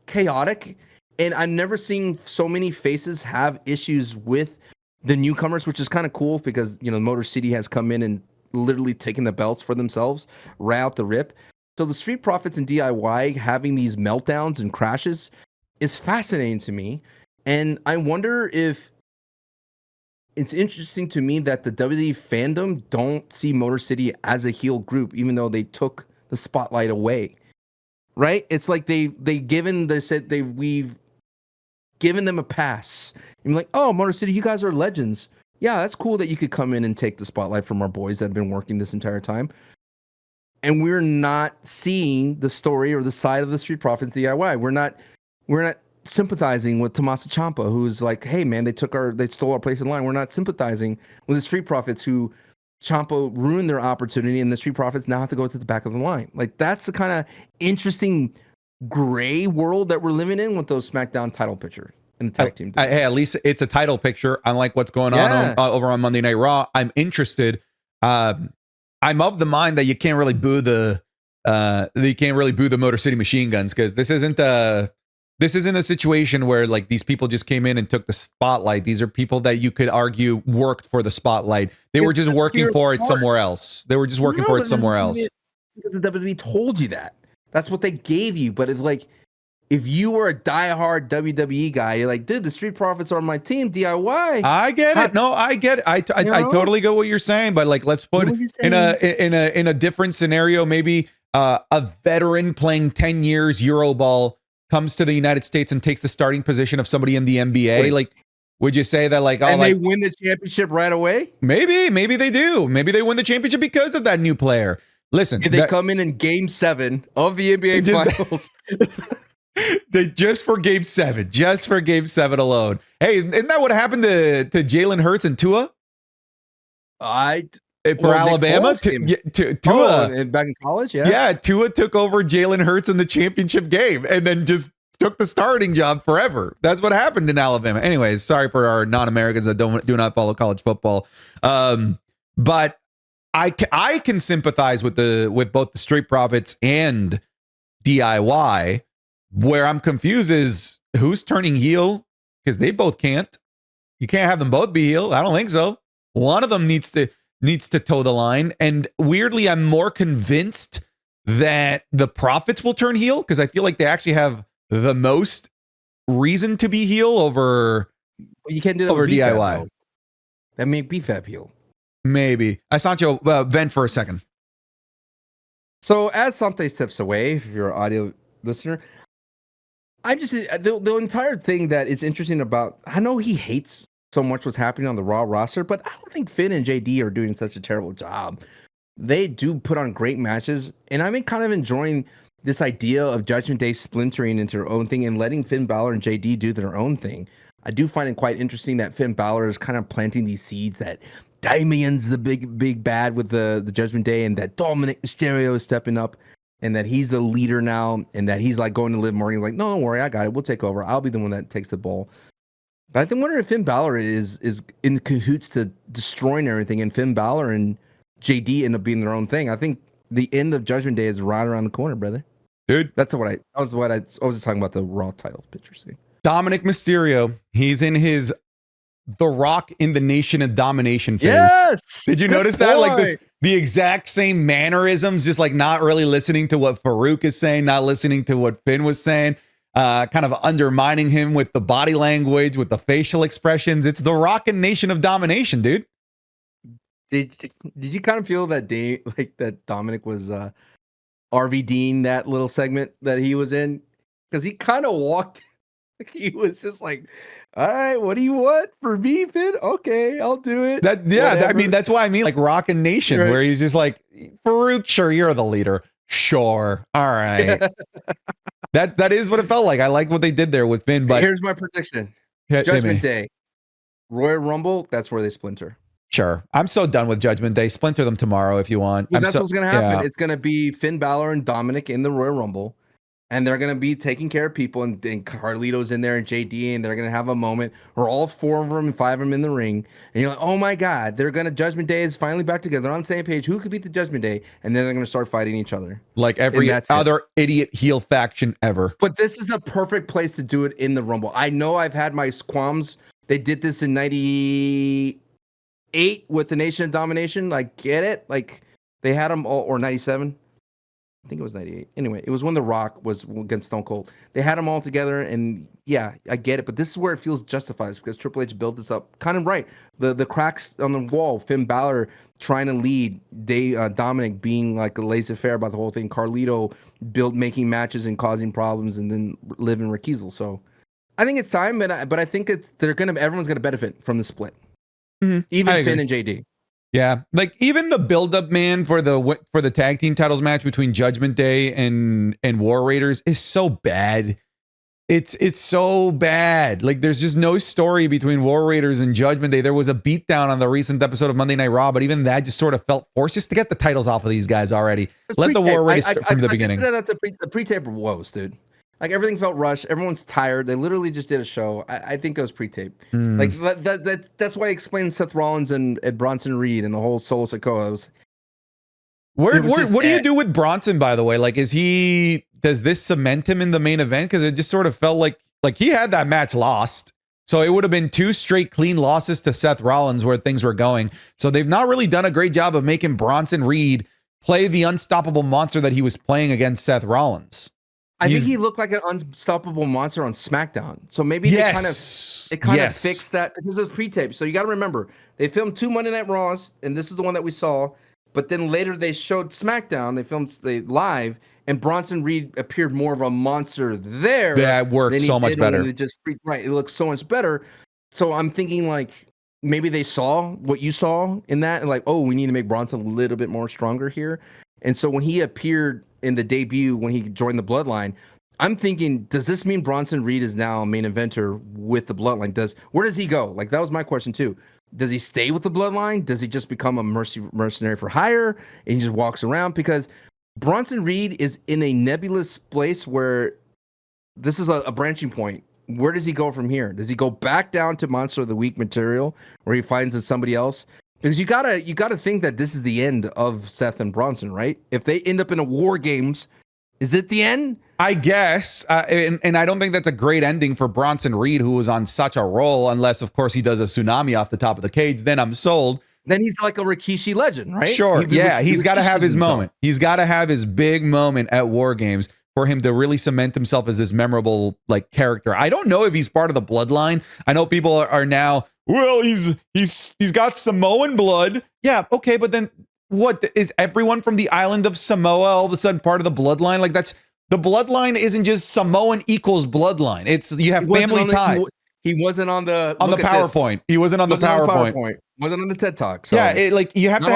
chaotic, and I've never seen so many faces have issues with the newcomers, which is kind of cool because, Motor City has come in and literally taken the belts for themselves right out the rip. So the Street Profits and DIY having these meltdowns and crashes is fascinating to me. And I wonder if it's interesting to me that the WWE fandom don't see Motor City as a heel group, even though they took the spotlight away. Right? It's like we've given them a pass. I'm like, oh, Motor City, you guys are legends. Yeah, that's cool that you could come in and take the spotlight from our boys that have been working this entire time. And we're not seeing the story or the side of the Street Profits DIY. We're not sympathizing with Tommaso Ciampa, who's like, hey man, they stole our place in line. We're not sympathizing with the Street Profits, who Ciampa ruined their opportunity, and the Street Profits now have to go to the back of the line. Like, that's the kind of interesting gray world that we're living in with those SmackDown title pictures. in the tag team. Hey, at least it's a title picture, unlike what's going on over on Monday Night Raw. I'm interested. I'm of the mind that you can't really boo the Motor City Machine Guns, because this isn't a situation where like these people just came in and took the spotlight. These are people that you could argue worked for the spotlight. They were just working for it somewhere else. Because the WWE told you that. That's what they gave you. But it's like, if you were a diehard WWE guy, you're like, dude, the Street Profits are on my team, DIY. I get it. No, I get it. I totally get what you're saying. But like, let's put in a different scenario. Maybe a veteran playing 10 years Euroball comes to the United States and takes the starting position of somebody in the NBA. Wait. Like, would you say that like, they win the championship right away? Maybe they do. Maybe they win the championship because of that new player. Listen, they come in Game 7 of the NBA Finals. Just for Game 7 alone. Hey, isn't that what happened to Jalen Hurts and Tua? For Alabama, Tua back in college, Tua took over Jalen Hurts in the championship game and then just took the starting job forever. That's what happened in Alabama. Anyways, sorry for our non-Americans that do not follow college football. But I can sympathize with both the Street Profits and DIY. Where I'm confused is who's turning heel, because they both can't. You can't have them both be heel. I don't think so. One of them needs to toe the line. And weirdly, I'm more convinced that the Profits will turn heel, because I feel like they actually have the most reason to be heel over. Well, you can't do that over DIY. Though. That make B-Fab heel. Maybe. I saw you vent for a second. So as Sante steps away, if you're an audio listener, I'm just the entire thing that is interesting about. I know he hates so much what's happening on the Raw roster, but I don't think Finn and JD are doing such a terrible job. They do put on great matches, and I'm kind of enjoying this idea of Judgment Day splintering into their own thing and letting Finn Balor and JD do their own thing. I do find it quite interesting that Finn Balor is kind of planting these seeds that Damian's the big bad with the Judgment Day, and that Dominic Mysterio is stepping up. And that he's the leader now, and that he's like going to Liv Morgan, like, no, don't worry, I got it. We'll take over. I'll be the one that takes the ball. But I wonder if Finn Balor is in cahoots to destroying everything, and Finn Balor and JD end up being their own thing. I think the end of Judgment Day is right around the corner, brother. Dude, that's what I was just talking about the Raw title picture. See, Dominic Mysterio, he's in his The Rock in the Nation of Domination phase. Yes. Did you notice that? Like the exact same mannerisms, just like not really listening to what Farouk is saying, not listening to what Finn was saying, kind of undermining him with the body language, with the facial expressions. It's The Rock and Nation of Domination, dude. Did you kind of feel that that Dominic was RVDing that little segment that he was in? Because he kind of walked, he was just like, all right, what do you want for me, Finn? Okay, I'll do it. I mean, that's why I mean like Rock and Nation, right. Where he's just like, Farouk, sure, you're the leader. Sure. All right. that is what it felt like. I like what they did there with Finn, but here's my prediction. Judgment Day. Royal Rumble, that's where they splinter. Sure. I'm so done with Judgment Day. Splinter them tomorrow if you want. Well, that's what's going to happen. Yeah. It's going to be Finn Balor and Dominic in the Royal Rumble. And they're going to be taking care of people, and Carlito's in there and JD, and they're going to have a moment where all 4 of them and 5 of them in the ring. And you're like, oh my God, Judgment Day is finally back together. They're on the same page. Who could beat the Judgment Day? And then they're going to start fighting each other. Like every other idiot heel faction ever. But this is the perfect place to do it in the Rumble. I know I've had my qualms. They did this in 98 with the Nation of Domination. Like, get it? Like, they had them all, or 97. I think it was 98. Anyway, it was when The Rock was against Stone Cold. They had them all together, and yeah, I get it. But this is where it feels justified, because Triple H built this up kind of right. The cracks on the wall, Finn Balor trying to lead, Dominic being like a laissez-faire about the whole thing, Carlito making matches and causing problems, and then Liv and Raquel. So I think it's time, but I think everyone's gonna benefit from the split, even Finn and JD. Yeah, like even the build-up, man, for the tag team titles match between Judgment Day and War Raiders is so bad. It's so bad. Like there's just no story between War Raiders and Judgment Day. There was a beatdown on the recent episode of Monday Night Raw, but even that just sort of felt forced, just to get the titles off of these guys already. Let the War Raiders start from the beginning. The pre-taper woes, dude. Like everything felt rushed. Everyone's tired. They literally just did a show. I think it was pre-taped. Like that's why I explained Seth Rollins and Bronson Reed and the whole Solo Sikoa. What do you do with Bronson, by the way? Like, does this cement him in the main event? Because it just sort of felt like he had that match lost. So it would have been 2 straight clean losses to Seth Rollins where things were going. So they've not really done a great job of making Bronson Reed play the unstoppable monster that he was playing against Seth Rollins. I think he looked like an unstoppable monster on SmackDown. So maybe they kind of fixed that because of pre-tape. So you got to remember, they filmed 2 Monday Night Raws, and this is the one that we saw. But then later they showed SmackDown. They filmed live, and Bronson Reed appeared more of a monster there. That worked so much better. It looks so much better. So I'm thinking like maybe they saw what you saw in that, and like, oh, we need to make Bronson a little bit more stronger here. And so when he appeared in the debut, when he joined the Bloodline, I'm thinking, does this mean Bronson Reed is now a main eventer with the Bloodline? Where does he go? Like, that was my question too. Does he stay with the Bloodline? Does he just become a mercenary for hire and he just walks around? Because Bronson Reed is in a nebulous place where this is a branching point. Where does he go from here? Does he go back down to Monster of the Week material where he finds it's somebody else? Because you gotta think that this is the end of Seth and Bronson, right? If they end up in a War Games, is it the end? I guess, and I don't think that's a great ending for Bronson Reed, who was on such a roll, unless, of course, he does a tsunami off the top of the cage. Then I'm sold. Then he's like a Rikishi legend, right? Sure, he's got to have his moment. He's got to have his big moment at War Games for him to really cement himself as this memorable like character. I don't know if he's part of the Bloodline. I know people are now, well, he's got Samoan blood. Yeah, okay, but then what is everyone from the island of Samoa all of a sudden part of the Bloodline? Like that's the Bloodline isn't just Samoan equals Bloodline. It's you have family ties. He wasn't on the PowerPoint. He wasn't on the PowerPoint. Wasn't on the TED Talk. So. Yeah, like you have to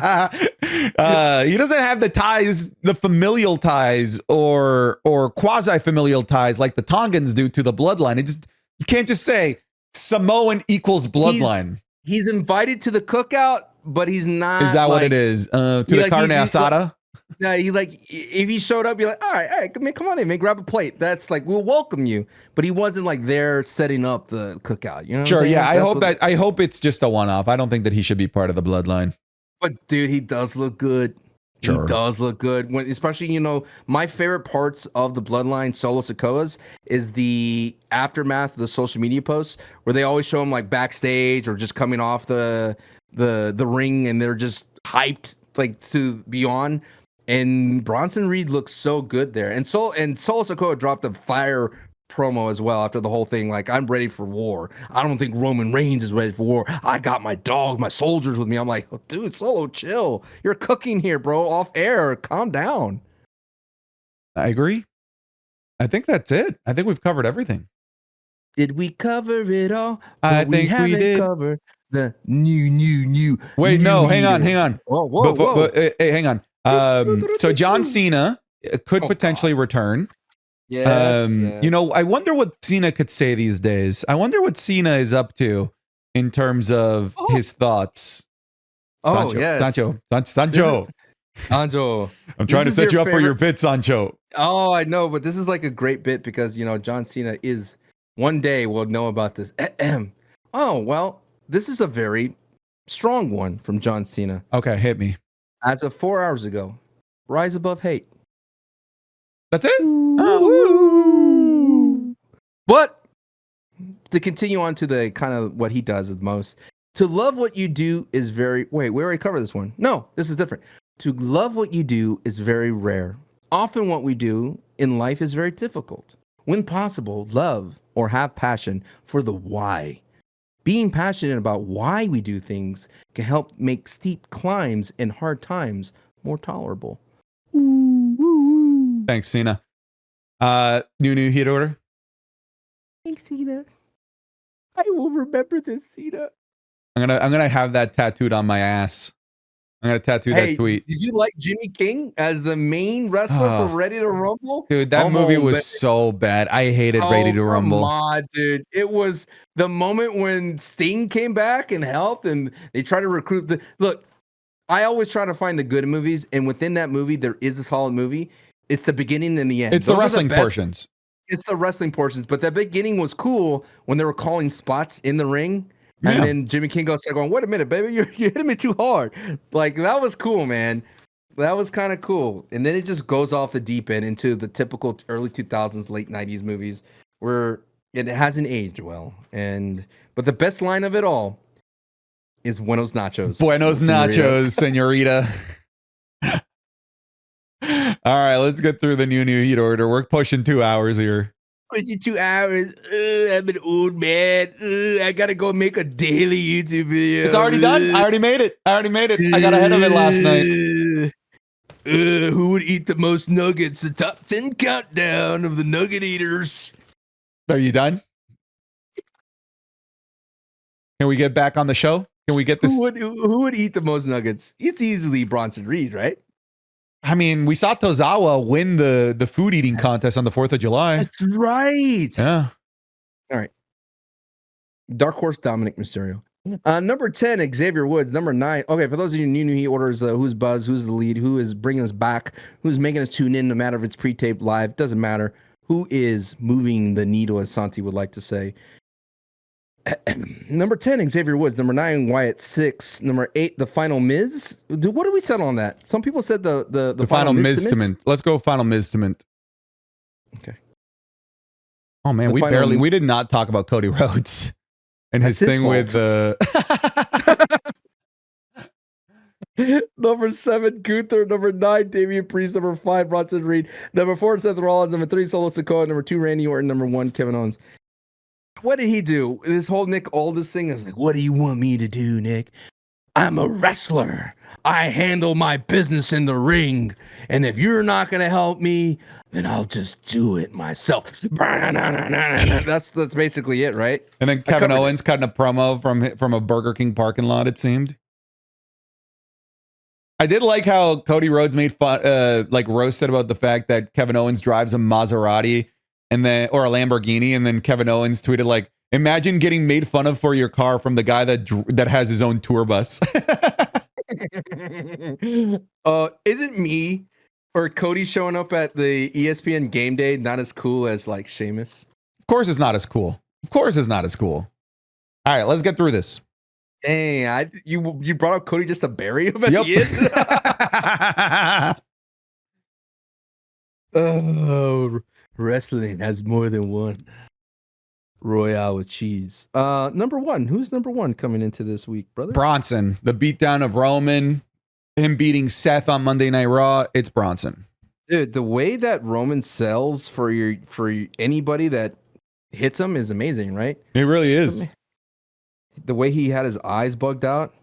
have. He doesn't have the ties, the familial ties, or quasi familial ties like the Tongans do to the Bloodline. You can't just say Samoan equals Bloodline. He's invited to the cookout, but he's not. Is that what it is? To the carne asada. Yeah, if he showed up, you're like, all right, come on in, man, grab a plate. That's like, we'll welcome you. But he wasn't like there setting up the cookout. You know? Sure, yeah. I hope it's just a one-off. I don't think that he should be part of the Bloodline. But dude, he does look good. Sure. He does look good. Especially, my favorite parts of the Bloodline Solo Sikoas is the aftermath of the social media posts where they always show him like backstage or just coming off the ring and they're just hyped like to beyond. And Bronson Reed looks so good there. And Solo Sikoa dropped a fire promo as well after the whole thing. Like, I'm ready for war. I don't think Roman Reigns is ready for war. I got my dog, my soldiers with me. I'm like, oh, dude, Solo, chill. You're cooking here, bro. Off air. Calm down. I agree. I think that's it. I think we've covered everything. Did we cover it all? I think we did. Cover the new. Wait, no, hang on. Whoa. Hey, hang on. So John Cena could potentially return. Yes, I wonder what Cena could say these days. I wonder what Cena is up to in terms of his thoughts. Sancho, yes. Sancho. I'm trying to set you up for your bit, Sancho. Oh, I know, but this is like a great bit because, John Cena is one day we'll know about this. Oh, well, this is a very strong one from John Cena. Okay, hit me. As of 4 hours ago, rise above hate. That's it? Woo. But to continue on to the kind of what he does the most, to love what you do is very... Wait, we already covered this one. No, this is different. To love what you do is very rare. Often what we do in life is very difficult. When possible, love or have passion for the why. Being passionate about why we do things can help make steep climbs and hard times more tolerable. Thanks, Cena. New heat order. Thanks, Cena. I will remember this, Cena. I'm gonna have that tattooed on my ass. I'm gonna tattoo that tweet. Did you like Jimmy King as the main wrestler for Ready to Rumble? Dude, that movie was so bad. I hated Ready to Rumble. Come on, dude. It was the moment when Sting came back and helped, and they tried to recruit Look, I always try to find the good movies, and within that movie, there is a solid movie. It's the beginning and the end. It's the wrestling portions. It's the wrestling portions, but the beginning was cool when they were calling spots in the ring, and then Jimmy King goes going, "Wait a minute, baby, you're hitting me too hard." Like that was cool, man. That was kind of cool. And then it just goes off the deep end into the typical early 2000s, late 90s movies where it hasn't aged well. But the best line of it all is Buenos Nachos. Buenos Nachos, señorita. All right, let's get through the new heat order. We're pushing 2 hours here. 2 hours. I'm an old man. I gotta go make a daily YouTube video. It's already done. I already made it. I got ahead of it last night. Who would eat the most nuggets? The top 10 countdown of the nugget eaters. Are you done? Can we get back on the show? Can we get this? Who would eat the most nuggets? It's easily Bronson Reed, right? I mean, we saw Tozawa win the food eating contest on the 4th of July. That's right. Yeah. All right. Dark Horse Dominic Mysterio. Number 10, Xavier Woods. Number 9. Okay, for those of you new he orders who's Buzz, who's the lead, who is bringing us back, who's making us tune in, no matter if it's pre-taped live, doesn't matter. Who is moving the needle, as Santi would like to say. Number 10, Xavier Woods. Number 9, Wyatt. 6. Number 8, the Final Miz. Dude, what did we settle on that? Some people said the Final Miz-tament. Let's go Final Miz-tament. Okay. Oh man, we did not talk about Cody Rhodes and his thing with Number 7, Gunther. Number 9, Damian Priest. Number 5, Bronson Reed. Number 4, Seth Rollins. Number 3, Solo Sikoa. Number 2, Randy Orton. Number 1, Kevin Owens. What did he do? This whole Nick Aldis thing is like, what do you want me to do, Nick? I'm a wrestler. I handle my business in the ring. And if you're not going to help me, then I'll just do it myself. That's basically it, right? And then Kevin Owens cutting a promo from a Burger King parking lot, it seemed. I did like how Cody Rhodes made fun, roasted about the fact that Kevin Owens drives a Maserati or a Lamborghini, and then Kevin Owens tweeted like, "Imagine getting made fun of for your car from the guy that has his own tour bus." Isn't me or Cody showing up at the ESPN game day not as cool as like Sheamus? Of course it's not as cool. All right, let's get through this. Dang, you brought up Cody just to bury him at the end? Oh, wrestling has more than one Royale with cheese. Number 1. Who's number 1 coming into this week, brother? Bronson. The beatdown of Roman. Him beating Seth on Monday Night Raw. It's Bronson. Dude, the way that Roman sells for anybody that hits him is amazing, right? It really is. The way he had his eyes bugged out.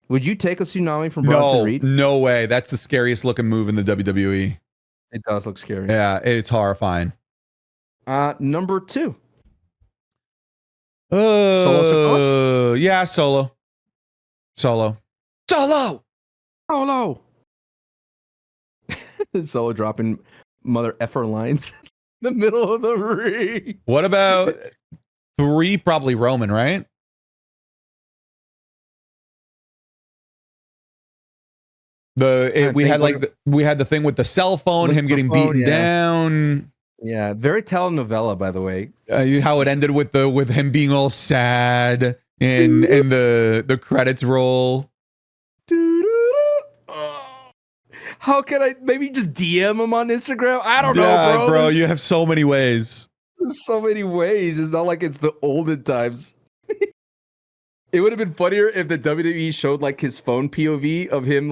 Would you take a tsunami from Bronson Reed? No way. That's the scariest looking move in the WWE. It does look scary. Yeah, it's horrifying. Number 2. Yeah, Solo. Solo dropping mother effer lines in the middle of the ring. What about 3? Probably Roman, right? We had the thing with the cell phone, him getting beaten down. Yeah, very telenovela, by the way. How it ended with him being all sad and the credits roll. How can I maybe just DM him on Instagram? I don't know, bro. You have so many ways. There's so many ways. It's not like it's the olden times. It would have been funnier if the WWE showed like his phone POV of him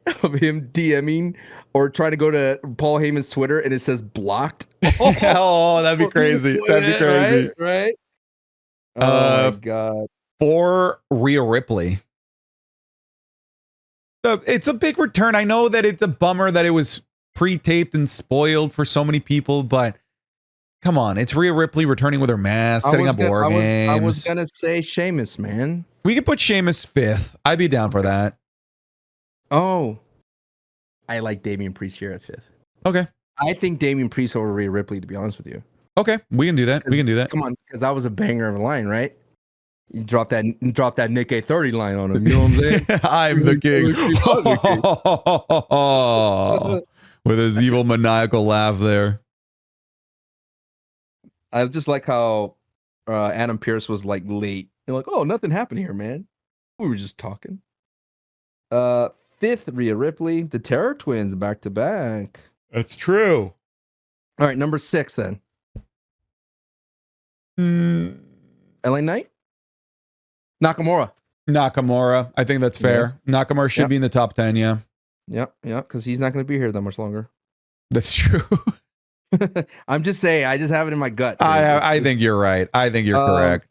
DMing or trying to go to Paul Heyman's Twitter and it says blocked. Oh, that'd be crazy. Right? Oh my God. 4, Rhea Ripley. It's a big return. I know that it's a bummer that it was pre-taped and spoiled for so many people, but come on, it's Rhea Ripley returning with her mask, setting up Wargames. I was gonna say Sheamus, man. We could put Sheamus 5th. I'd be down for that. Oh, I like Damian Priest here at 5th. Okay. I think Damian Priest over Rhea Ripley, to be honest with you. Okay, we can do that. Come on, because that was a banger of a line, right? You drop that Nikkei 30 line on him. You know what I'm saying? I'm the king. with his evil maniacal laugh there. I just like how Adam Pearce was like late. You're like, oh, nothing happened here, man. We were just talking. Fifth, Rhea Ripley, the Terror Twins back to back. That's true. All right, number 6 then. LA Knight? Nakamura. I think that's fair. Yeah. Nakamura should be in the top 10, yeah. Yep, because he's not going to be here that much longer. That's true. I'm just saying, I just have it in my gut. I think you're right. I think you're correct.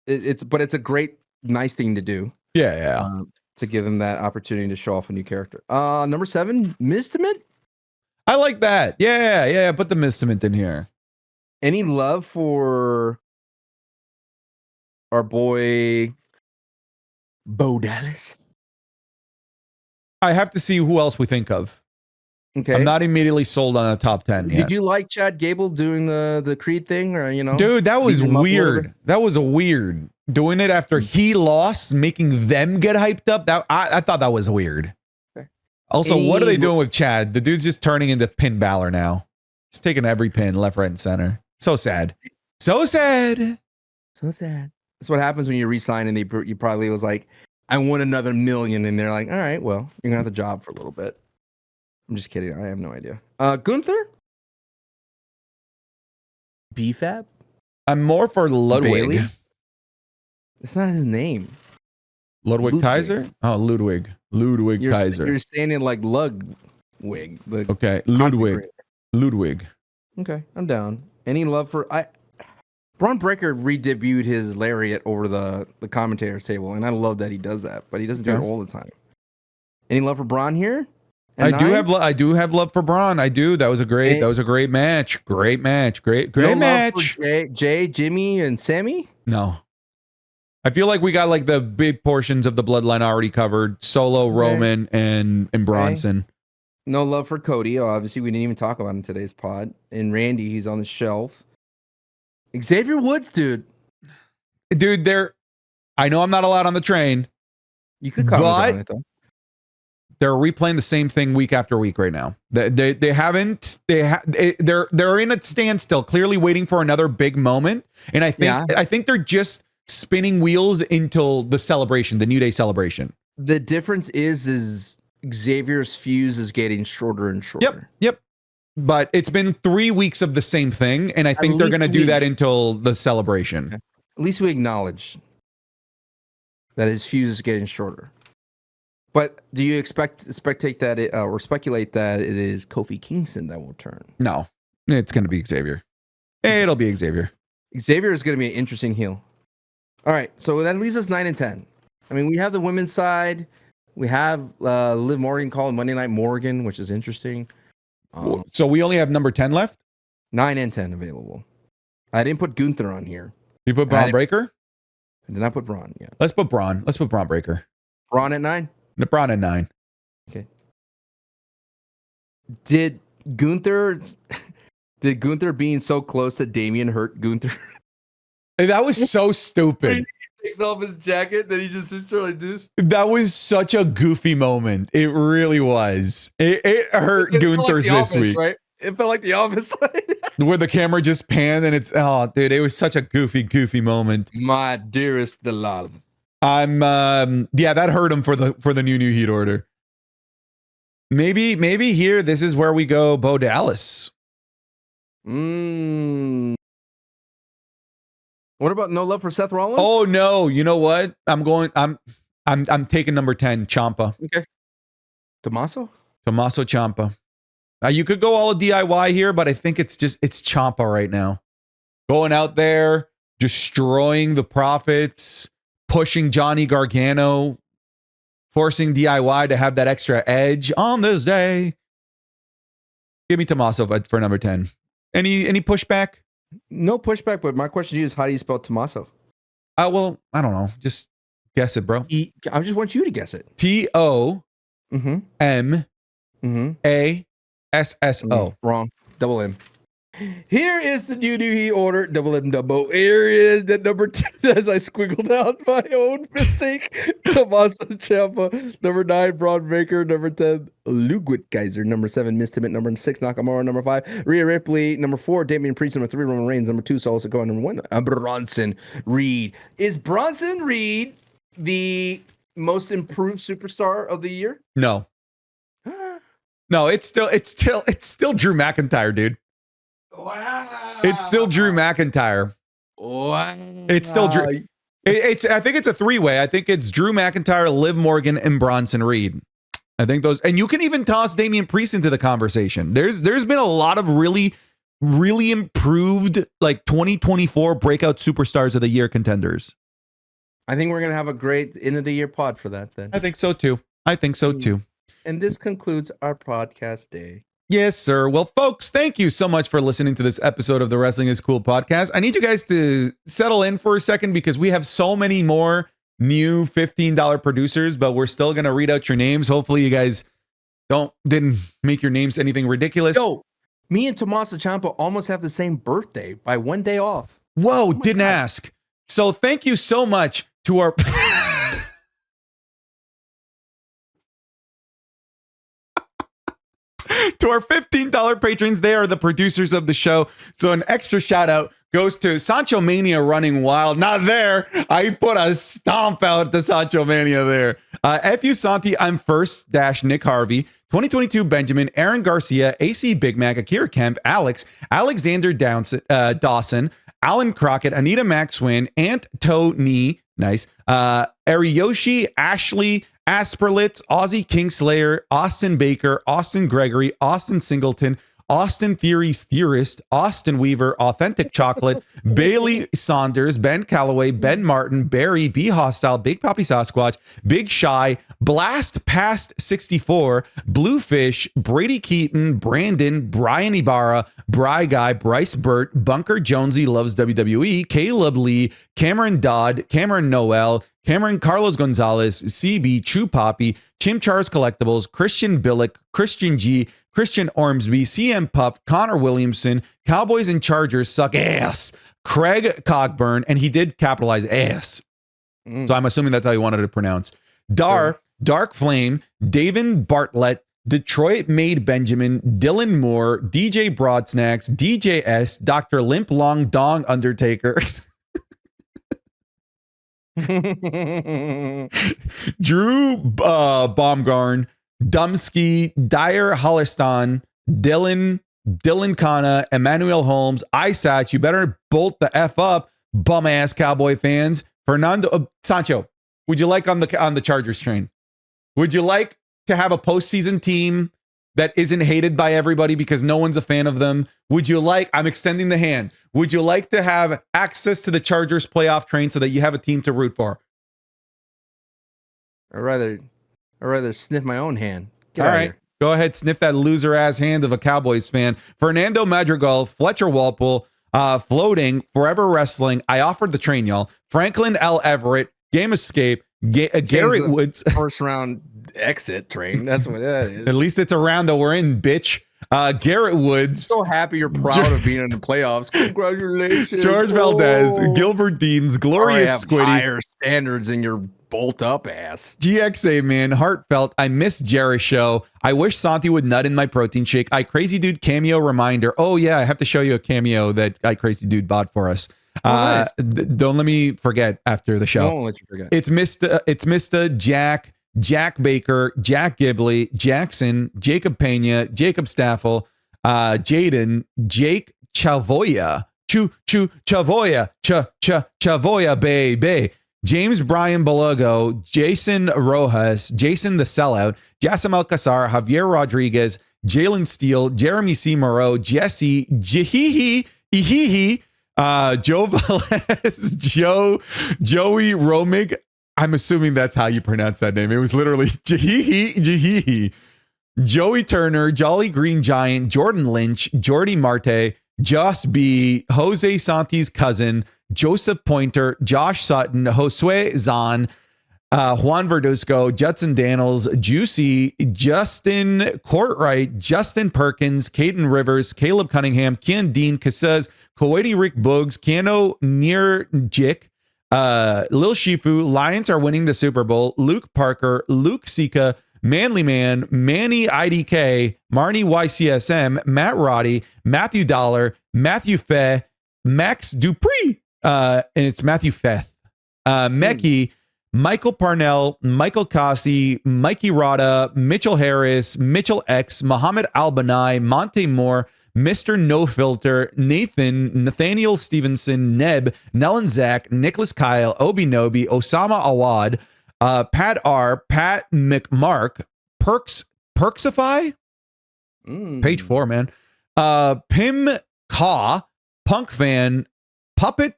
It's a great, nice thing to do. Yeah. To give him that opportunity to show off a new character. Number 7, Testament. I like that. Yeah. Put the Testament in here. Any love for our boy Bo Dallas? I have to see who else we think of. Okay. I'm not immediately sold on a top 10 yet. Did you like Chad Gable doing the Creed thing, or Dude, that was weird. That was weird. Doing it after he lost, making them get hyped up. That I thought that was weird. Okay. Also, what are they doing with Chad? The dude's just turning into Pin Balor now. He's taking every pin, left, right, and center. So sad. So sad. So sad. That's what happens when you resign and you probably was like, I want another $1 million, and they're like, all right, well, you're gonna have the job for a little bit. I'm just kidding. I have no idea. Gunther? B-Fab? I'm more for Ludwig. Bailey? It's not his name. Ludwig Kaiser? Oh, Ludwig. Ludwig Kaiser. You're saying it like Ludwig. Okay, Ludwig. Ludwig. Okay, I'm down. Any love for... Bron Breakker re-debuted his lariat over the commentator's table, and I love that he does that, but he doesn't do it all the time. Any love for Bron here? I do have love for Bron. I do. That was a great match. Great match. Great match. Jay, Jimmy, and Sammy? No. I feel like we got like the big portions of the bloodline already covered. Solo, Roman, and Bronson. No love for Cody. Obviously, we didn't even talk about him in today's pod. And Randy, he's on the shelf. Xavier Woods, dude. Dude, I know I'm not allowed on the train. You could comment on it, though. They're replaying the same thing week after week right now. They're in a standstill, clearly waiting for another big moment. And I think they're just spinning wheels until the celebration, the New Day celebration. The difference is Xavier's fuse is getting shorter and shorter. Yep. But it's been 3 weeks of the same thing, and I think they're going to do that until the celebration. Okay. At least we acknowledge that his fuse is getting shorter. But do you speculate that it is Kofi Kingston that will turn? No, it's going to be Xavier. It'll be Xavier. Xavier is going to be an interesting heel. All right, so that leaves us 9 and 10. I mean, we have the women's side. We have Liv Morgan calling Monday Night Morgan, which is interesting. So we only have number 10 left? 9 and 10 available. I didn't put Gunther on here. You put Bron Breakker? I did not put Bron. Yeah. Let's put Bron. Let's put Bron Breakker. Bron at 9? Bron at 9. Okay. Did Gunther being so close to Damian hurt Gunther? That was so stupid. He takes off his jacket, then he just sits there like this. That was such a goofy moment. It really was. It hurt Gunther's like this week. Right? It felt like The Office. Where the camera just panned and dude, it was such a goofy moment. My dearest Delilah. That hurt him for the new Heat order. Maybe here, this is where we go Bo Dallas. What about no love for Seth Rollins? Oh no, you know what? I'm taking number 10, Ciampa. Okay. Tommaso Ciampa. You could go all a DIY here, but I think it's Ciampa right now. Going out there, destroying the Profits, pushing Johnny Gargano, forcing DIY to have that extra edge on this day. Give me Tommaso for number 10. Any pushback? No pushback, but my question to you is, how do you spell Tommaso? Well, I don't know. Just guess it, bro. I just want you to guess it. Tommasso. Wrong. Double M. Here is the new he ordered. Double M double. Here is the number 10 as I squiggled out my own mistake. Tommaso Ciampa. Number 9, Bron Breakker. Number 10, Ludwig Kaiser. Number 7, Testament. Number 6, Nakamura. Number 5, Rhea Ripley. Number 4, Damian Priest. Number 3, Roman Reigns. Number 2, Solo Sikoa. Number 1, Bronson Reed. Is Bronson Reed the most improved superstar of the year? No. No, it's still Drew McIntyre, dude. Wow. It's still Drew McIntyre. Wow. It's still Drew. I think it's a 3-way. I think it's Drew McIntyre, Liv Morgan, and Bronson Reed. I think those, and you can even toss Damian Priest into the conversation. There's been a lot of really, really improved like 2024 breakout superstars of the year contenders. I think we're gonna have a great end of the year pod for that then. I think so too. And this concludes our podcast day. Yes, sir. Well, folks, thank you so much for listening to this episode of the Wrestling is Cool podcast. I need you guys to settle in for a second because we have so many more new $15 producers, but we're still going to read out your names. Hopefully you guys didn't make your names anything ridiculous. Yo, me and Tommaso Ciampa almost have the same birthday by 1 day off. Whoa, didn't ask. So thank you so much to our... To our $15 patrons, they are the producers of the show. So an extra shout out goes to Sancho Mania Running Wild. Not there. I put a stomp out to Sancho Mania there. FU Santi, I'm first - Nick Harvey. 2022 Benjamin, Aaron Garcia, AC Big Mac, Akira Kemp, Alex, Alexander Dawson, Alan Crockett, Anita Maxwin, Ant Tony, nice. Ariyoshi, Ashley, Asperlitz, Aussie Kingslayer, Austin Baker, Austin Gregory, Austin Singleton, Austin Theories Theorist, Austin Weaver, Authentic Chocolate, Bailey Saunders, Ben Calloway, Ben Martin, Barry, B Hostile, Big Poppy Sasquatch, Big Shy, Blast Past 64, Bluefish, Brady Keaton, Brandon, Brian Ibarra, Bry Guy, Bryce Burt, Bunker Jonesy Loves WWE, Caleb Lee, Cameron Dodd, Cameron Noel, Cameron Carlos Gonzalez, CB, True Poppy, Chimchars Collectibles, Christian Billick, Christian G, Christian Ormsby, CM Puff, Connor Williamson, Cowboys and Chargers suck ass, Craig Cogburn, and he did capitalize ass. So I'm assuming that's how you wanted to pronounce. Dark Flame, David Bartlett, Detroit Made Benjamin, Dylan Moore, DJ Broadsnacks, DJ S, Dr. Limp Long Dong Undertaker. Drew Baumgarn, Dumsky, Dyer Holliston, Dylan Kana, Emmanuel Holmes, Isatch. You better bolt the F up, bum ass Cowboy fans. Fernando Sancho, would you like on the Chargers train? Would you like to have a postseason team that isn't hated by everybody because no one's a fan of them? Would you like, I'm extending the hand, would you like to have access to the Chargers playoff train so that you have a team to root for? I'd rather sniff my own hand. All right, go ahead, sniff that loser ass hand of a Cowboys fan. Fernando Madrigal, Fletcher Walpole, Floating, Forever Wrestling. I offered the train, y'all. Franklin L. Everett, Game Escape, Garrett Woods. First round exit train. That's what that is. At least it's a round that we're in, bitch. Garrett Woods. So happy you're proud of being in the playoffs. Congratulations. George Valdez, Gilbert Deans, Glorious Squiddy. Higher standards in your bolt up ass. GXA, man. Heartfelt. I miss Jerry show. I wish Santi would nut in my protein shake. I Crazy Dude cameo reminder. Oh, yeah. I have to show you a cameo that I Crazy Dude bought for us. Nice. Don't let me forget after the show. Don't let you forget. It's Mr. Jack Baker, Jack Gibley, Jackson, Jacob Pena, Jacob Staffel, Jaden, Jake Chavoya, Chavoya, baby, James Brian Balogo, Jason Rojas, Jason the Sellout, Jassim Alcazar, Javier Rodriguez, Jalen Steele, Jeremy C. Moreau, Jesse, Jihihi, Ihihi, Joe Velez, Joey Romig. I'm assuming that's how you pronounce that name. It was literally Jihihi. Joey Turner, Jolly Green Giant, Jordan Lynch, Jordy Marte, Joss B, Jose Santi's cousin, Joseph Pointer, Josh Sutton, Josue Zahn, Juan Verduzco, Judson Daniels, Juicy, Justin Courtright, Justin Perkins, Caden Rivers, Caleb Cunningham, Kian Dean, Casez, Kuwaiti Rick Boogs, Kano Nirjik, Lil Shifu, Lions are winning the Super Bowl, Luke Parker, Luke Sika, Manly Man, Manny IDK, Marnie YCSM, Matt Roddy, Matthew Dollar, Matthew Feh, Max Dupree, and it's Matthew Feth, Meki, Michael Parnell, Michael Kasi, Mikey Rada, Mitchell Harris, Mitchell X, Muhammad Albanai, Monte Moore, Mr. No Filter, Nathan, Nathaniel Stevenson, Neb, Nellen Zach, Nicholas Kyle, Obi Nobi, Osama Awad, Pat R, Pat McMark, Perksify, page 4, man. Pim Kaw, Punk Fan, Puppet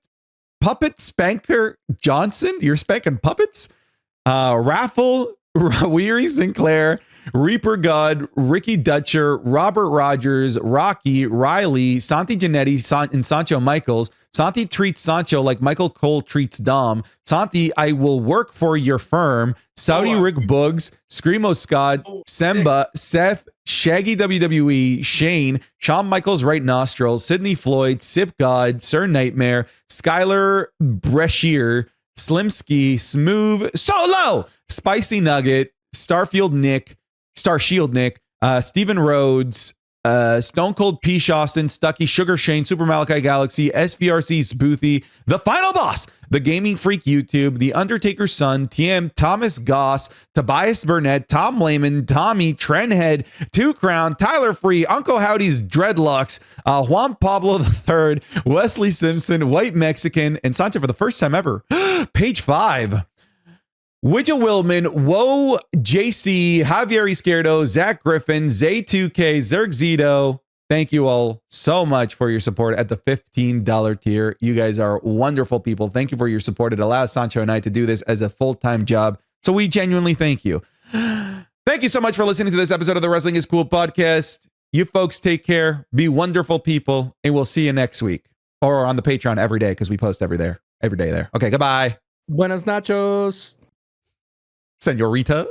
Spanker Johnson, you're spanking puppets. Raffle, Weary Sinclair, Reaper God, Ricky Dutcher, Robert Rogers, Rocky, Riley, Santi Genetti, and Sancho Michaels. Santi treats Sancho like Michael Cole treats Dom. Santi, I will work for your firm. Saudi Rick Boogs, Screamo Scott, Semba, Seth, Shaggy WWE, Shane, Shawn Michaels right nostrils, Sidney Floyd, Sip God, Sir Nightmare, Skylar Breschier, Slimski, Smooth, Solo, Spicy Nugget, Starshield Nick, Steven Rhodes, Stone Cold P. Austin, Stucky, Sugar Shane, Super Malachi Galaxy, SVRC Spoothy, The Final Boss, The Gaming Freak YouTube, The Undertaker's Son, TM, Thomas Goss, Tobias Burnett, Tom Lehman, Tommy, Trendhead, Two Crown, Tyler Free, Uncle Howdy's Dreadlocks, Juan Pablo III, Wesley Simpson, White Mexican, and Sancho for the first time ever. Page 5. Widja Willman, Whoa, JC, Javier Izquierdo, Zach Griffin, Zay2K, Zerg Zito. Thank you all so much for your support at the $15 tier. You guys are wonderful people. Thank you for your support. It allows Sancho and I to do this as a full-time job. So we genuinely thank you. Thank you so much for listening to this episode of the Wrestling is Cool podcast. You folks take care, be wonderful people, and we'll see you next week or on the Patreon every day because we post every day there. Okay, goodbye. Buenos nachos. Senorita.